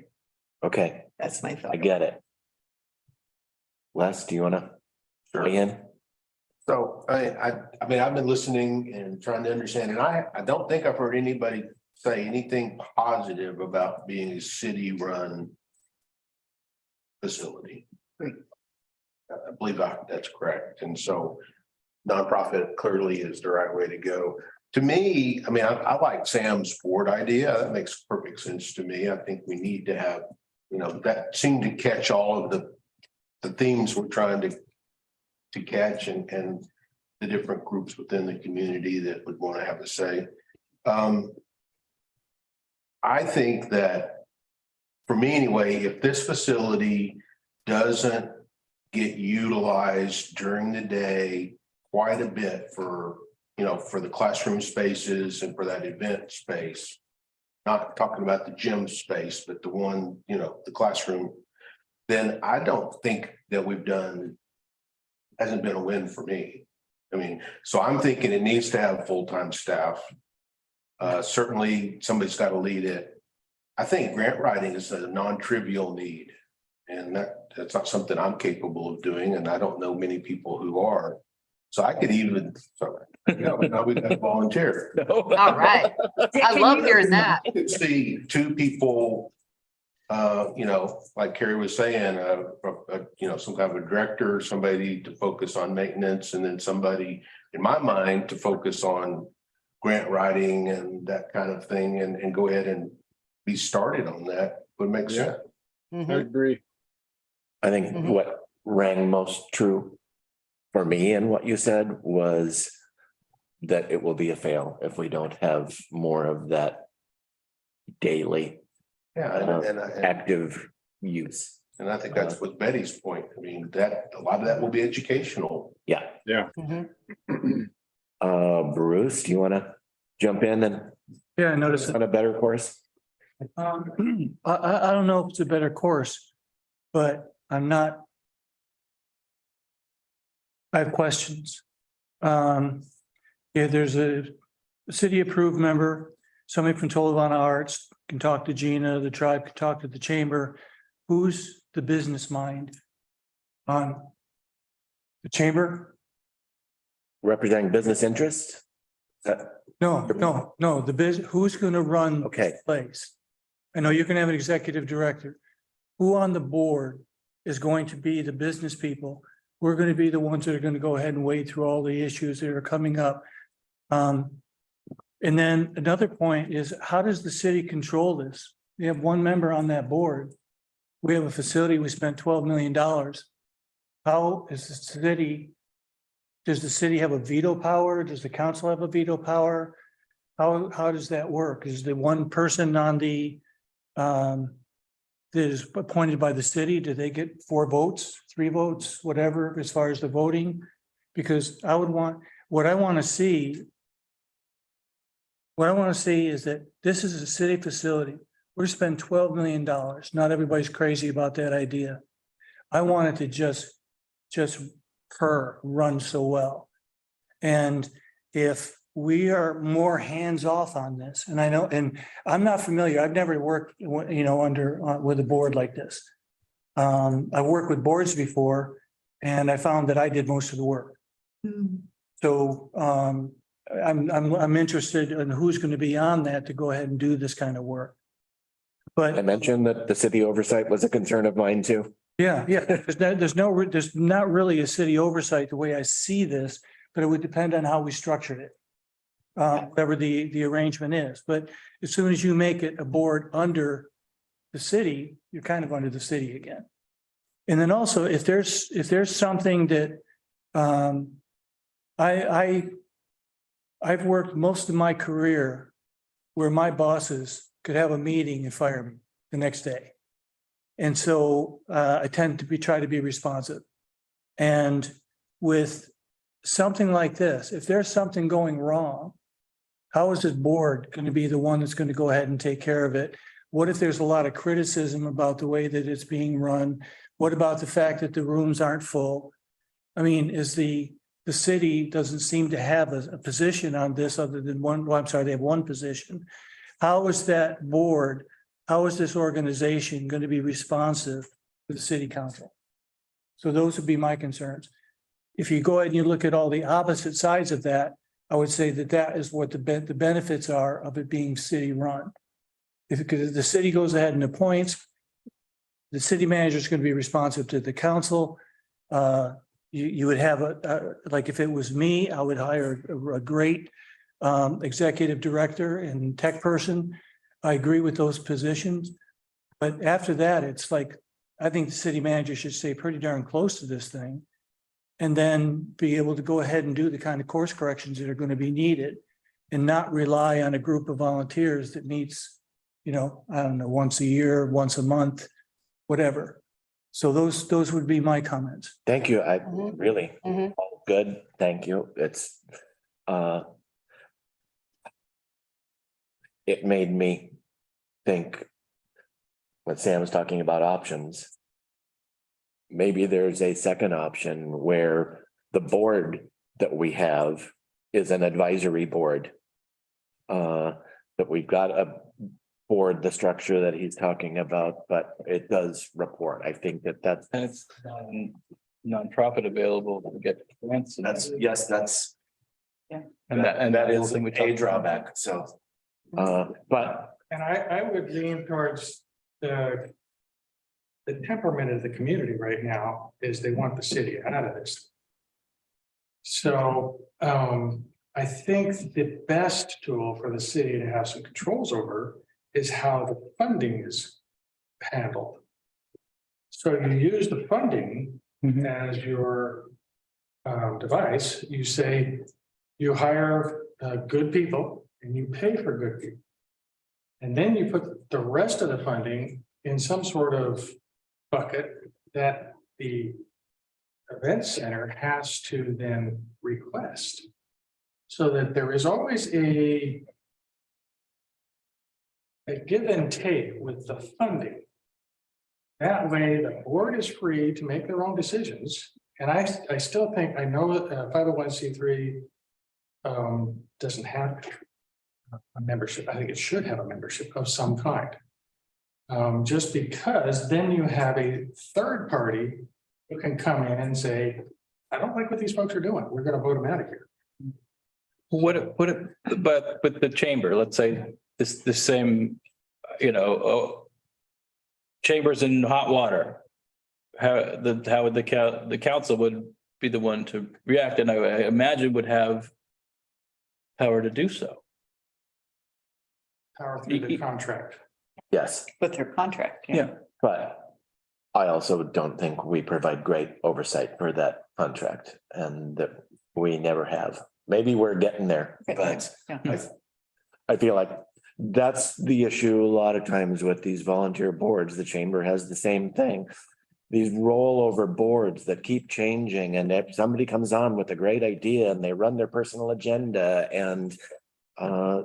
thought. I get it. Les, do you want to weigh in? So I mean, I've been listening and trying to understand, and I don't think I've heard anybody say anything positive about being a city-run facility. Right. I believe that's correct. And so nonprofit clearly is the right way to go. To me, I mean, I like Sam's board idea. That makes perfect sense to me. I think we need to have, that seemed to catch all of the themes we're trying to catch, and the different groups within the community that would want to have a say. I think that, for me anyway, if this facility doesn't get utilized during the day quite a bit for the classroom spaces and for that event space, not talking about the gym space, but the one, the classroom, then I don't think that hasn't been a win for me. I mean, so I'm thinking it needs to have full-time staff. Certainly somebody's got to lead it. I think grant writing is a non-trivial need, and that's not something I'm capable of doing, and I don't know many people who are. So I could even, now we've got to volunteer. All right. I love hearing that. I could see 2 people, like Carrie was saying, some kind of a director, somebody to focus on maintenance, and then somebody, in my mind, to focus on grant writing and that kind of thing, and go ahead and be started on that would make sense. Mhm. I agree. I think Mhm. what rang most true for me and what you said was that it will be a fail if we don't have more of that daily Yeah, and active use. And I think that's what Betty's point. I mean, that, a lot of that will be educational. Yeah. Yeah. Bruce, do you want to jump in and Yeah, I noticed it. on a better course? I don't know if it's a better course, but I'm not. I have questions. Yeah, there's a city approved member, somebody from Toledo Arts can talk to Gina, the tribe can talk to the chamber. Who's the business mind on the chamber? Representing business interests? No, who's gonna run Okay. this place? I know you're gonna have an executive director. Who on the board is going to be the business people? We're gonna be the ones that are gonna go ahead and wade through all the issues that are coming up. And then another point is, how does the city control this? We have one member on that board. We have a facility, we spent $12 million. How is the city? Does the city have a veto power? Does the council have a veto power? How does that work? Is the one person on the that is appointed by the city, do they get 4 votes, 3 votes, whatever, as far as the voting? Because what I want to see is that this is a city facility. We're spending $12 million. Not everybody's crazy about that idea. I want it to just run so well. And if we are more hands-off on this, and I know, and I'm not familiar, I've never worked, with a board like this. I worked with boards before and I found that I did most of the work. So, I'm interested in who's going to be on that to go ahead and do this kind of work. I But mentioned that the city oversight was a concern of mine too. yeah, there's not really a city oversight the way I see this, but it would depend on how we structured it. Whatever the arrangement is, but as soon as you make it a board under the city, you're kind of under the city again. And then also, if there's something that, I've worked most of my career where my bosses could have a meeting and fire me the next day. And so, I tend to try to be responsive. And with something like this, if there's something going wrong, how is this board going to be the one that's going to go ahead and take care of it? What if there's a lot of criticism about the way that it's being run? What about the fact that the rooms aren't full? I mean, is the city doesn't seem to have a position on this other than one, well, I'm sorry, they have one position. How is that board, how is this organization going to be responsive to the city council? So those would be my concerns. If you go ahead and you look at all the opposite sides of that, I would say that is what the benefits are of it being city run. Because the city goes ahead and appoints, the city manager is going to be responsive to the council. You would have like if it was me, I would hire a great executive director and tech person. I agree with those positions. But after that, it's like, I think the city manager should stay pretty darn close to this thing. And then be able to go ahead and do the kind of course corrections that are going to be needed and not rely on a group of volunteers that meets, I don't know, once a year, once a month, whatever. So those would be my comments. Thank you. I really, all good. Thank you. It's, it made me think when Sam was talking about options. Maybe there's a second option where the board that we have is an advisory board. That we've got a board, the structure that he's talking about, but it does report. I think that's. And it's nonprofit available to get grants. That's. Yeah. And that is a drawback, so. But. And I would lean towards the temperament of the community right now is they want the city out of this. So I think the best tool for the city to have some controls over is how the funding is handled. So you use the funding as your device. You say you hire good people and you pay for good people. And then you put the rest of the funding in some sort of bucket that the event center has to then request. So that there is always a give and take with the funding. That way, the board is free to make their own decisions. And I still think, I know that 501c3 doesn't have a membership. I think it should have a membership of some kind. Just because then you have a third party who can come in and say, I don't like what these folks are doing. We're going to vote them out of here. But with the chamber, let's say the same, chambers in hot water. How would the council would be the one to react, and I imagine would have power to do so. Power through the contract. Yes, With their contract. Yeah. but I also don't think we provide great oversight for that contract and that we never have. Maybe we're getting there, but Yeah. I feel like that's the issue a lot of times with these volunteer boards. The chamber has the same thing. These rollover boards that keep changing, and if somebody comes on with a great idea and they run their personal agenda and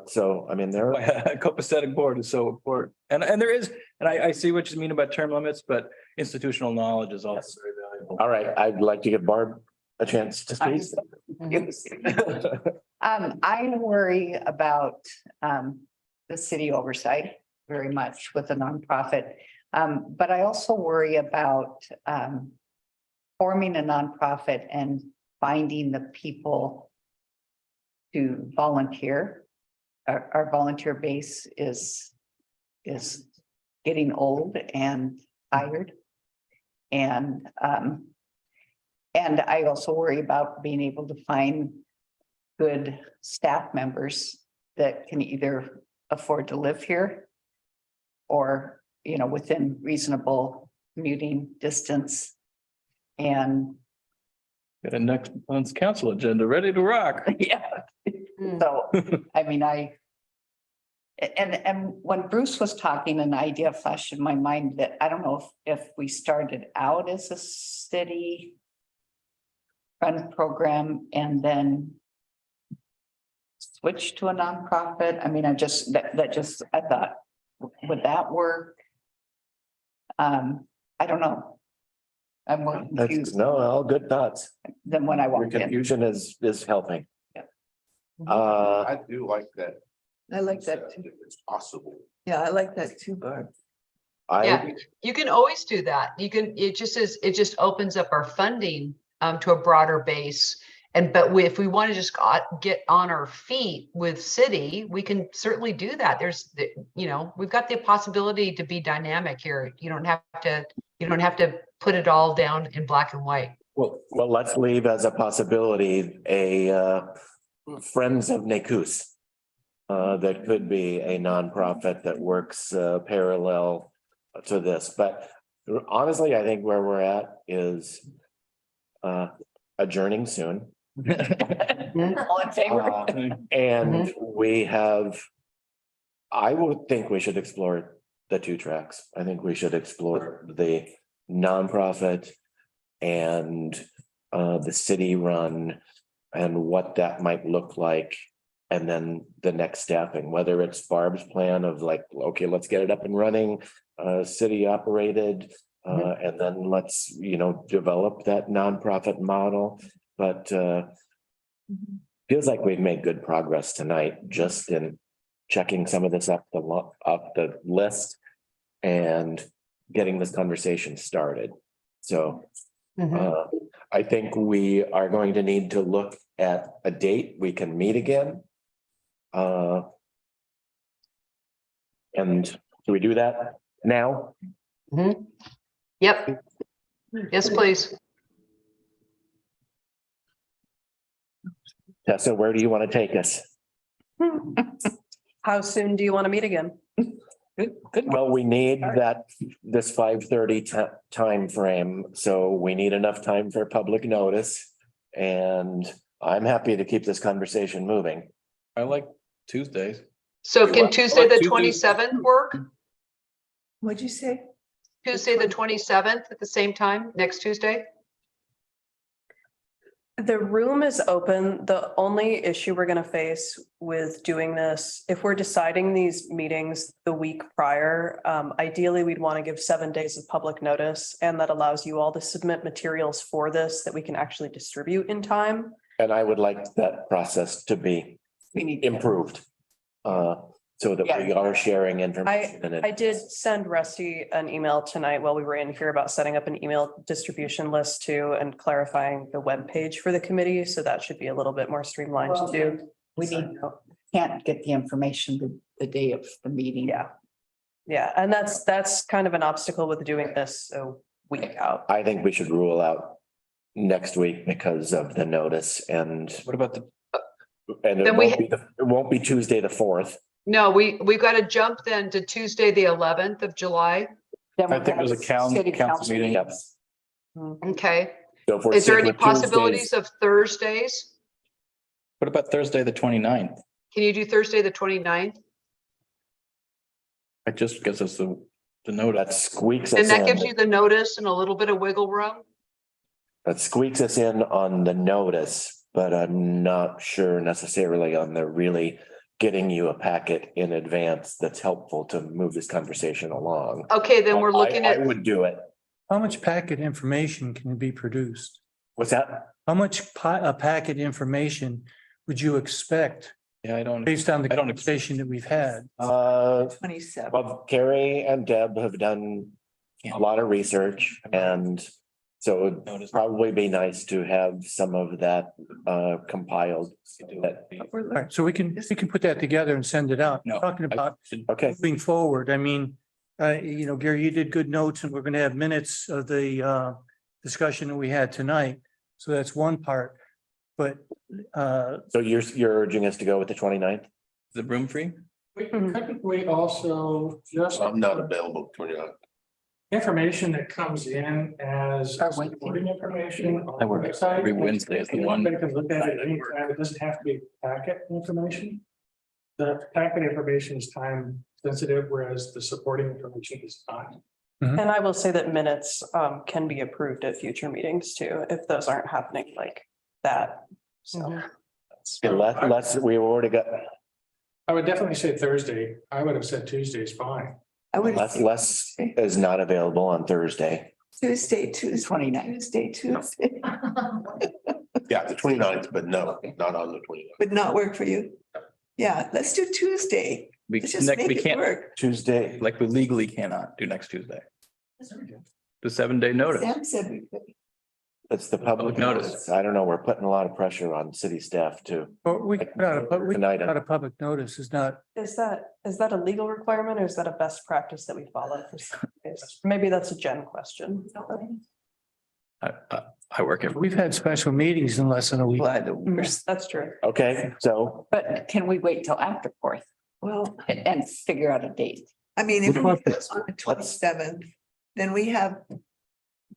so I mean there A copacetic board is so important, and there is, and I see what you mean about term limits, but institutional knowledge is also very valuable. all right, I'd like to give Barb a chance to speak. I worry about the city oversight very much with a nonprofit. But I also worry about forming a nonprofit and finding the people to volunteer. Our volunteer base is getting old and tired. And I also worry about being able to find good staff members that can either afford to live here or, within reasonable commuting distance. And Got a next month's council agenda ready to rock. yeah, so, I mean, and when Bruce was talking, an idea flashed in my mind that I don't know if we started out as a city run program and then switch to a nonprofit. I mean, I thought, would that work? I don't know. I'm more That's, confused no, all good thoughts. than when I Your walked in. confusion is helping. Yeah. I do like that. I like that too. If it's possible. Yeah, I like that too. Yeah, you can always do that. It just opens up our funding to a broader base. But if we want to just get on our feet with city, we can certainly do that. We've got the possibility to be dynamic here. You don't have to put it all down in black and white. Well, let's leave as a possibility a Friends of Nekus. That could be a nonprofit that works parallel to this, but honestly, I think where we're at is adjourning soon. All in favor? And we have, I would think we should explore the two tracks. I think we should explore the nonprofit and the city run and what that might look like. And then the next staffing, whether it's Barb's plan of like, okay, let's get it up and running, city operated, and then let's, develop that nonprofit model. But feels like we've made good progress tonight, just in checking some of this up the list and getting this conversation started. So I think we are going to need to look at a date we can meet again. And do we do that now? Yep. Yes, please. Tessa, where do you want to take us? How soon do you want to meet again? Well, we need this 5:30 time frame, so we need enough time for public notice. And I'm happy to keep this conversation moving. I like Tuesdays. So can what? Tuesday the Tuesday. 27th work? What'd you say? Tuesday, the 27th at the same time, next Tuesday? The room is open. The only issue we're gonna face with doing this, if we're deciding these meetings the week prior, ideally, we'd want to give 7 days of public notice, and that allows you all to submit materials for this that we can actually distribute in time. And I would like that process to be We need. improved. So that we are sharing information. and I did send Rusty an email tonight while we were in here about setting up an email distribution list too and clarifying the web page for the committee. So that should be a little bit more streamlined to do. We can't get the information the day of the meeting. Yeah. Yeah, and that's kind of an obstacle with doing this a week out. I think we should rule out next week because of the notice and What about the, it Then we- won't be Tuesday, the 4th. No, we've got to jump then to Tuesday, the 11th of July. Then I we think have there's a council meeting. Yep. Okay. So if we're Is there sticking any with Tuesdays- possibilities of Thursdays? what about Thursday, the 29th? Can you do Thursday, the 29th? I just guess it's the notice. That squeaks us And that gives in, you the notice and a little bit of wiggle room? that squeaks us in on the notice, but I'm not sure necessarily on the really getting you a packet in advance that's helpful to move this conversation along. Okay, then we're looking I at, would do it. How much packet information can be produced? What's that? How much packet information would you expect Yeah, I don't, based on the I don't conversation that we've had? 27. Well, Carrie and Deb have done a lot of research and so it would probably be nice to have some of that compiled. All right, so we can put that together and send it out. No. Talking about Okay, moving forward, I mean, Gary, you did good notes and we're gonna have minutes of the discussion that we had tonight. So that's one part. But so you're urging us to go with the 29th? the room free? Couldn't we also just? I'm not available 29th. Information that comes in as Our Wednesday. supporting information. on I work the website. every Wednesday is the one. Anybody can look at it anytime. It doesn't have to be packet information. The packet information is time sensitive, whereas the supporting information is not. Mm-hmm. And I will say that minutes can be approved at future meetings too, if those aren't happening like that. So. Unless we've already got, I would definitely say Thursday. I would have said Tuesday is fine. I would. Les is not available on Thursday. Tuesday, 29th. Tuesday. Yeah, the 29th, but no, not on the 29th. Would not work for you. Yeah, let's do Tuesday. We Let's just make we it can't, work. Tuesday, like we legally cannot do next Tuesday. The 7-day notice. Sam said we could. it's the public Public notice. notice. I don't know, we're putting a lot of pressure on city staff too. Well, we put out Tonight. a public notice is not, Is that a legal requirement or is that a best practice that we follow? For some days? Maybe that's a Jen question. I work every, we've had special meetings in less than a week. That's true. Okay, so But can we wait till after 4th Well, and figure out a date? I mean, if we What do it on the 27th, then we have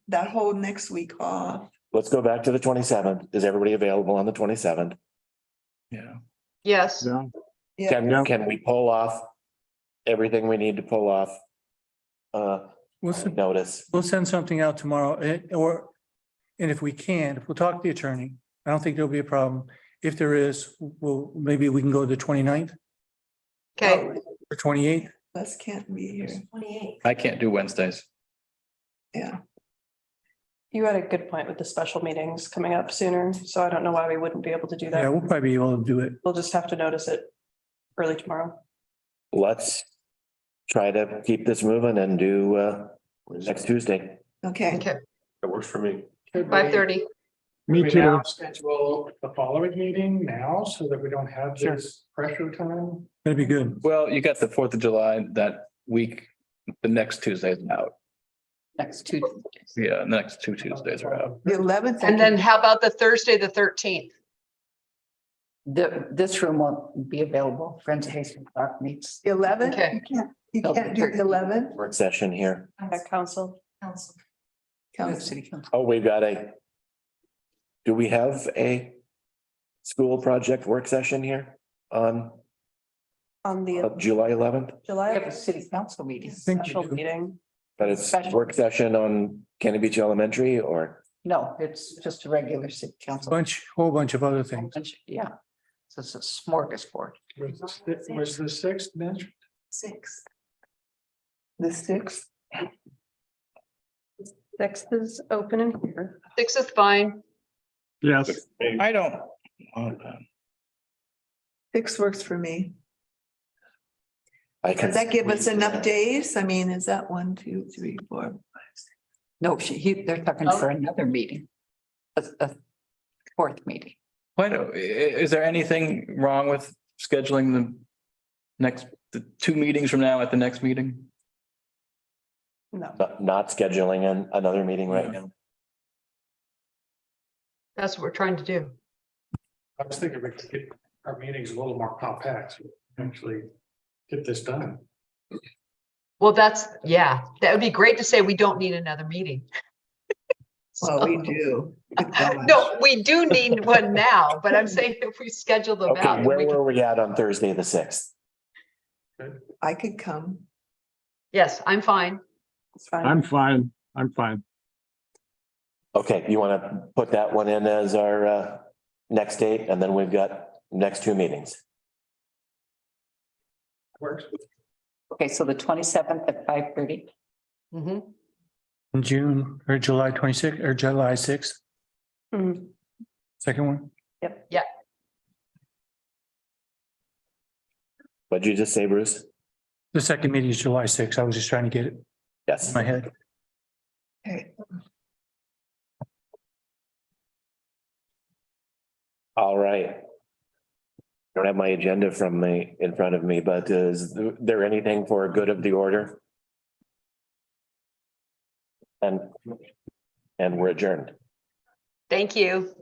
that whole next week off. let's go back to the 27th. Is everybody available on the 27th? yeah. yes. Yeah, Can we pull off everything we need to pull off? Notice. We'll send something out tomorrow and if we can, if we'll talk to the attorney, I don't think there'll be a problem. If there is, maybe we can go to the 29th Okay, or 28th. Les can't be here. I can't do Wednesdays. Yeah, You had a good point with the special meetings coming up sooner, so I don't know why we wouldn't be able to do Yeah, that. we'll probably be able to do it. We'll just have to notice it early tomorrow. Let's try to keep this moving and do next Tuesday. okay. okay, That works for me. 5:30. Me We too. now schedule the following meeting now so that we don't have this pressure time. That'd be good. Well, you got the 4th of July that week, the next Tuesday is out. Next Tuesday. Yeah, the next 2 Tuesdays are out. The 11th. And then how about the Thursday, the 13th? This room won't be available. Friends of Hazen Park meets. The 11th? Okay. You can't do the 11th? Work session here. At council. City Council. Oh, we've got do we have a school project work session here on On the July 11th? We July have a city council meeting. Think you special do. meeting. But it's Special. work session on Candy Beach Elementary or? No, it's just a regular city council. Whole bunch of other things. Yeah. So it's a smorgasbord. Was the sixth mentioned? Six. The sixth, Sixth is open and here. 6 is fine. Yes, I don't. six works for me. I can Does that give us squeeze enough that. days? I mean, is that 1, 2, 3, 4? No, they're talking for another meeting. A fourth meeting. Is there anything wrong with scheduling the 2 meetings from now at the next meeting? No. Not scheduling another meeting right now. That's what we're trying to do. I was thinking we could get our meetings a little more compact, actually get this done. Well, yeah, that would be great to say we don't need another meeting. Well, we do. Good gosh. No, we do need one now, but I'm saying if we schedule them out. Okay, then where we can- were we at on Thursday, the 6th? I could come. Yes, I'm fine. It's fine. I'm fine. I'm fine. Okay, you want to put that one in as our next date, and then we've got next 2 meetings. Works. Okay, so the 27th at 5:30. Mhm. In June or July 26th or July 6th, Mhm. second one. What'd you just say, Bruce? The second meeting is July 6th. I was just trying to get it in Yes. my head. Okay. All right. Don't have my agenda in front of me, but is there anything for good of the order? And we're adjourned. Thank you.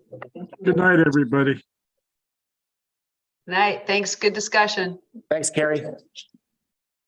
Good night, everybody. Night. Thanks. Good discussion. Thanks, Carrie.